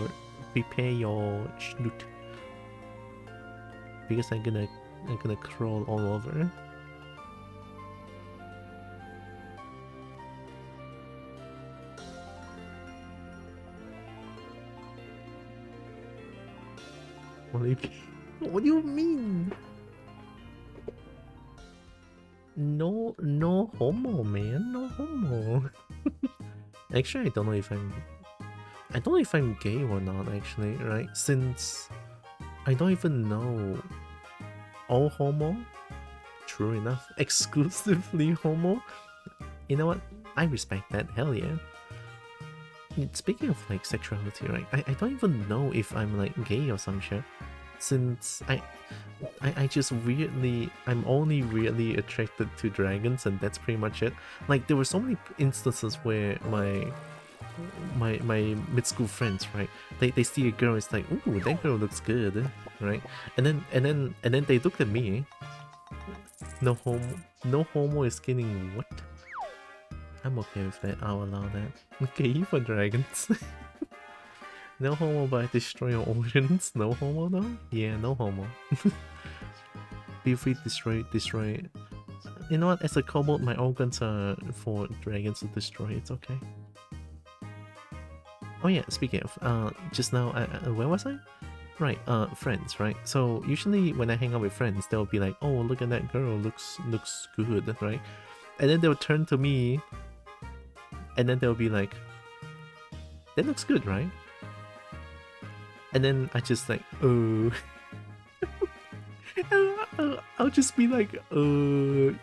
schnoot. Because I'm gonna crawl all over. What do you mean? No homo, man. No homo. Actually, I don't know if I'm gay or not, actually, right? Since I don't even know all homo. True enough. Exclusively homo. You know what? I respect that. Hell yeah. Speaking of like sexuality, right? I don't even know if I'm like gay or some shit. Since I just I'm only weirdly attracted to dragons, and that's pretty much it. Like there were so many instances where my mid-school friends, right? They see a girl, it's like, ooh, that girl looks good, right? And then they look at me. No homo is getting what? I'm okay with that. I'll allow that. Okay, for dragons. No homo by destroy your organs. No homo though? Yeah, no homo. Feel free to destroy it. You know what? As a kobold, my organs are for dragons to destroy. It's okay. Oh yeah, speaking of, just now, where was I? Right, friends, right? So usually when I hang out with friends, they'll be like, oh, look at that girl, looks good, right? And then they'll turn to me, and then they'll be like, that looks good, right? And then I just like, oh. I'll just be like, yeah.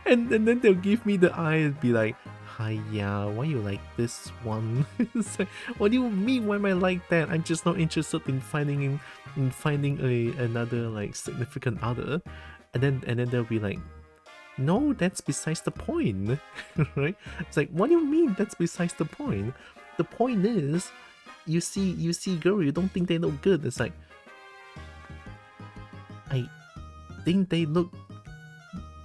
And then they'll give me the eye and be like, hiya, why you like this one? It's like, what do you mean? Why am I like that? I'm just not interested in finding another like significant other, and then they'll be like, no, that's besides the point, right? It's like, what do you mean that's besides the point? The point is, you see girl, you don't think they look good. It's like, I think they look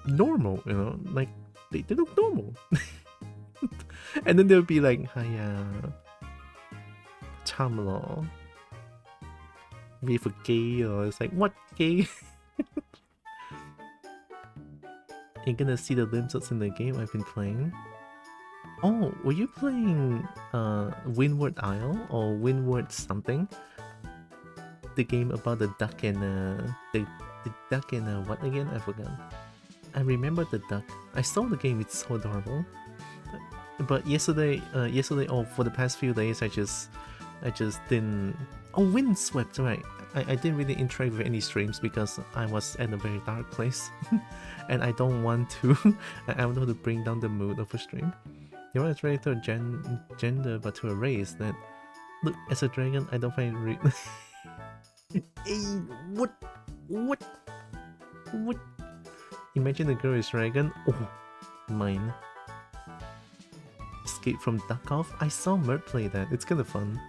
normal, you know, like they look normal. And then they'll be like, hiya, 참으로. We for gay, or it's like, what gay? You're gonna see the limbs that's in the game I've been playing. Oh, were you playing Windward Isle or Windward something? The game about the duck and the duck and what again? I forgot. I remember the duck. I saw the game. It's so adorable. But yesterday, or for the past few days, I just didn't. Oh, Windswept, right? I didn't really interact with any streams because I was at a very dark place, and I don't want to. I don't want to bring down the mood of a stream. You're not ready to a gender, but to a race that. Look, as a dragon, I don't find it. Hey, what? Imagine the girl is dragon. Oh, mine. Escape from Duck Off. I saw Mert play that. It's kind of fun.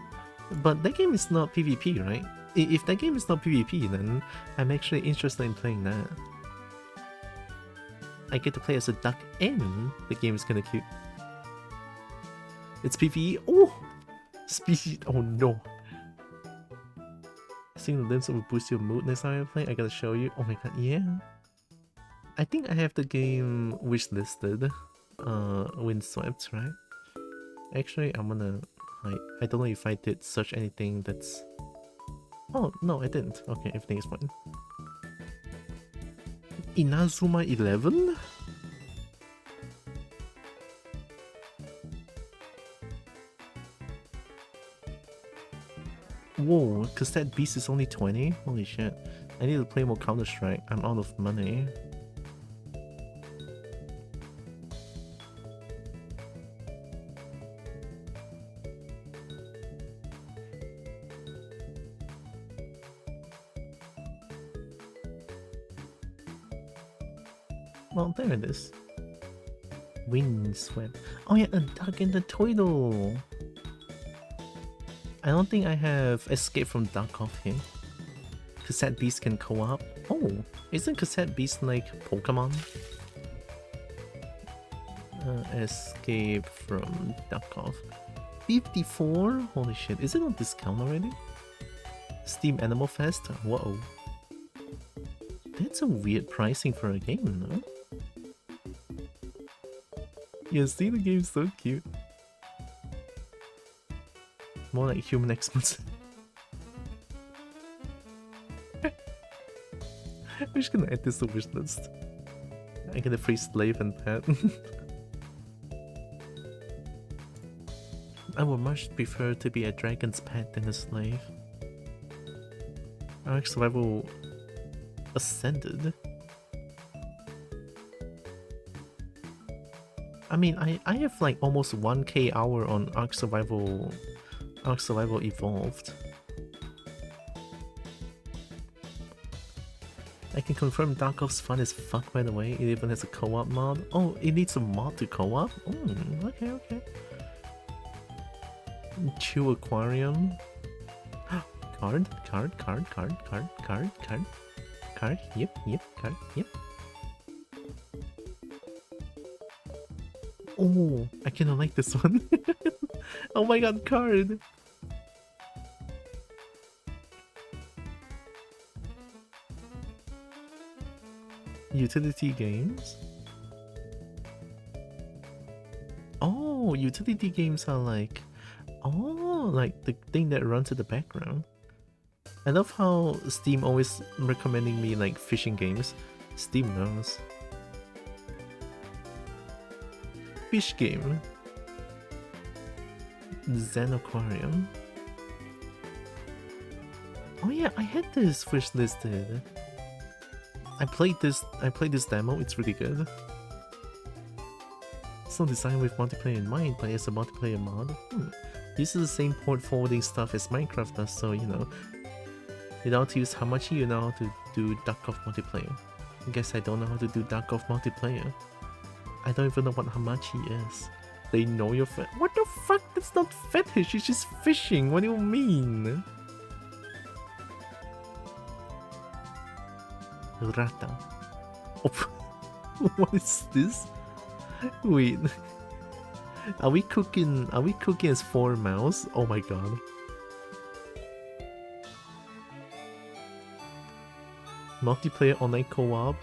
But that game is not PvP, right? If that game is not PvP, then I'm actually interested in playing that. I get to play as a duck and the game is kind of cute. It's PvE. Oh! Species. Oh no. Seeing the limbs will boost your mood next time I play. I gotta show you. Oh my god, yeah. I think I have the game wishlisted. Windswept, right? Actually, I'm gonna like, I don't know if I did search anything that's. Oh no, I didn't. Okay, everything is fine. Inazuma 11? Whoa, Cassette Beast is only 20? Holy shit. I need to play more Counter-Strike. I'm out of money. Well, there it is. Windswept. Oh yeah, a duck and the turtle. I don't think I have Escape from Duck Off here. Cassette Beast can co-op. Oh, isn't Cassette Beast like Pokemon? Escape from Duck Off. 54? Holy shit, is it on discount already? Steam Animal Fest? Whoa. That's a weird pricing for a game, no? Yeah, see, the game's so cute. More like human experts. I'm just gonna add this to wish list. I get a free slave and pet. I would much prefer to be a dragon's pet than a slave. Ark Survival Ascended. I mean, I have like almost 1k hour on Ark Survival Evolved. I can confirm Dark Ops fun as fuck, by the way. It even has a co-op mod. Oh, it needs a mod to co-op? Okay. Chew Aquarium. Card. Yep, card, yep. Oh, I kinda like this one. Oh my god, card! Utility games? Oh, utility games are like... Oh, like the thing that runs in the background. I love how Steam always recommending me like fishing games. Steam knows. Fish game. Zen Aquarium. Oh yeah, I had this wish listed. I played this demo, it's really good. So designed with multiplayer in mind, but it's a multiplayer mod. This is the same port forwarding stuff as Minecraft does, so you know how to use Hamachi, you know how to do duck off multiplayer. I guess I don't know how to do duck off multiplayer. I don't even know what Hamachi is. They know you're what the fuck? That's not fetish, it's just fishing. What do you mean? Rata. Oh, what is this? Wait. Are we cooking as 4 mouse? Oh my god. Multiplayer online co-op.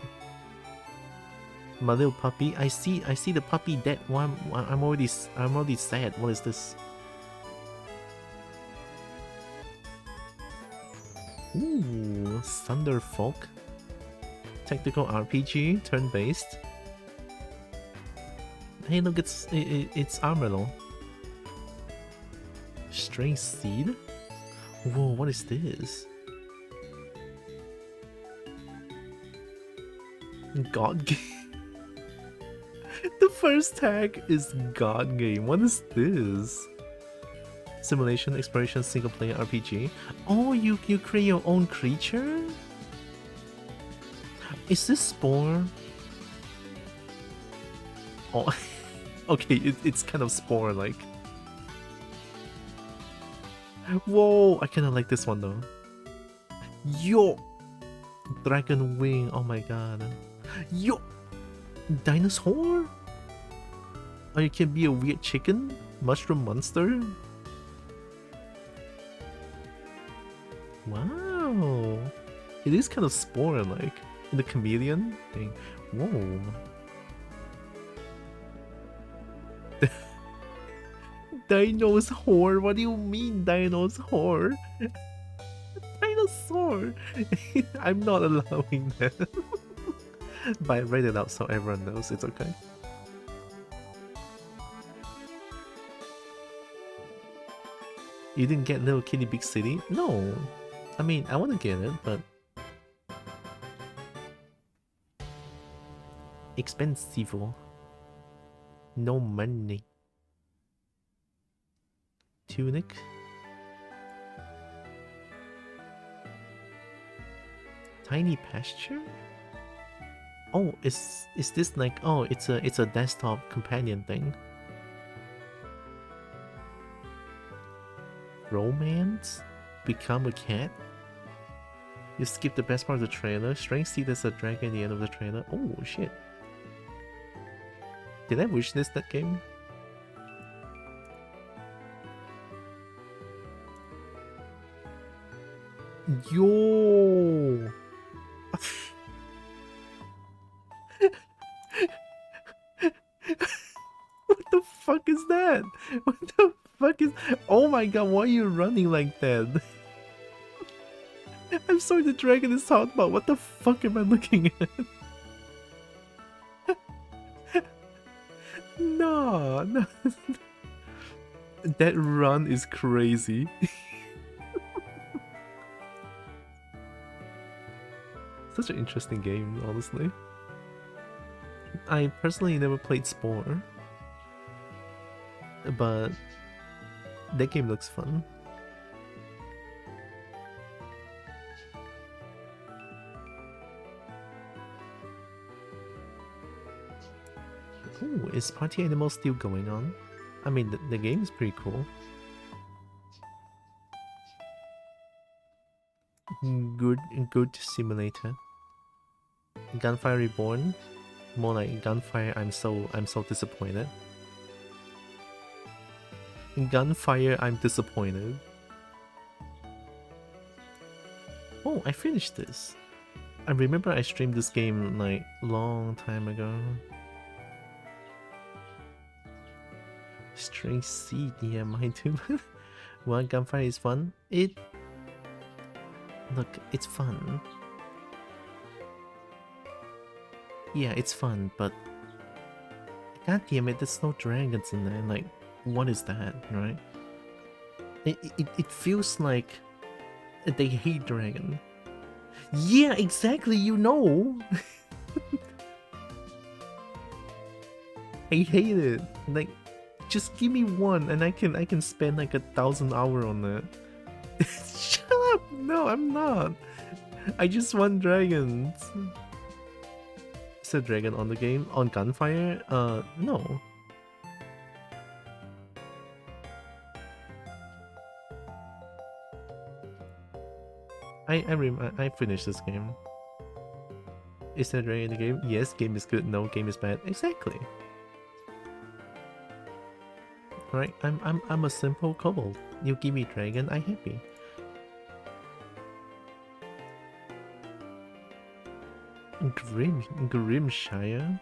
My little puppy. I see the puppy dead. Well, I'm already sad. What is this? Ooh, Thunder Folk. Tactical RPG, turn-based. Hey, look, it's Armadillo. Strange Seed? Whoa, what is this? God Game. The first tag is God Game. What is this? Simulation, exploration, single player RPG. Oh, you create your own creature? Is this Spore? Oh, okay, it's kind of Spore-like. Whoa, I kind of like this one though. Yo! Dragon Wing, oh my god. Yo! Dinosaur? Oh, you can be a weird chicken? Mushroom monster? Wow! It is kind of Spore-like. The chameleon thing. Whoa. Dinosaur? What do you mean, dinosaur? Dinosaur! I'm not allowing that. But I read it out so everyone knows it's okay. You didn't get Little Kitty Big City? No. I mean, I want to get it, but... expensive. No money. Tunic. Tiny pasture? Oh, is this like, oh, it's a desktop companion thing. Romance? Become a cat? You skip the best part of the trailer. Strange Seed there's a dragon at the end of the trailer. Oh shit. Did I wishlist that game? Yo! What the fuck is that? What the fuck is... Oh my god, why are you running like that? I'm sorry, the dragon is hot, but what the fuck am I looking at? No. That run is crazy. Such an interesting game, honestly. I personally never played Spore, but that game looks fun. Ooh, is Party Animal still going on? I mean, the game is pretty cool. Good simulator. Gunfire Reborn, more like Gunfire. I'm so disappointed. Gunfire, I'm disappointed. Oh, I finished this. I remember I streamed this game like long time ago. Strange Seed, yeah, mine too. Well, Gunfire is fun. Look, it's fun. Yeah, it's fun, but god damn it, there's no dragons in there. Like, what is that, right? It feels like they hate dragon. Yeah, exactly, you know. I hate it. Like, just give me one, and I can spend like 1,000 hours on it. Shut up! No, I'm not. I just want dragons. Is there a dragon on the game? On Gunfire? No. I finished this game. Is there a dragon in the game? Yes, game is good. No, game is bad. Exactly. Right? I'm a simple kobold. You give me dragon, I happy. Grimshire.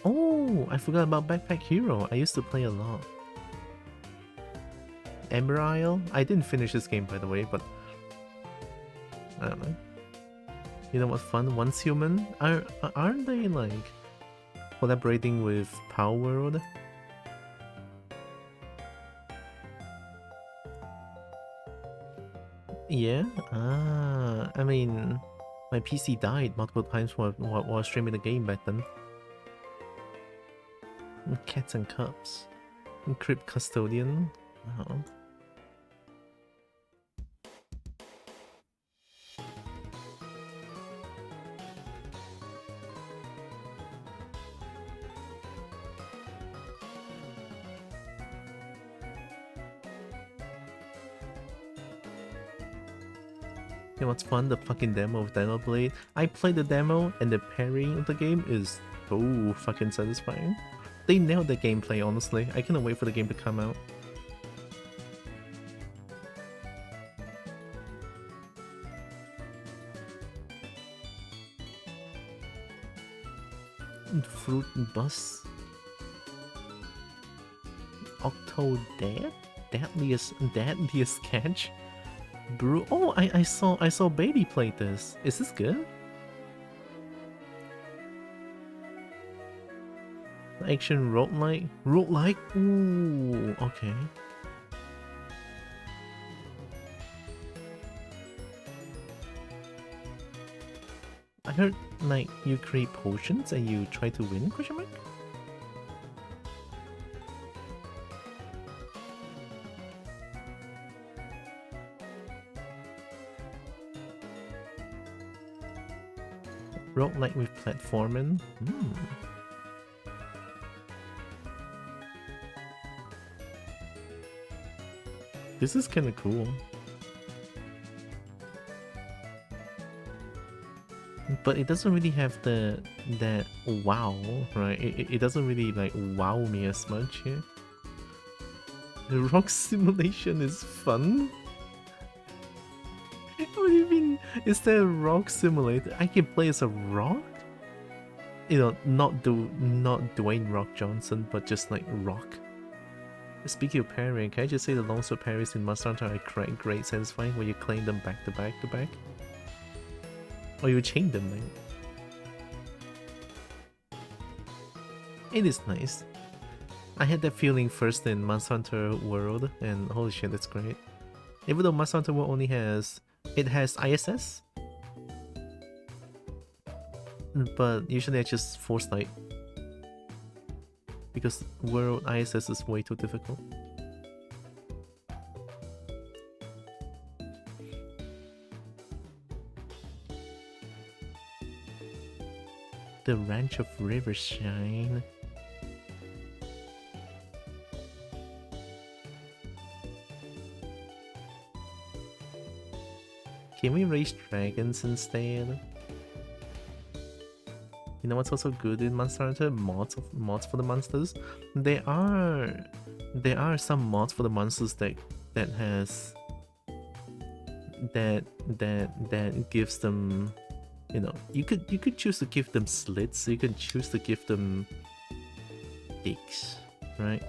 Oh, I forgot about Backpack Hero. I used to play a lot. Ember Isle? I didn't finish this game by the way, but I don't know. You know what's fun? Once Human? Aren't they like collaborating with Power World? Yeah? I mean, my PC died multiple times while streaming the game back then. Cats and Cups. Crypt Custodian. Wow. You know what's fun? The fucking demo of Dino Blade. I played the demo and the parrying of the game is so fucking satisfying. They nailed the gameplay, honestly. I cannot wait for the game to come out. Fruit Bus. Octodad? Deadliest Catch? Brew. Oh, I saw Baby play this. Is this good? Action roguelike? Roguelike? Ooh, okay. I heard like you create potions and you try to win? Question mark? Roguelike with platforming? This is kinda cool. But it doesn't really have that wow, right? It doesn't really like wow me as much here. The rock simulation is fun? What do you mean? Is there a rock simulator? I can play as a rock? You know, not Dwayne Rock Johnson, but just like rock. Speaking of parrying, can I just say the longsword parries in Monster Hunter are great satisfying when you claim them back to back to back? Or you chain them, man. It is nice. I had that feeling first in Monster Hunter World, and holy shit, that's great. Even though Monster Hunter World only has... It has ISS, but usually I just force light. Because World ISS is way too difficult. The Ranch of Rivershine. Can we raise dragons instead? You know what's also good in Monster Hunter? Mods for the monsters. There are some mods for the monsters that gives them, you know, you could choose to give them slits, you can choose to give them dicks, right?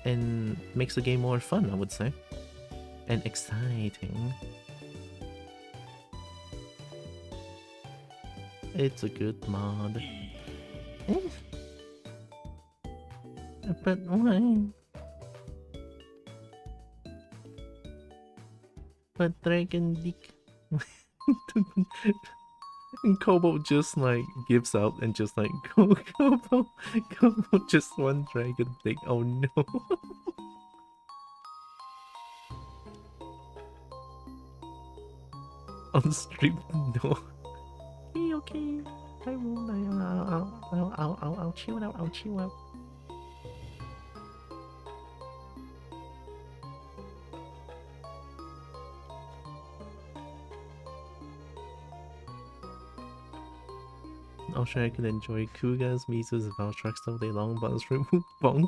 And makes the game more fun, I would say. And exciting. It's a good mod. But why? But dragon dick. And Kobo just like gives up and just like Kobo just one dragon thing. Oh no. On stream, no. Okay, okay. I won't. I'll chill out. I'll chill out. I'm sure I can enjoy Kugas, Misus, and Valtrucks all day long, but it's remove bonk.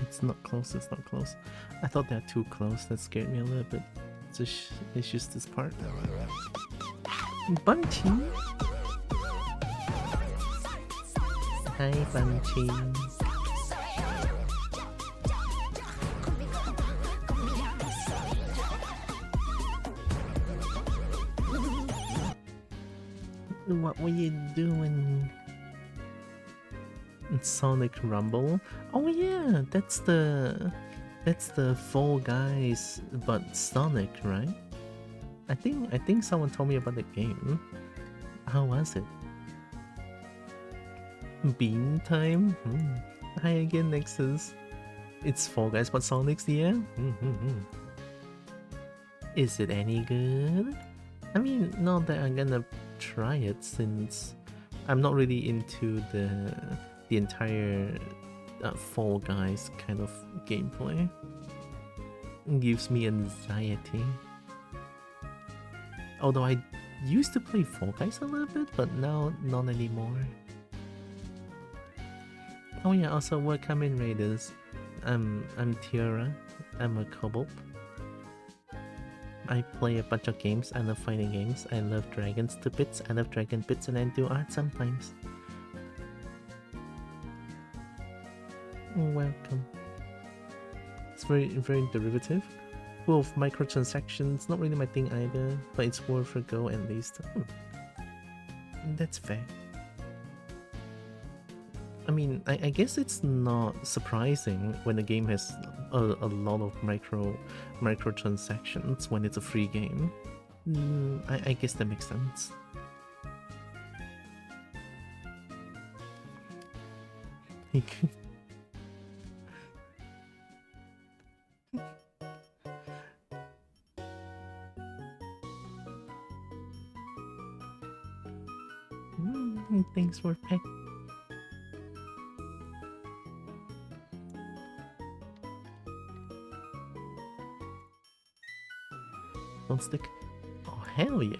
It's not close, it's not close. I thought they were too close, that scared me a little bit. It's just this part. Bunchy! Hi, Bunchy. What were you doing? Sonic Rumble. Oh yeah, that's the Fall Guys but Sonic, right? I think someone told me about the game. How was it? Bean time? Hi again, Nexus. It's Fall Guys but Sonic's, yeah? Is it any good? I mean, not that I'm gonna try it since I'm not really into the entire Fall Guys kind of gameplay. It gives me anxiety. Although I used to play Fall Guys a little bit, but now not anymore. Oh yeah, also welcome in Raiders. I'm Tiara. I'm a kobold. I play a bunch of games. I love fighting games. I love dragons to bits. I love dragon bits, and I do art sometimes. Welcome. It's very derivative. Full of microtransactions. Not really my thing either, but it's worth a go at least. That's fair. I mean, I guess it's not surprising when the game has a lot of microtransactions when it's a free game. I guess that makes sense. Thanks for pet. Don't stick. Oh hell yeah!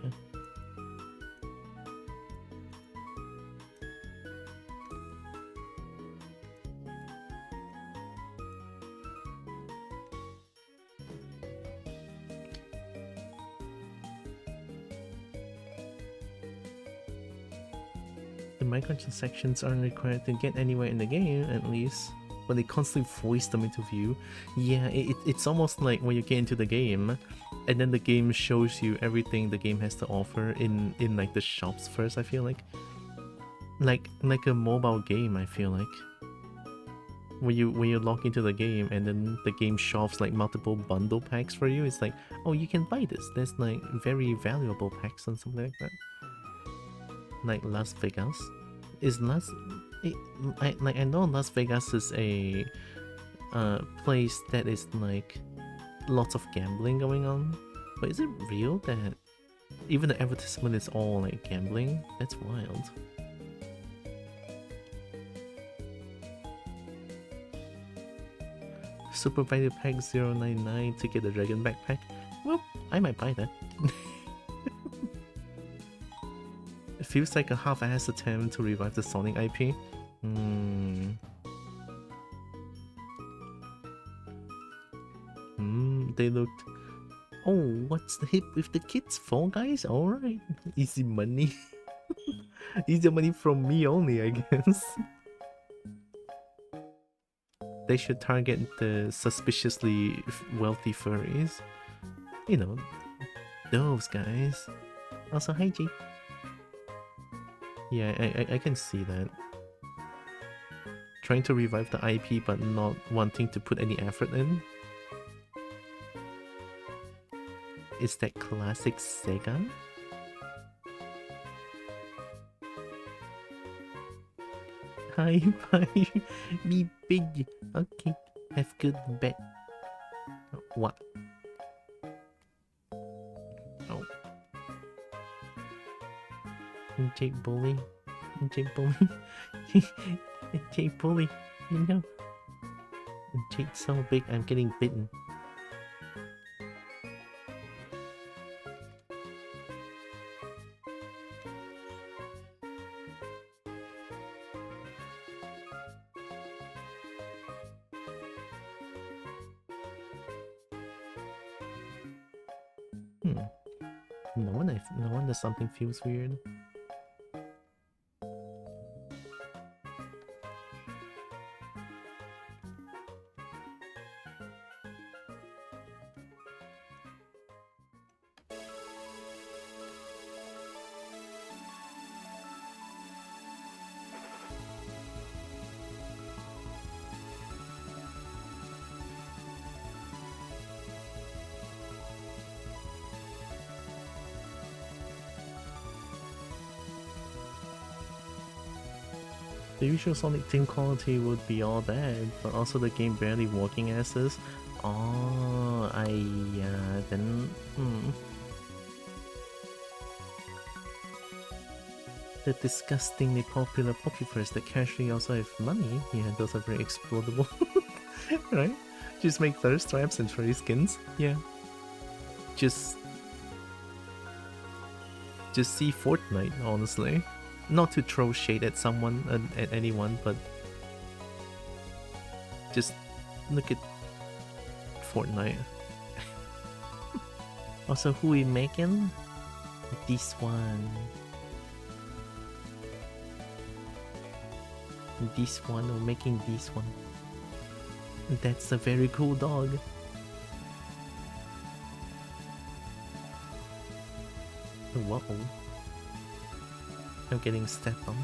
The microtransactions aren't required to get anywhere in the game, at least, but they constantly voice them into view. Yeah, it's almost like when you get into the game, and then the game shows you everything the game has to offer in like the shops first. I feel like a mobile game. I feel like when you log into the game and then the game shops like multiple bundle packs for you. It's like, oh, you can buy this. There's like very valuable packs and something like that. Like Las Vegas is I know Las Vegas is a place that is like lots of gambling going on, but is it real that even the advertisement is all like gambling? That's wild. Super Value Pack 099 to get the Dragon Backpack. Well, I might buy that. It feels like a half-assed attempt to revive the Sonic IP. They looked... Oh, what's the hit with the kids? Fall Guys? Alright. Easy money. Easy money from me only, I guess. They should target the suspiciously wealthy furries. You know, those guys. Also, hi Jake. Yeah, I can see that. Trying to revive the IP but not wanting to put any effort in. Is that classic Sega? Hi, bye. Be big. Okay, have good bet. What? Oh. Jake Bully. Jake Bully. Jake Bully. You know. Jake's so big, I'm getting bitten. No wonder something feels weird. The usual Sonic team quality would be all bad, but also the game barely working as is. Oh, then... The disgustingly popular Pokeverse that casually also have money. Yeah, those are very explodable. Right? Just make thirst traps and furry skins. Yeah. Just see Fortnite, honestly. Not to throw shade at someone, at anyone, but just look at Fortnite. Also, who we making? This one. This one, we're making this one. That's a very cool dog. Whoa. I'm getting stepped on.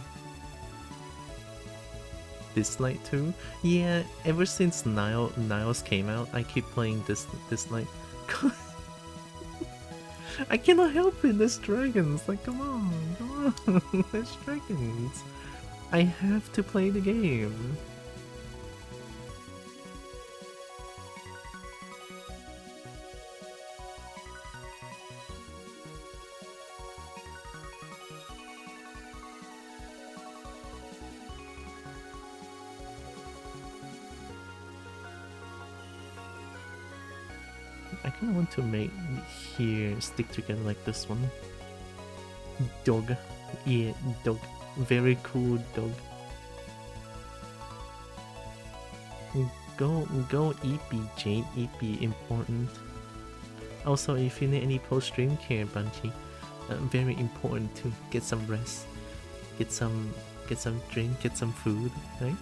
Dislike too? Yeah, ever since Niles came out, I keep playing Dislike. I cannot help it, there's dragons. Like, come on. There's dragons. I have to play the game. I kind of want to make here stick together like this one. Dog. Yeah, dog. Very cool dog. Go EP, Jade. EP important. Also, if you need any post-stream care, Bungie, very important to get some rest, get some drink, get some food, right?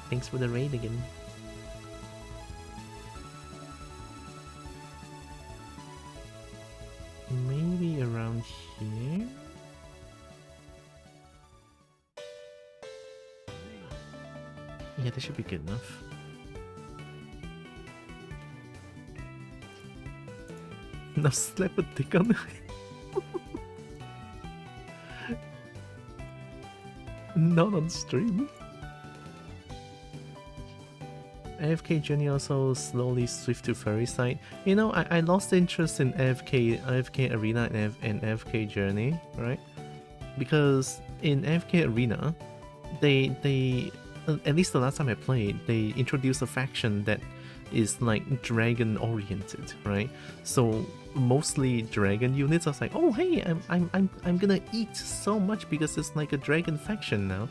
Thanks for the raid again. Maybe around here? Yeah, that should be good enough. Now slap a dick on the not on stream. AFK journey also slowly swift to furry side. You know, I lost interest in AFK Arena and AFK journey, right? Because in AFK Arena, they at least the last time I played, they introduced a faction that is like dragon oriented, right? So mostly dragon units. I was like, oh hey, I'm gonna eat so much because it's like a dragon faction now.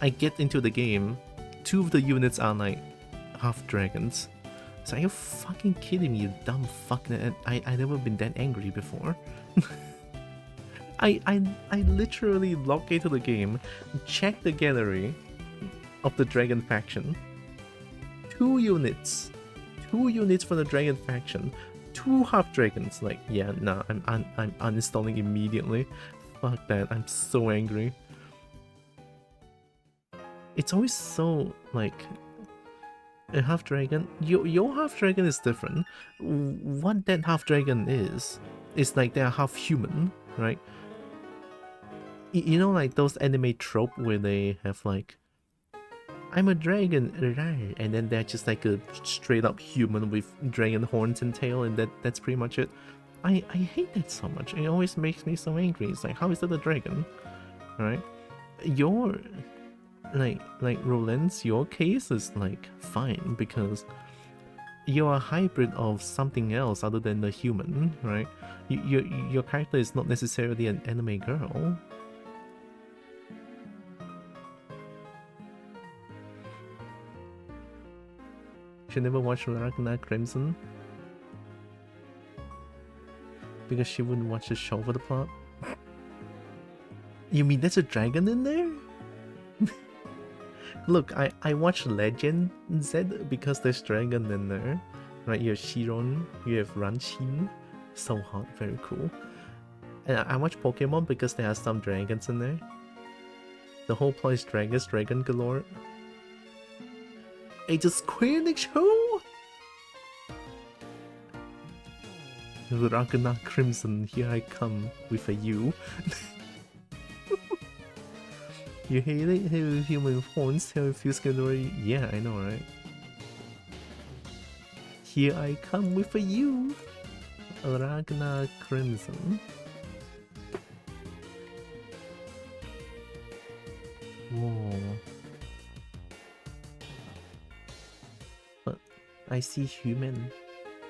I get into the game, 2 of the units are like half dragons. So are you fucking kidding me, you dumb fuck? I never been that angry before. I literally log into the game, check the gallery of the dragon faction. 2 units for the dragon faction, 2 half dragons. Like, yeah, nah, I'm uninstalling immediately. Fuck that, I'm so angry. It's always so like a half dragon. Your half dragon is different. What that half dragon is like they're half human, right? You know, like those anime trope where they have like, I'm a dragon, and then they're just like a straight up human with dragon horns and tail, and that's pretty much it. I hate that so much. It always makes me so angry. It's like, how is that a dragon? Right? Your like Roland's, your case is like fine because you're a hybrid of something else other than the human, right? Your character is not necessarily an anime girl. She never watched Ragnar Crimson because she wouldn't watch the show for the plot. You mean there's a dragon in there? Look, I watched Legend Z because there's dragon in there, right? You have Chiron, you have Ranshin, so hot, very cool. And I watch Pokemon because there are some dragons in there. The whole plot is dragons, dragon galore. It's a Squirnix who? Ragnar Crimson, here I come with a U. You hate it? Hey, human horns, how it feels good already? Yeah, I know, right? Here I come with a U. Ragnar Crimson. Whoa. But I see human.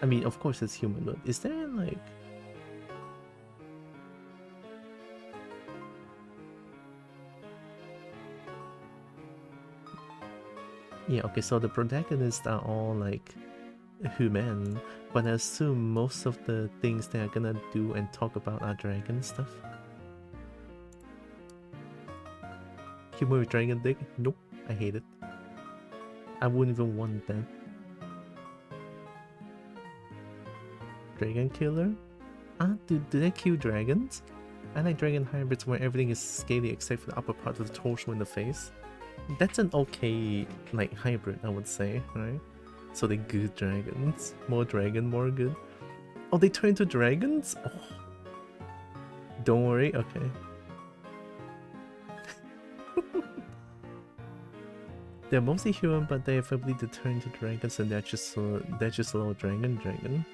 I mean, of course it's human, but is there like... Yeah, okay, so the protagonists are all like human, but I assume most of the things they are gonna do and talk about are dragon stuff. Human with dragon dick? Nope, I hate it. I wouldn't even want that. Dragon killer? Ah, do they kill dragons? I like dragon hybrids where everything is scaly except for the upper part of the torso and the face. That's an okay, like, hybrid, I would say, right? So they're good dragons. More dragon, more good. Oh, they turn into dragons? Oh. Don't worry, okay. They're mostly human, but they have ability to turn into dragons, and they're just a little dragon.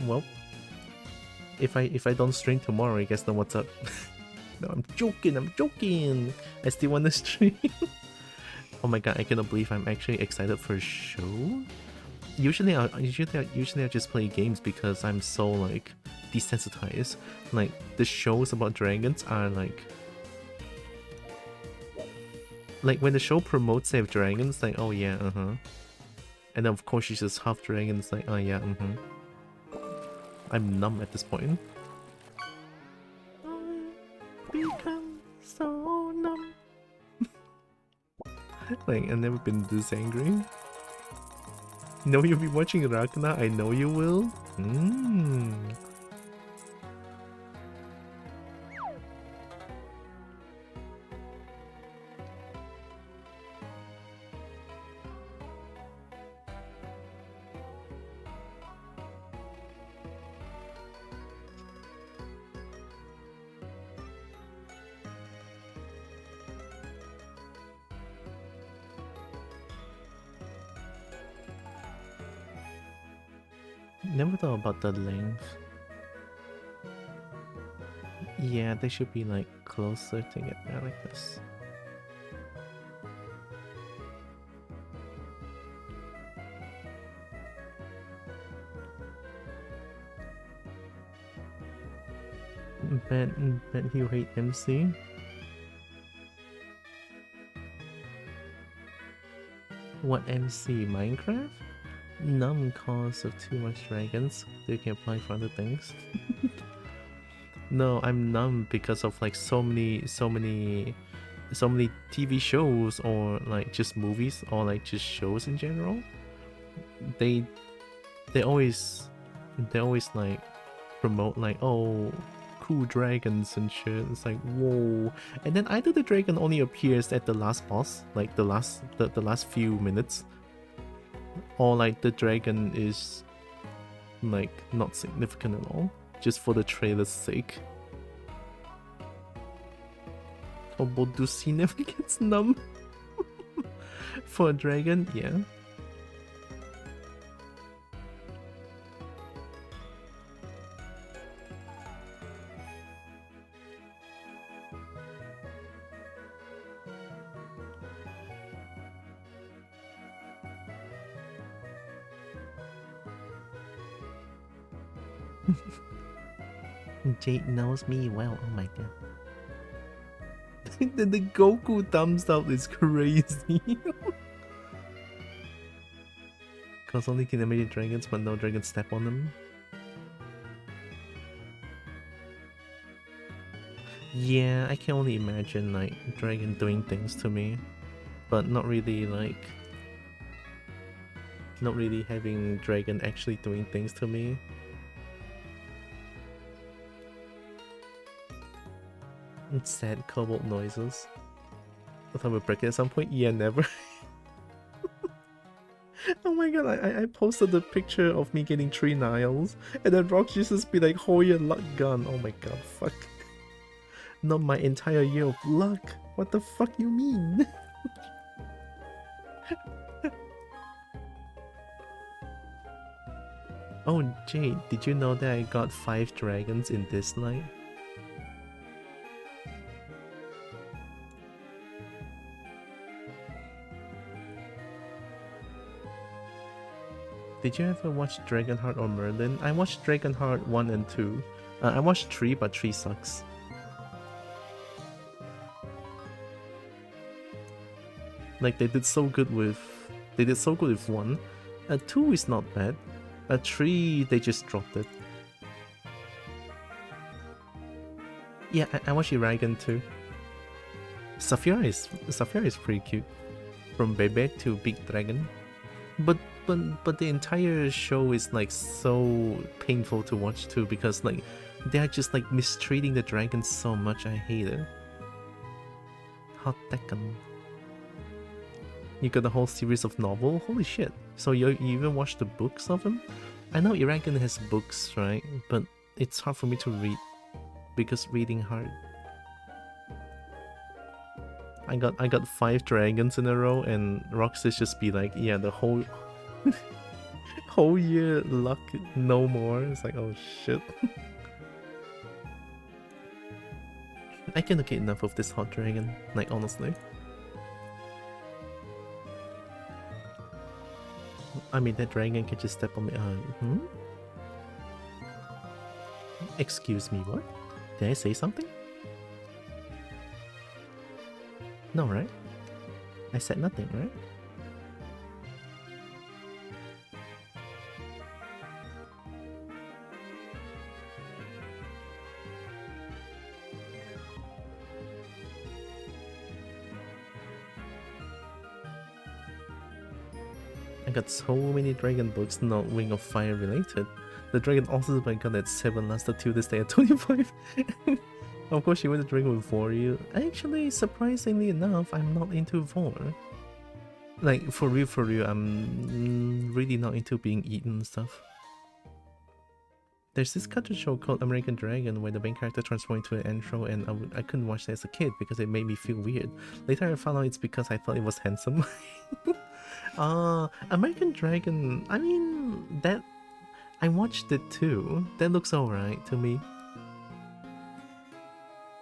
Well, if I don't stream tomorrow, you guys know what's up. No, I'm joking. I still want to stream. Oh my god, I cannot believe I'm actually excited for a show. Usually I just play games because I'm so like desensitized. Like the shows about dragons are like when the show promotes they have dragons, like, oh yeah, and then of course she's just half dragons, like, oh yeah, I'm numb at this point. I become so numb. Like, I've never been this angry. Know you'll be watching Ragnar? I know you will. Never thought about the length. Yeah, they should be like closer together like this. Bet you hate MC. What MC? Minecraft? Numb cause of too much dragons. They can apply for other things. No, I'm numb because of like so many TV shows or like just movies or like just shows in general. They always like promote like, oh, cool dragons and shit. It's like, whoa. And then either the dragon only appears at the last boss, like the last few minutes, or like the dragon is like not significant at all, just for the trailer's sake. Obodusi never gets numb. For a dragon, yeah. Jade knows me well, oh my god. the Goku thumbs up is crazy. Cause only can animate dragons but no dragons step on them. Yeah, I can only imagine like dragon doing things to me, but not really like, not really having dragon actually doing things to me. It's sad cobalt noises. I thought we'd break it at some point. Yeah, never. Oh my god, I posted the picture of me getting 3 Niles, and then Rock just be like, Hoya luck gun. Oh my god, fuck. Not my entire year of luck. What the fuck you mean? Oh Jade, did you know that I got 5 dragons in this night? Did you ever watch Dragonheart or Merlin? I watched Dragonheart 1 and 2. I watched 3, but 3 sucks. Like they did so good with 1. 2 is not bad. 3 they just dropped it. Yeah, I watched Iragan too. Saphira is pretty cute. From baby to big dragon. But the entire show is like so painful to watch too, because like they are just like mistreating the dragons so much. I hate it. Hot Tekken. You got the whole series of novel? Holy shit. So you even watched the books of them? I know Iragan has books, right? But it's hard for me to read because reading hard. I got 5 dragons in a row, and Roxas just be like, yeah, the whole whole year luck no more. It's like, oh shit. I cannot get enough of this hot dragon, like honestly. I mean, that dragon can just step on me. Excuse me, what? Did I say something? No, right? I said nothing, right? I got so many dragon books not Wing of Fire related. The dragon also I got at 7 lasted till this day at 25. Of course, you went to dragon with 4. Actually, surprisingly enough, I'm not into 4. Like, for real, I'm really not into being eaten and stuff. There's this cartoon show called American Dragon where the main character transformed into an andro, and I couldn't watch that as a kid because it made me feel weird. Later I found out it's because I thought it was handsome. American Dragon, I mean, that... I watched it too. That looks alright to me.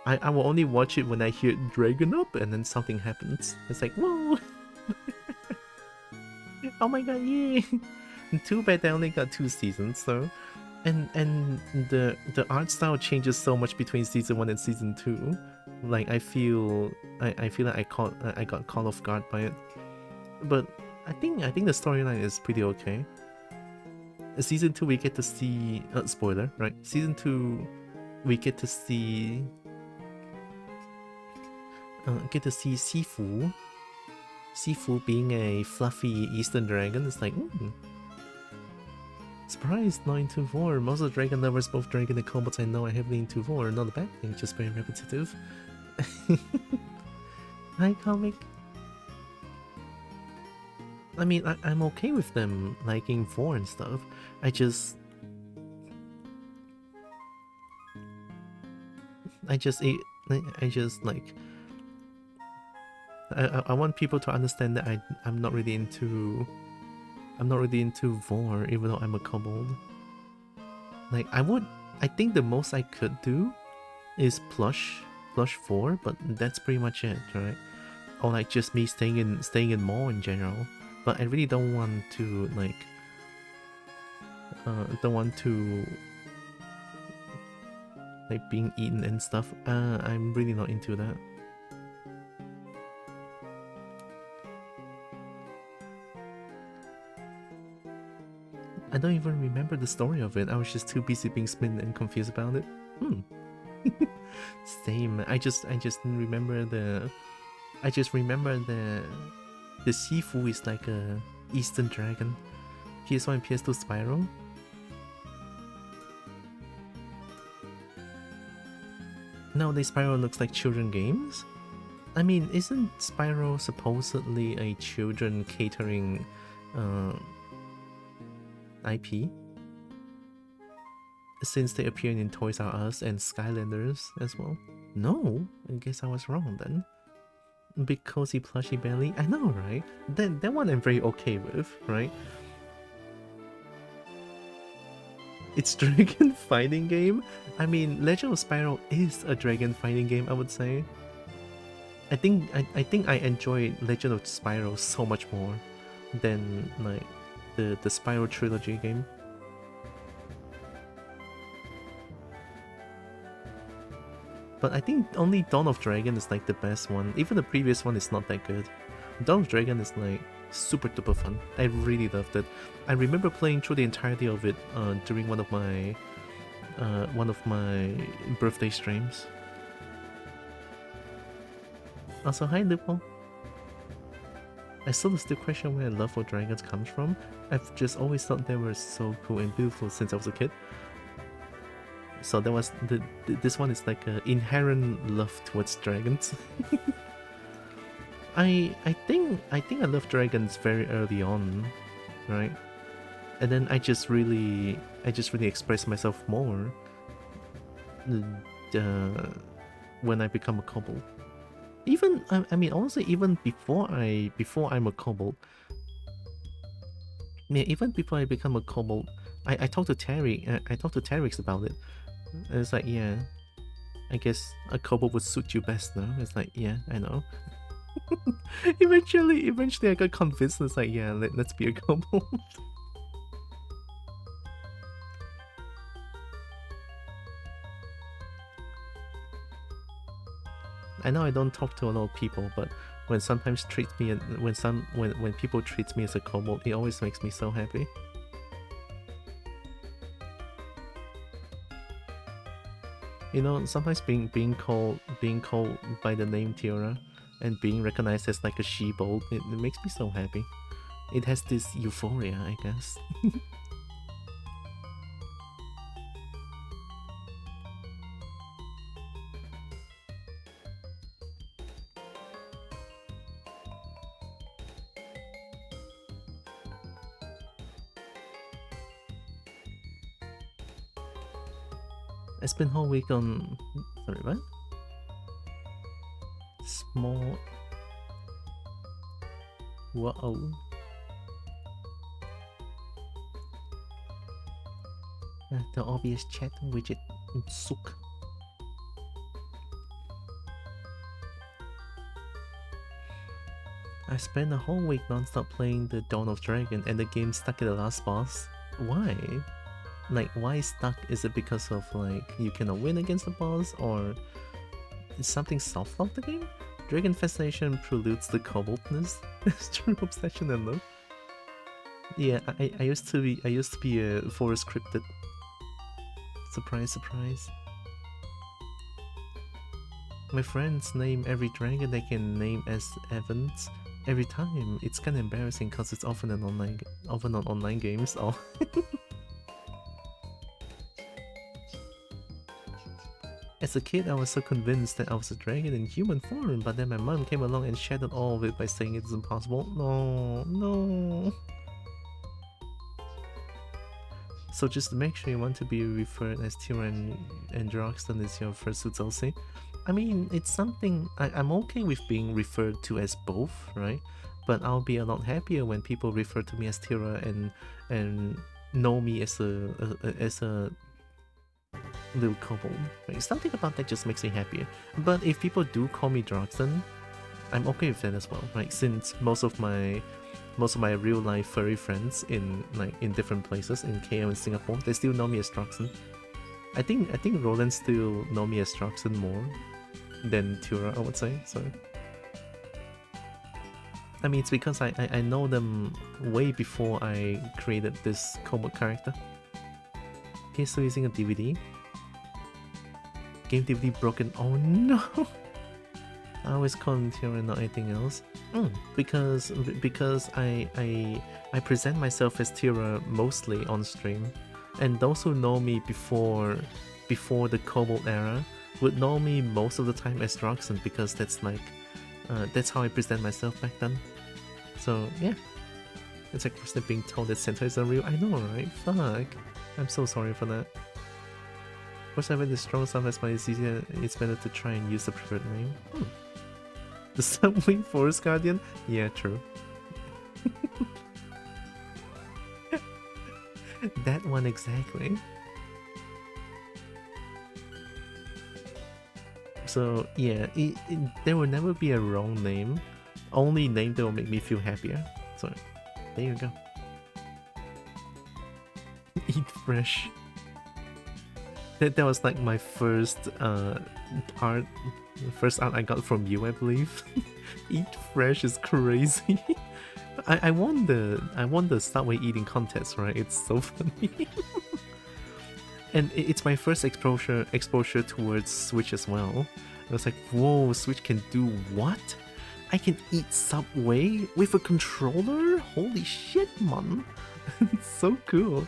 I will only watch it when I hear Dragon Up and then something happens. It's like, whoa! Oh my god, yay! Too bad I only got 2 seasons, so... and the art style changes so much between season 1 and season 2. Like I feel like I got caught off guard by it. But I think the storyline is pretty okay. Season 2 we get to see spoiler, right? Season 2 we get to see Sifu. Sifu being a fluffy Eastern dragon. It's like, surprise, not into vor. Most of the dragon lovers, both dragon and kobolds I know are heavily into vor. Not a bad thing, just very repetitive. Hi, comic. I mean, I'm okay with them liking vor and stuff. I just like... I want people to understand that I'm not really into vor, even though I'm a kobold. Like I think the most I could do is plush vor, but that's pretty much it, right? Or like just me staying in mall in general. But I really don't want to like being eaten and stuff. I'm really not into that. I don't even remember the story of it. I was just too busy being smitten and confused about it. Same. I just remember the Sifu is like a Eastern dragon. PS1 and PS2 Spyro. Nowadays Spyro looks like children games. I mean, isn't Spyro supposedly a children catering IP? Since they appear in Toys R Us and Skylanders as well. No, I guess I was wrong then. Big cozy plushy belly. I know, right? That one I'm very okay with, right? It's dragon fighting game. I mean, Legend of Spyro is a dragon fighting game, I would say. I think I enjoy Legend of Spyro so much more than like the Spyro trilogy game. But I think only Dawn of Dragon is like the best one. Even the previous one is not that good. Dawn of Dragon is like super duper fun. I really loved it. I remember playing through the entirety of it during one of my birthday streams. Also, hi Lupo. I still question where love for dragons comes from. I've just always thought they were so cool and beautiful since I was a kid. So there was this one is like an inherent love towards dragons. I think I loved dragons very early on, right? And then I just really expressed myself more when I become a kobold. Even I mean honestly, even before I'm a kobold, yeah, even before I become a kobold, I talked to Terryx about it. And it's like, yeah, I guess a kobold would suit you best now. It's like, yeah, I know. eventually I got convinced. It's like, yeah, let's be a kobold. I know I don't talk to a lot of people, but when people treat me as a kobold, it always makes me so happy. You know, sometimes being called by the name Tiora and being recognized as like a she-bold, it makes me so happy. It has this euphoria, I guess. I spent whole week on... Sorry, what? Small... Whoa. The obvious chat widget suck. I spent a whole week non-stop playing the Dawn of Dragon and the game stuck at the last boss. Why? Like, why stuck? Is it because of like you cannot win against the boss, or is something soft-locked the game? Dragon fascination preludes the coboldness. True obsession and love. Yeah, I used to be a forest cryptid. Surprise, surprise. My friends name every dragon they can name as Evans every time. It's kind of embarrassing because it's often on online games. Oh. As a kid, I was so convinced that I was a dragon in human form, but then my mom came along and shattered all of it by saying it's impossible. No, no. So just to make sure you want to be referred as Tyrann and Droxton is your first Utsulsi. I mean, it's something I'm okay with being referred to as both, right? But I'll be a lot happier when people refer to me as Tira and know me as a little kobold. Right? Something about that just makes me happier. But if people do call me Droxton, I'm okay with that as well, right? Since most of my real life furry friends in different places in KL and Singapore, they still know me as Droxton. I think Roland still know me as Droxton more than Tura, I would say. So I mean, it's because I know them way before I created this kobold character. Okay, so using a DVD. Game DVD broken. Oh no! I always call him Tyrann, not anything else. Because I present myself as Tyra mostly on stream, and those who know me before the Kobold era would know me most of the time as Droxton, because that's like that's how I present myself back then. So yeah, it's like first being told that Santa is unreal. I know, right? Fuck, I'm so sorry for that. Once I read the strong stuff, that's why it's easier. It's better to try and use the preferred name. The Subwing Forest Guardian? Yeah, true. That one exactly. So yeah, there will never be a wrong name. Only name that will make me feel happier. So there you go. Eat fresh. That was like my first art I got from you, I believe. Eat fresh is crazy. I won the Subway eating contest, right? It's so funny. And it's my first exposure towards Switch as well. I was like, whoa, Switch can do what? I can eat Subway with a controller? Holy shit, man. It's so cool.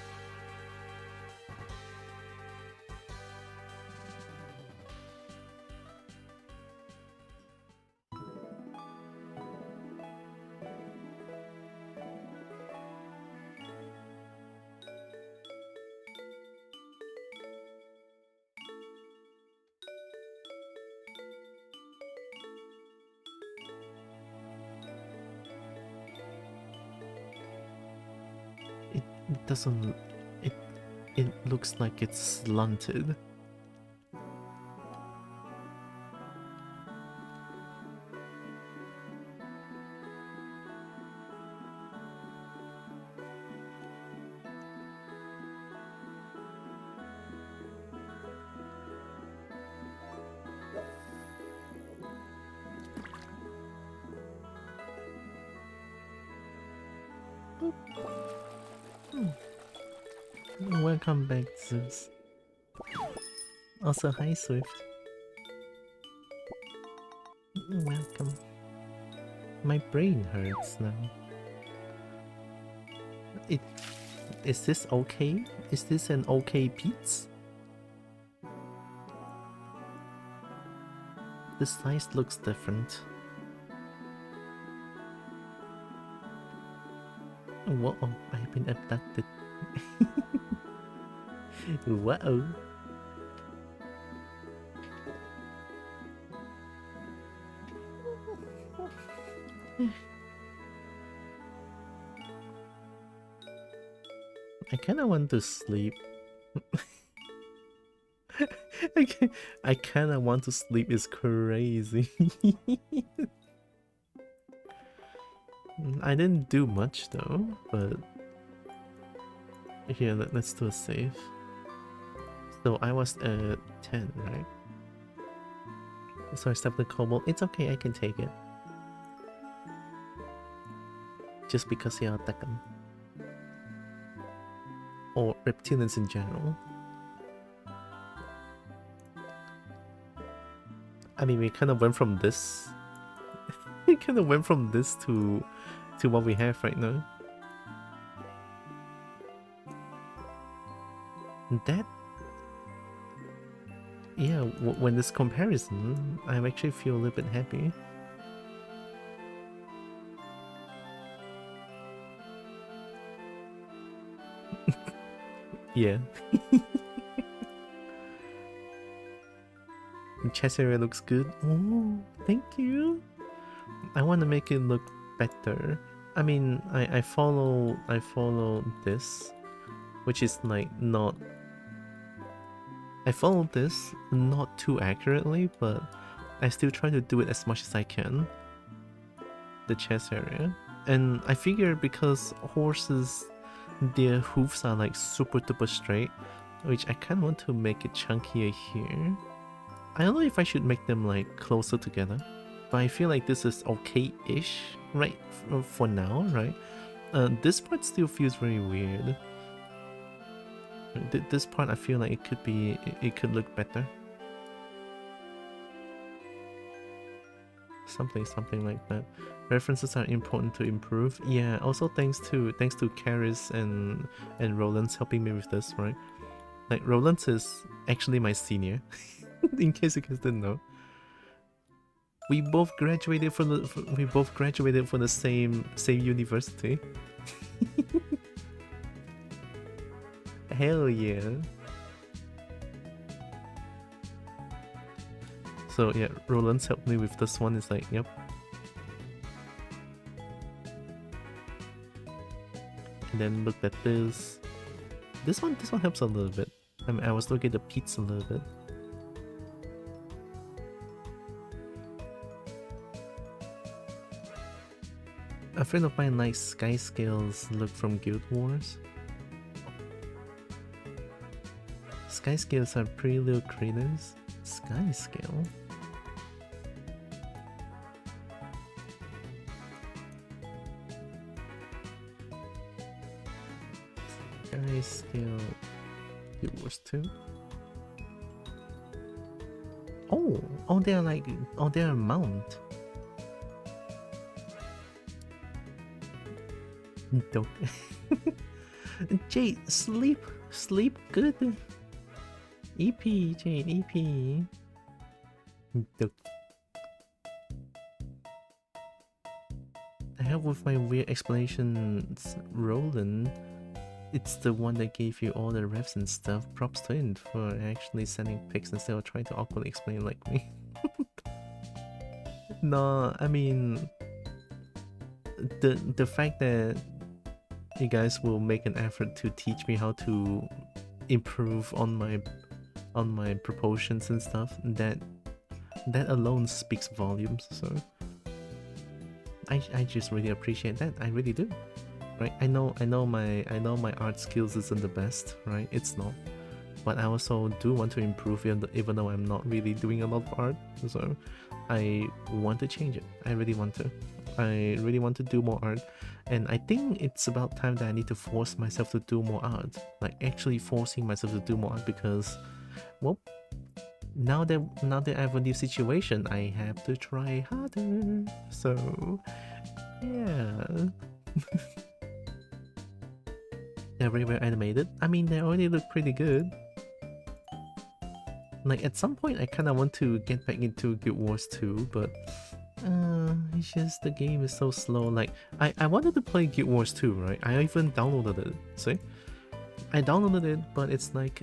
It doesn't... It looks like it's slanted. Welcome back, Zeus. Also, hi, Swift. Welcome. My brain hurts now. Is this okay? Is this an okay pizza? The size looks different. Whoa, I've been abducted. Whoa. I kinda want to sleep. I kinda want to sleep is crazy. I didn't do much though, but Here, let's do a save. So I was at 10, right? So I stepped the kobo. It's okay, I can take it. Just because you're Tekken. Or reptilians in general. I mean, we kind of went from this. We kind of went from this to what we have right now. That, yeah, when this comparison, I actually feel a little bit happy. Yeah. The chest area looks good. Oh, thank you. I want to make it look better. I mean, I follow this, which is like not. I follow this not too accurately, but I still try to do it as much as I can. The chest area, and I figure because horses, their hoofs are like super duper straight, which I kind of want to make it chunkier here. I don't know if I should make them like closer together, but I feel like this is okay-ish, right, for now, right? This part still feels very weird. This part I feel like it could look better. Something like that. References are important to improve. Yeah, also thanks to Karis and Roland's helping me with this, right? Like Roland is actually my senior. In case you guys didn't know, we both graduated from the same university. Hell yeah! So yeah, Roland's helped me with this one. It's like, yep. And then look at this. This one helps a little bit. I mean, I was looking at the pizza a little bit. A friend of mine likes Sky Scale's look from Guild Wars. Sky Scales are pretty little critters. Sky Scale? Sky Scale Guild Wars 2? Oh, they're like, they're a mount. Don't. Jade, sleep good. EP, Jade, EP. Don't. I help with my weird explanations, Roland. It's the one that gave you all the refs and stuff. Props to him for actually sending pics instead of trying to awkwardly explain like me. No, I mean, the fact that you guys will make an effort to teach me how to improve on my proportions and stuff, that alone speaks volumes. So I just really appreciate that. I really do. Right? I know my art skills isn't the best, right? It's not. But I also do want to improve even though I'm not really doing a lot of art. So I want to change it. I really want to. I really want to do more art, and I think it's about time that I need to force myself to do more art, like actually forcing myself to do more art, because, well, now that I have a new situation, I have to try harder. So, yeah. They're very well animated. I mean, they already look pretty good. Like, at some point, I kind of want to get back into Guild Wars 2, but it's just the game is so slow. Like, I wanted to play Guild Wars 2, right? I even downloaded it. See? I downloaded it, but it's like,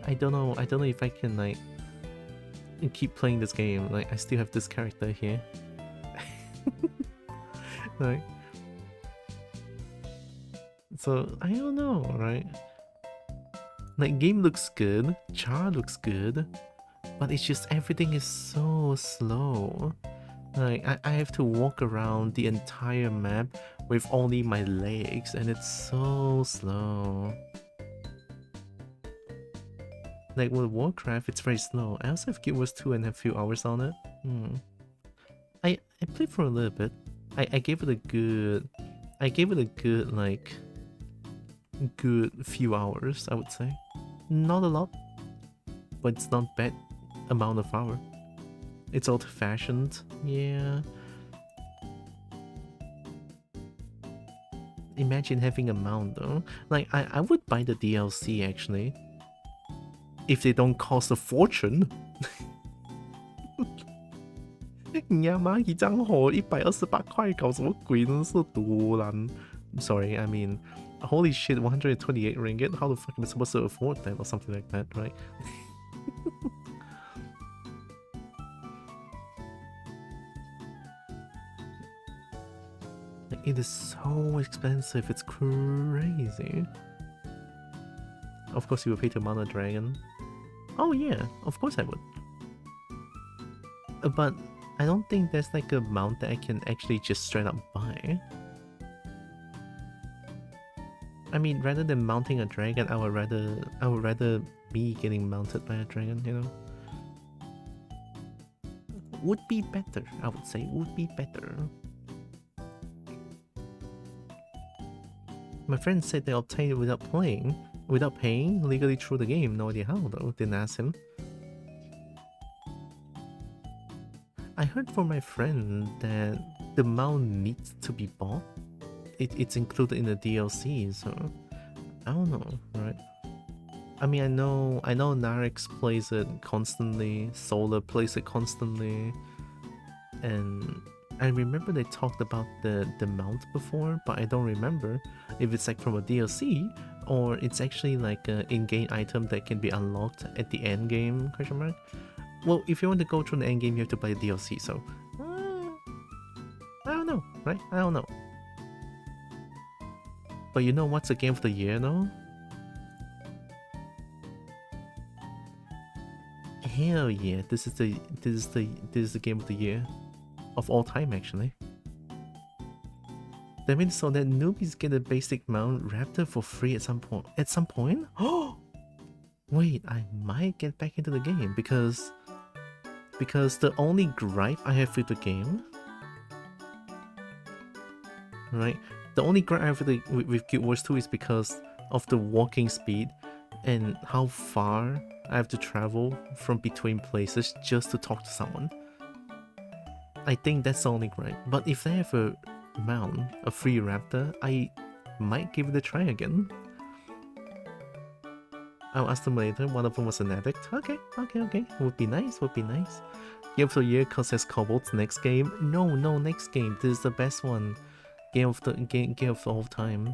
I don't know if I can, like, keep playing this game. Like, I still have this character here. Like, so I don't know, right? Like, game looks good, char looks good, but it's just everything is so slow. Like, I have to walk around the entire map with only my legs, and it's so slow. Like with Warcraft, it's very slow. I also have Guild Wars 2 and have a few hours on it. I played for a little bit. I gave it a good like good few hours, I would say. Not a lot, but it's not bad amount of hour. It's old fashioned, yeah. Imagine having a mount though. Like I would buy the DLC actually. If they don't cost a fortune. 你阿媽一張河128塊搞什麼鬼？真是獨爛。Sorry, I mean, holy shit, 128 ringgit. How the fuck am I supposed to afford that or something like that, right? It is so expensive, it's crazy. Of course you will pay to mount a dragon. Oh yeah, of course I would. But I don't think there's like a mount that I can actually just straight up buy. I mean, rather than mounting a dragon, I would rather me getting mounted by a dragon, you know? Would be better, I would say, would be better. My friend said they obtained it without paying, legally through the game. No idea how though, didn't ask him. I heard from my friend that the mount needs to be bought. It's included in the DLC, so I don't know, right? I mean, I know Narex plays it constantly, Solar plays it constantly, and I remember they talked about the mount before, but I don't remember if it's like from a DLC or it's actually like an in-game item that can be unlocked at the end game, question mark? Well, if you want to go through the end game, you have to play DLC, so I don't know, right? I don't know. But you know what's the game of the year though? Hell yeah, this is the game of the year. Of all time, actually. That means so that newbies get a basic mount Raptor for free at some point. At some point? Oh, wait, I might get back into the game because the only gripe I have with the game, right? The only gripe I have with Guild Wars 2 is because of the walking speed and how far I have to travel from between places just to talk to someone. I think that's the only gripe. But if they have a mount, a free raptor, I might give it a try again. I'll ask them later. One of them was an addict. Okay. Would be nice. Game of the year cause as kobolds. Next game. No, next game. This is the best one. Game of the whole time.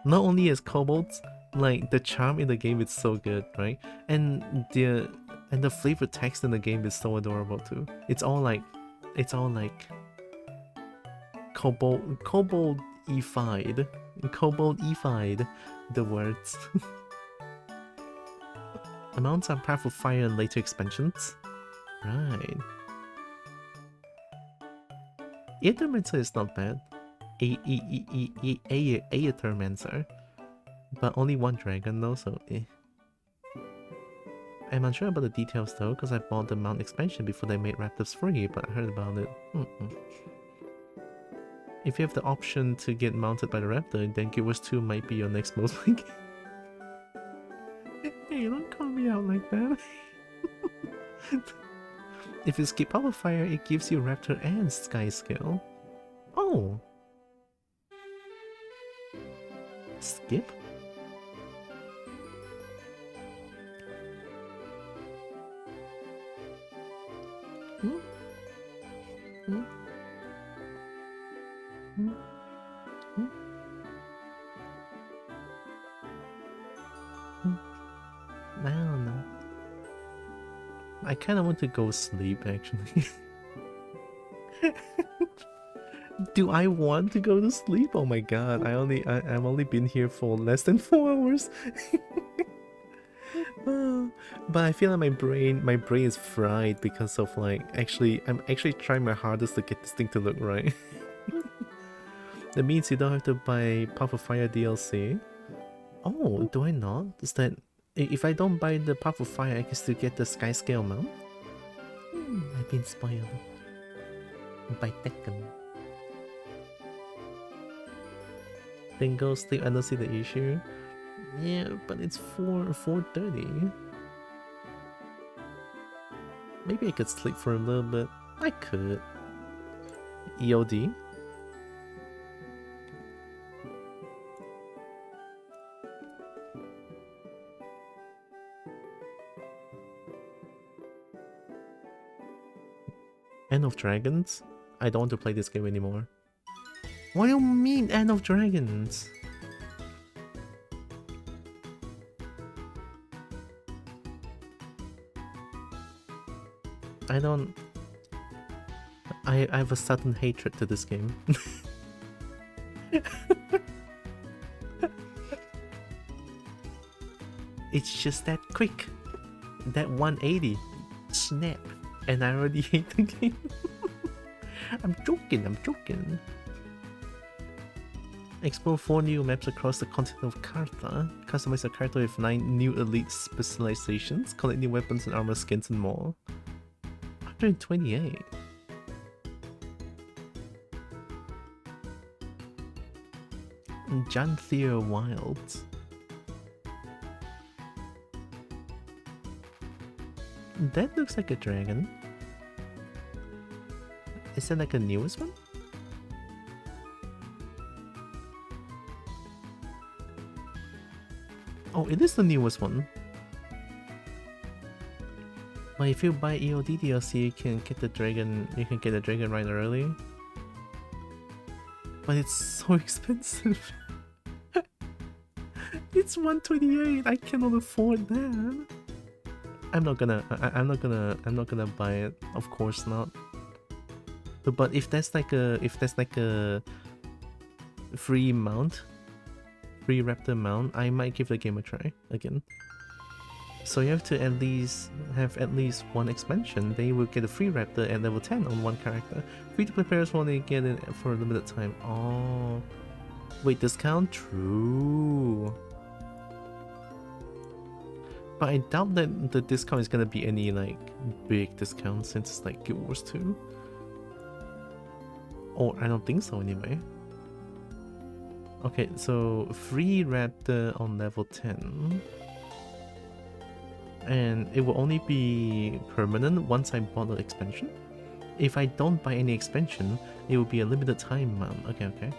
Not only as kobolds, like the charm in the game is so good, right? And the flavor text in the game is so adorable too. It's all like kobold-ified the words. Amounts are powerful fire in later expansions. Right. Aethermancer is not bad. Aethermancer. But only one dragon though, so eh. I'm unsure about the details though, because I bought the mount expansion before they made Raptors free, but I heard about it. If you have the option to get mounted by the Raptor, then Guild Wars 2 might be your next most likely. Hey, don't call me out like that. If you skip Power Fire, it gives you Raptor and Sky skill. Oh! Skip? I don't know. I kind of want to go sleep actually. Do I want to go to sleep? Oh my god, I've only been here for less than 4 hours. But I feel like my brain is fried because of like I'm actually trying my hardest to get this thing to look right. That means you don't have to buy Path of Fire DLC. Oh, do I not? Is that If I don't buy the Path of Fire, I can still get the Sky Scale mount. I've been spoiled by Tekken. Then go sleep. I don't see the issue. Yeah, but it's 4:30. Maybe I could sleep for a little bit. I could. EOD. End of Dragons? I don't want to play this game anymore. What do you mean End of Dragons? I don't... I have a sudden hatred to this game. It's just that quick. That 180. Snap. And I already hate the game. I'm joking. Explore 4 new maps across the continent of Kartha. Customize a character with 9 new elite specializations. Collect new weapons and armor skins and more. 128. Janthir Wilds. That looks like a dragon. Is that like a newest one? Oh, it is the newest one. But if you buy EOD DLC, you can get the dragon. You can get the dragon right early. But it's so expensive. It's 128. I cannot afford that. I'm not gonna buy it. Of course not. But if that's like a free mount, free raptor mount, I might give the game a try again. So you have to at least have at least one expansion. Then you will get a free raptor at level 10 on one character. Free to play players will only get it for a limited time. Oh, wait, discount? True. But I doubt that the discount is gonna be any like big discount since it's like Guild Wars 2. Or I don't think so anyway. Okay, so free raptor on level 10. And it will only be permanent once I bought the expansion. If I don't buy any expansion, it will be a limited time mount. Okay.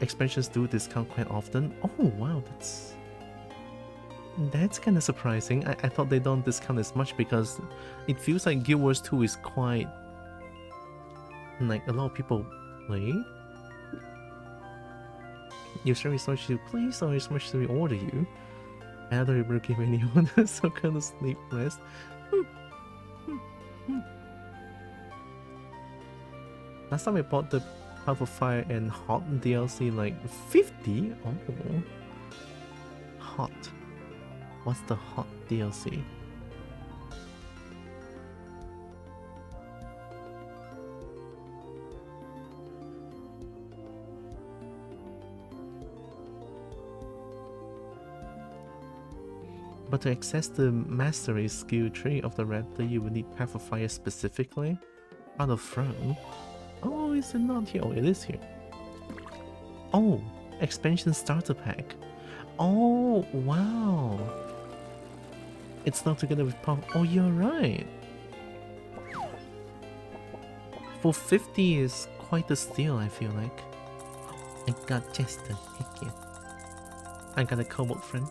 Expansions do discount quite often. Oh wow, that's kind of surprising. I thought they don't discount as much because it feels like Guild Wars 2 is quite... like a lot of people play. Your service so much to please or as much to we order you. I don't ever give anyone some kind of sleep rest. Last time I bought the Path of Fire and Hot DLC like 50? Oh. Hot. What's the Hot DLC? But to access the mastery skill tree of the raptor, you will need Path of Fire specifically. Out of Throne. Oh, is it not here? Oh, it is here. Oh, expansion starter pack. Oh, wow. It's not together with Path. Oh, you're right. For 50 is quite a steal, I feel like. I got Chester. Heck yeah. I got a kobold friend.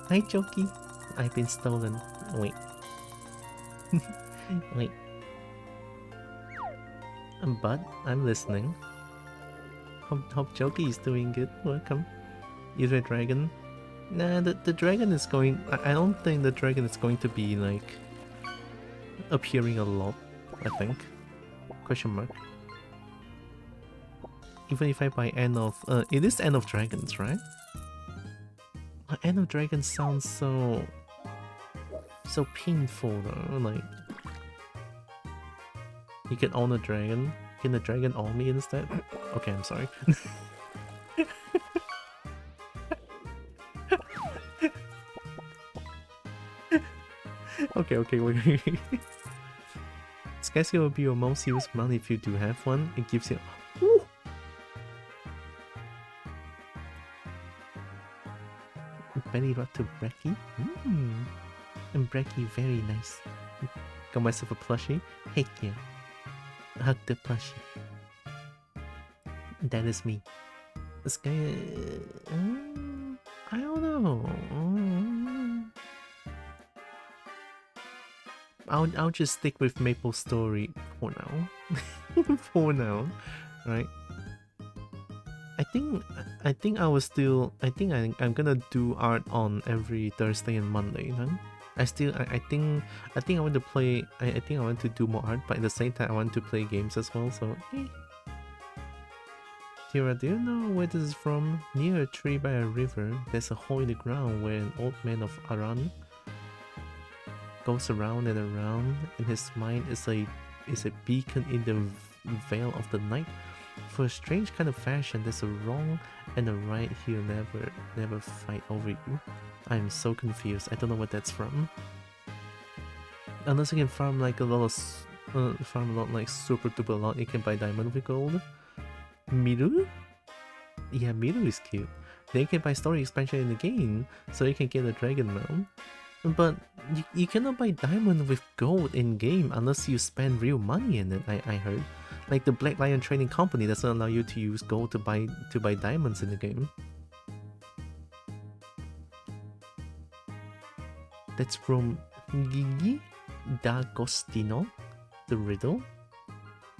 Hi, Jokey. I've been stolen. Wait. Wait. But I'm listening. Hope Jokey is doing good. Welcome. Is there a dragon? Nah, the dragon is going... I don't think the dragon is going to be like appearing a lot, I think. Question mark. Even if I buy End of... it is End of Dragons, right? End of Dragons sounds so painful though, like you can own a dragon. Can the dragon own me instead? Okay, I'm sorry. Okay, wait. Skyscale will be your most used mount if you do have one. It gives you... Ooh. Belly rub to Brecky. And Brecky, very nice. Got myself a plushie. Heck yeah. Hug the plushie. That is me. This guy... I don't know. I'll just stick with Maple Story for now. For now, right? I think I'm gonna do art on every Thursday and Monday then. I think I want to play. I think I want to do more art, but at the same time I want to play games as well. So, Tira, do you know where this is from? Near a tree by a river, there's a hole in the ground where an old man of Aran goes around and around, and his mind is a beacon in the veil of the night. For a strange kind of fashion, there's a wrong and a right. He'll never fight over you. I'm so confused. I don't know what that's from. Unless you can farm like a lot like super duper lot, you can buy diamond with gold. Miru? Yeah, Miru is cute. Then you can buy story expansion in the game, so you can get a dragon mount. But you cannot buy diamond with gold in game unless you spend real money in it. I heard, like the Black Lion Trading Company doesn't allow you to use gold to buy diamonds in the game. That's from Gigi D'Agostino, the riddle.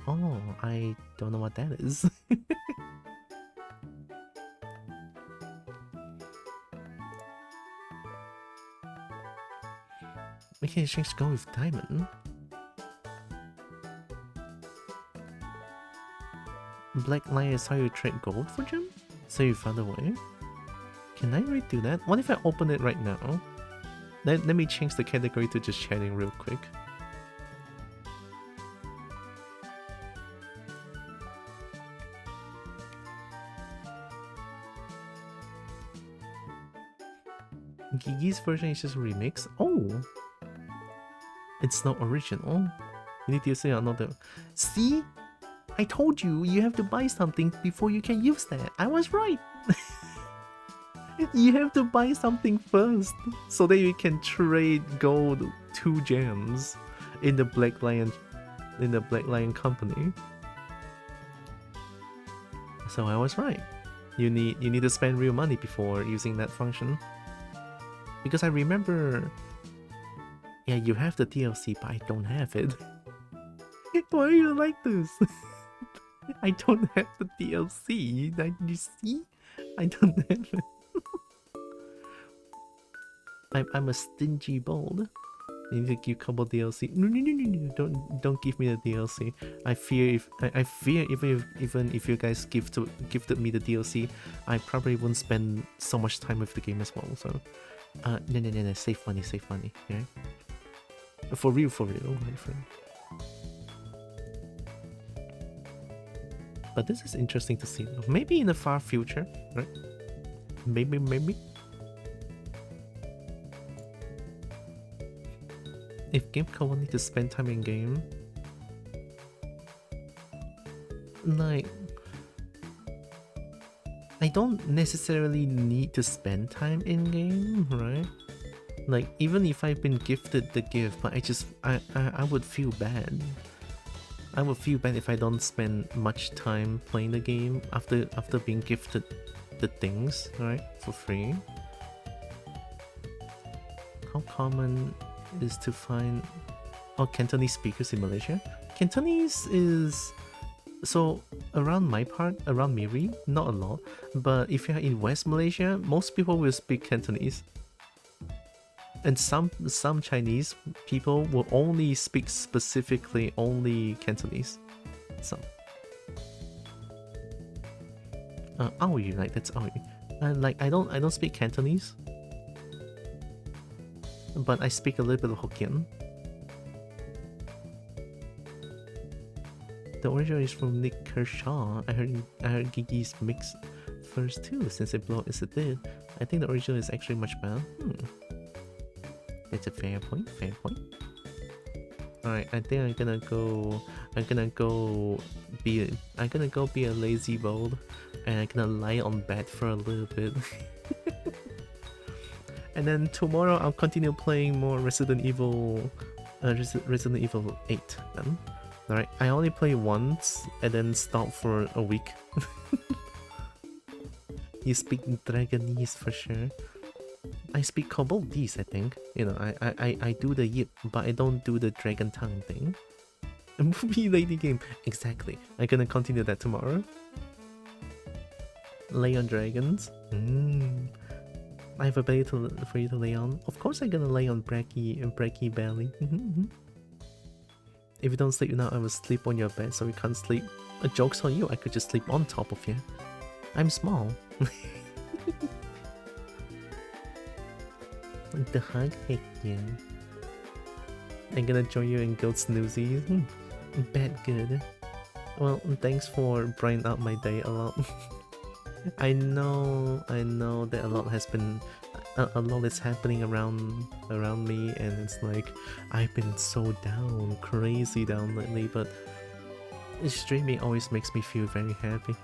Oh, I don't know what that is. We can exchange gold with diamond. Black Lion is how you trade gold for gem? So you found a way? Can I really do that? What if I open it right now? Let me change the category to just chatting real quick. Gigi's version is just a remix. Oh! It's not original. You need to say another. See? I told you, you have to buy something before you can use that. I was right. You have to buy something first so that you can trade gold 2 gems in the Black Lion company. So I was right. You need to spend real money before using that function. Because I remember, yeah, you have the DLC, but I don't have it. Why are you like this? I don't have the DLC. You see? I don't have it. I'm a stingy bold. You need to give Kobo DLC. No, don't give me the DLC. I fear even if you guys gifted me the DLC, I probably wouldn't spend so much time with the game as well. So, no, save money, yeah. For real, my friend. But this is interesting to see. Maybe in the far future, right? Maybe. If game co need to spend time in game, like, I don't necessarily need to spend time in game, right? Like, even if I've been gifted the gift, but I would feel bad. I would feel bad if I don't spend much time playing the game after being gifted the things, right, for free. How common is to find Cantonese speakers in Malaysia? Cantonese is, so around my part, around Miri, not a lot, but if you're in West Malaysia, most people will speak Cantonese. And some Chinese people will only speak specifically only Cantonese. Some. Aoi, like that's Aoi. Like I don't speak Cantonese, but I speak a little bit of Hokkien. The original is from Nick Kershaw. I heard Gigi's mix first too, since it blew up as it did. I think the original is actually much better. It's a fair point, fair point. Alright, I think I'm gonna go be a lazy bold, and I'm gonna lie on bed for a little bit. And then tomorrow I'll continue playing more Resident Evil 8 then. Alright, I only play once and then stop for a week. You speak Dragonese for sure. I speak Kobolese, I think. You know, I do the yip, but I don't do the dragon tongue thing. A movie lady game. Exactly. I'm gonna continue that tomorrow. Lay on dragons. I have a belly for you to lay on. Of course I'm gonna lay on Bracky belly. If you don't sleep now, I will sleep on your bed so you can't sleep. A joke's on you, I could just sleep on top of you. I'm small. The hug, heck yeah. I'm gonna join you in Goat Snoozies. Bad good. Well, thanks for brightening up my day a lot. I know that a lot is happening around me, and it's like I've been so down, crazy down lately, but streaming always makes me feel very happy.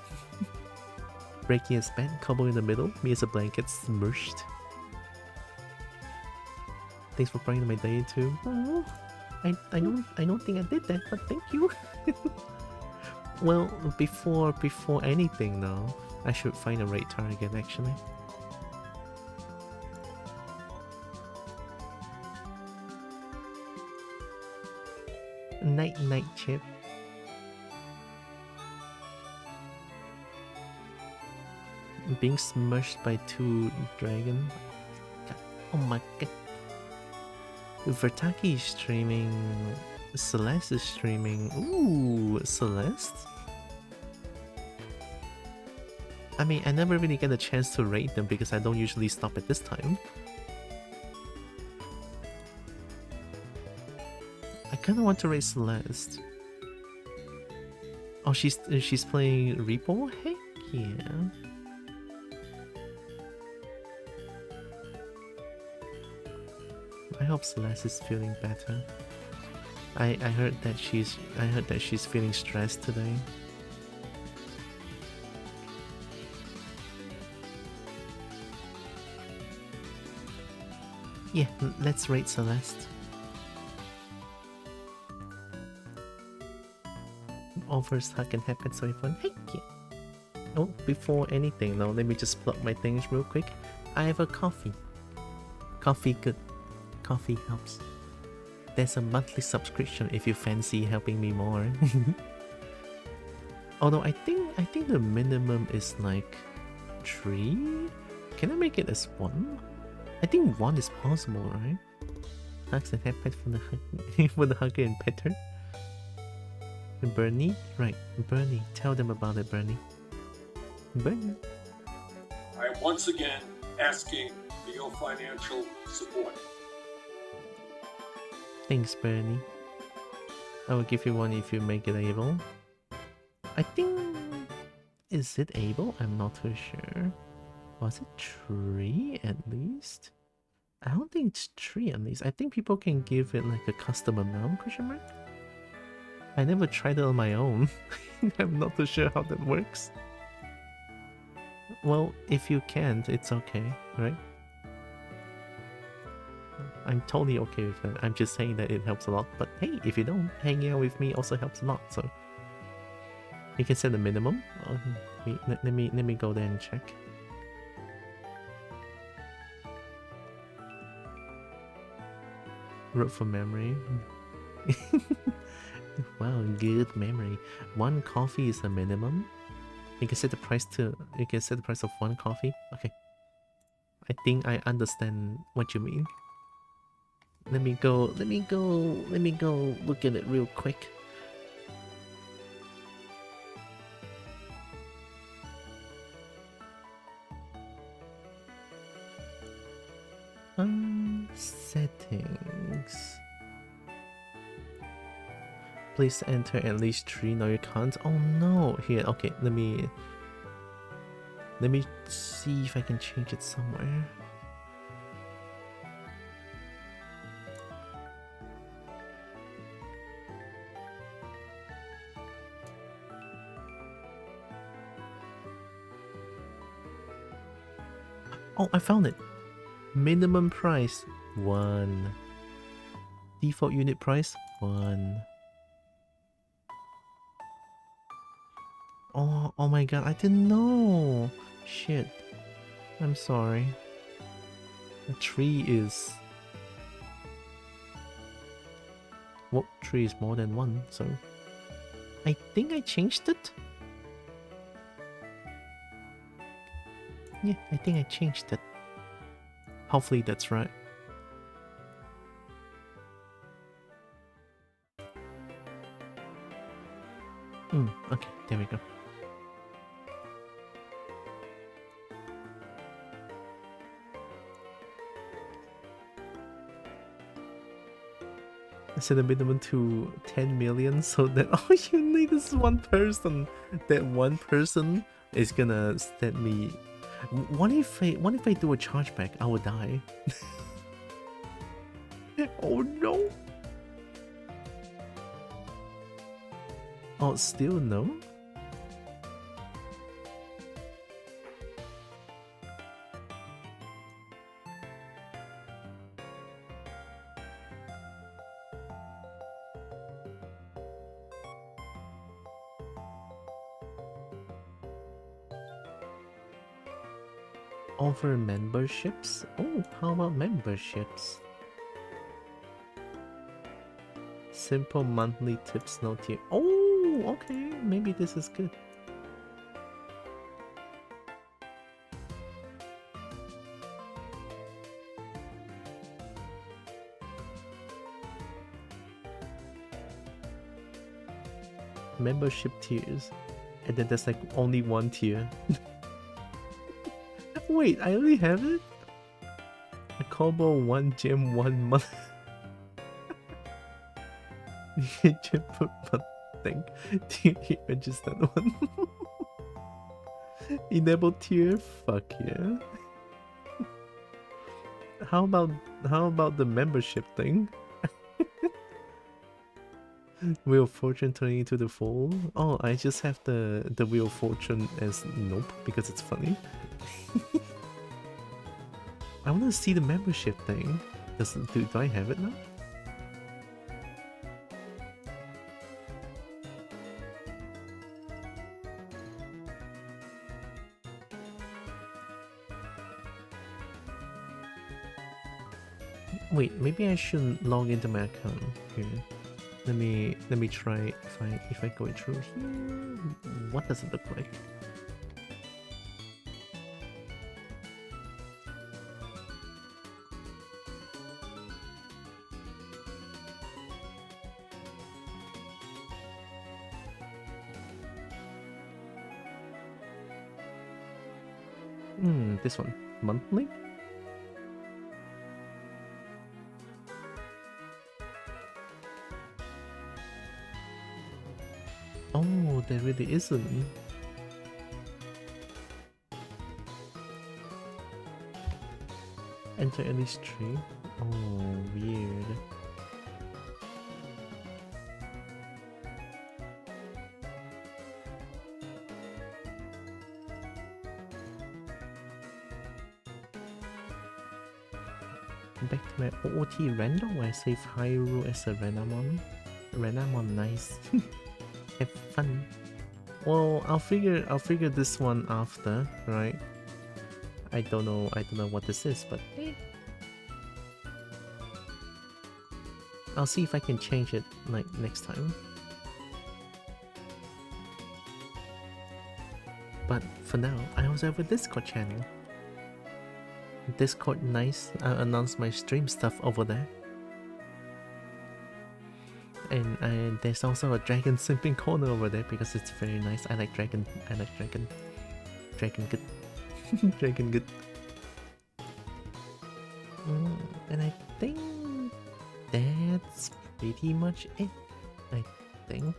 Breaking as bed, Kobo in the middle, me as a blanket smushed. Thanks for brightening my day too. Oh, I don't think I did that, but thank you. Well, before anything though, I should find a right target actually. Night chip. Being smushed by 2 dragon. Oh my god. Vertaki is streaming. Celeste is streaming. Ooh, Celeste? I mean, I never really get a chance to rate them because I don't usually stop at this time. I kinda want to rate Celeste. Oh, she's playing Repo? Heck yeah. I hope Celeste is feeling better. I heard that she's feeling stressed today. Yeah, let's rate Celeste. Offers hug and happen so fun. Heck yeah. Oh, before anything though, let me just plug my things real quick. I have a coffee. Coffee good. Coffee helps. There's a monthly subscription if you fancy helping me more. Although I think the minimum is like 3. Can I make it as 1? I think 1 is possible, right? Hugs and happy for the for the hugger and petter. Bernie, right? Bernie, tell them about it, Bernie. Bernie. I am once again asking for your financial support. Thanks, Bernie. I will give you 1 if you make it able. I think... Is it able? I'm not too sure. Was it 3 at least? I don't think it's 3 at least. I think people can give it like a custom amount, question mark? I never tried it on my own. I'm not too sure how that works. Well, if you can't, it's okay, right? I'm totally okay with that. I'm just saying that it helps a lot. But hey, if you don't, hanging out with me also helps a lot. So you can set the minimum. Let me go there and check. Wrote for memory. Wow, good memory. 1 coffee is a minimum. You can set the price to. You can set the price of 1 coffee. Okay. I think I understand what you mean. Let me go look at it real quick. Settings. Please enter at least 3. No, you can't. Oh no. Here, okay, let me see if I can change it somewhere. Oh, I found it. Minimum price 1. Default unit price 1. Oh my god, I didn't know. Shit. I'm sorry. The tree is... Well, tree is more than 1, so... I think I changed it? Yeah, I think I changed it. Hopefully that's right. Okay, there we go. I set the minimum to 10 million so that all you need is 1 person. That 1 person is gonna set me... What if I do a chargeback? I will die. Oh no! Oh, still no? Offer memberships? Oh, how about memberships? Simple monthly tips, no tier. Oh, okay, maybe this is good. Membership tiers, and then there's like only 1 tier. Wait, I already have it? A kobo, 1 gem, 1 month. You just put one thing. Do you register one? Enable tier? Fuck yeah. How about the membership thing? Wheel of Fortune turning into the fool? Oh, I just have the Wheel of Fortune as nope because it's funny. I want to see the membership thing. Do I have it now? Wait, maybe I shouldn't log into my account here. Let me try if I go through here. What does it look like? This one. Monthly? Oh, there really isn't. Enter at least 3? Oh, weird. Back to my OOT random where I save Hyrule as a Renamon. Renamon, nice. Have fun. Well, I'll figure this one after, right? I don't know what this is, but eh. I'll see if I can change it like next time. But for now, I also have a Discord channel. Discord nice. I'll announce my stream stuff over there. And there's also a dragon simping corner over there because it's very nice. I like dragon. Dragon good. Dragon good. And I think that's pretty much it. I think.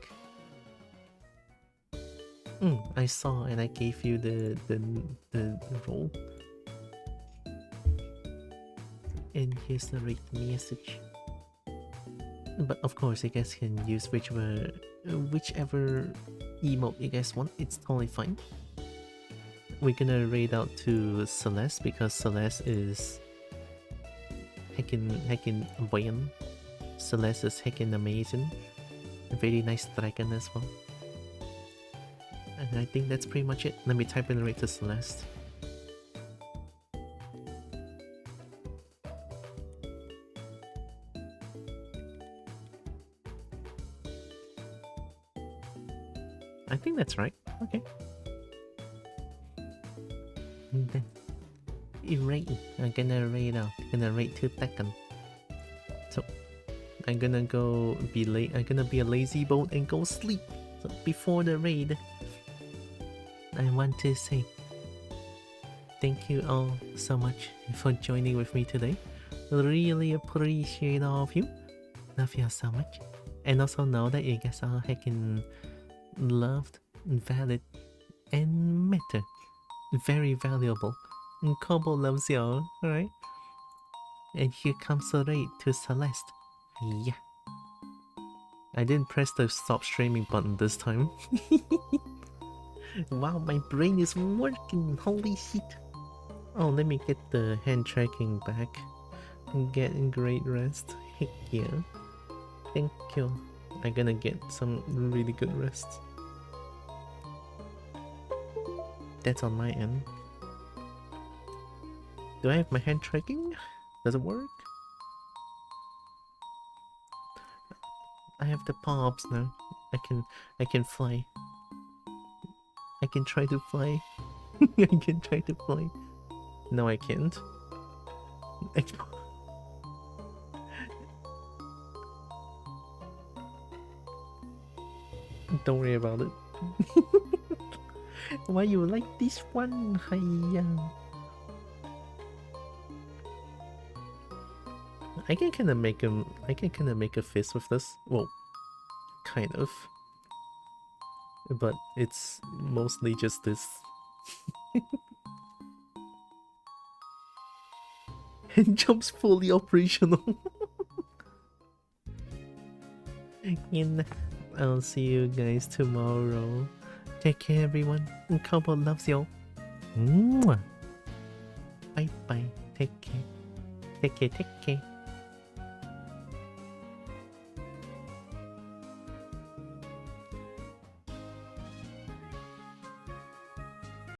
I saw and I gave you the role. And here's the rate message. But of course, you guys can use whichever emote you guys want. It's totally fine. we're gonna raid out to Celeste because Celeste is heckin' Wayne. Celeste is heckin' amazing. A very nice dragon as well. And I think that's pretty much it. Let me type in raid to Celeste. I think that's right. Okay. And then raid. I'm gonna raid out. Gonna raid to Tekken. So I'm gonna go be late. I'm gonna be a lazy boat and go sleep. So before the raid, I want to say thank you all so much for joining with me today. Really appreciate all of you. Love you so much. And also know that you guys are heckin' loved, valid, and matter. Very valuable. And Kobo loves y'all, alright? And here comes the raid to Celeste. Yeah. I didn't press the stop streaming button this time. Wow, my brain is working, holy shit. Oh, let me get the hand tracking back. Getting great rest. Heck yeah. Thank you. I'm gonna get some really good rest. That's on my end. Do I have my hand tracking? Does it work? I have the pops now. I can fly. I can try to fly. I can try to fly. No, I can't. Don't worry about it. Why you like this one? Hiya. I can kind of make him. I can kind of make a fist with this. Well, kind of. But it's mostly just this. And jumps fully operational. And I'll see you guys tomorrow. Take care, everyone. And Kobo loves y'all. Bye bye. Take care. Take care. Take care.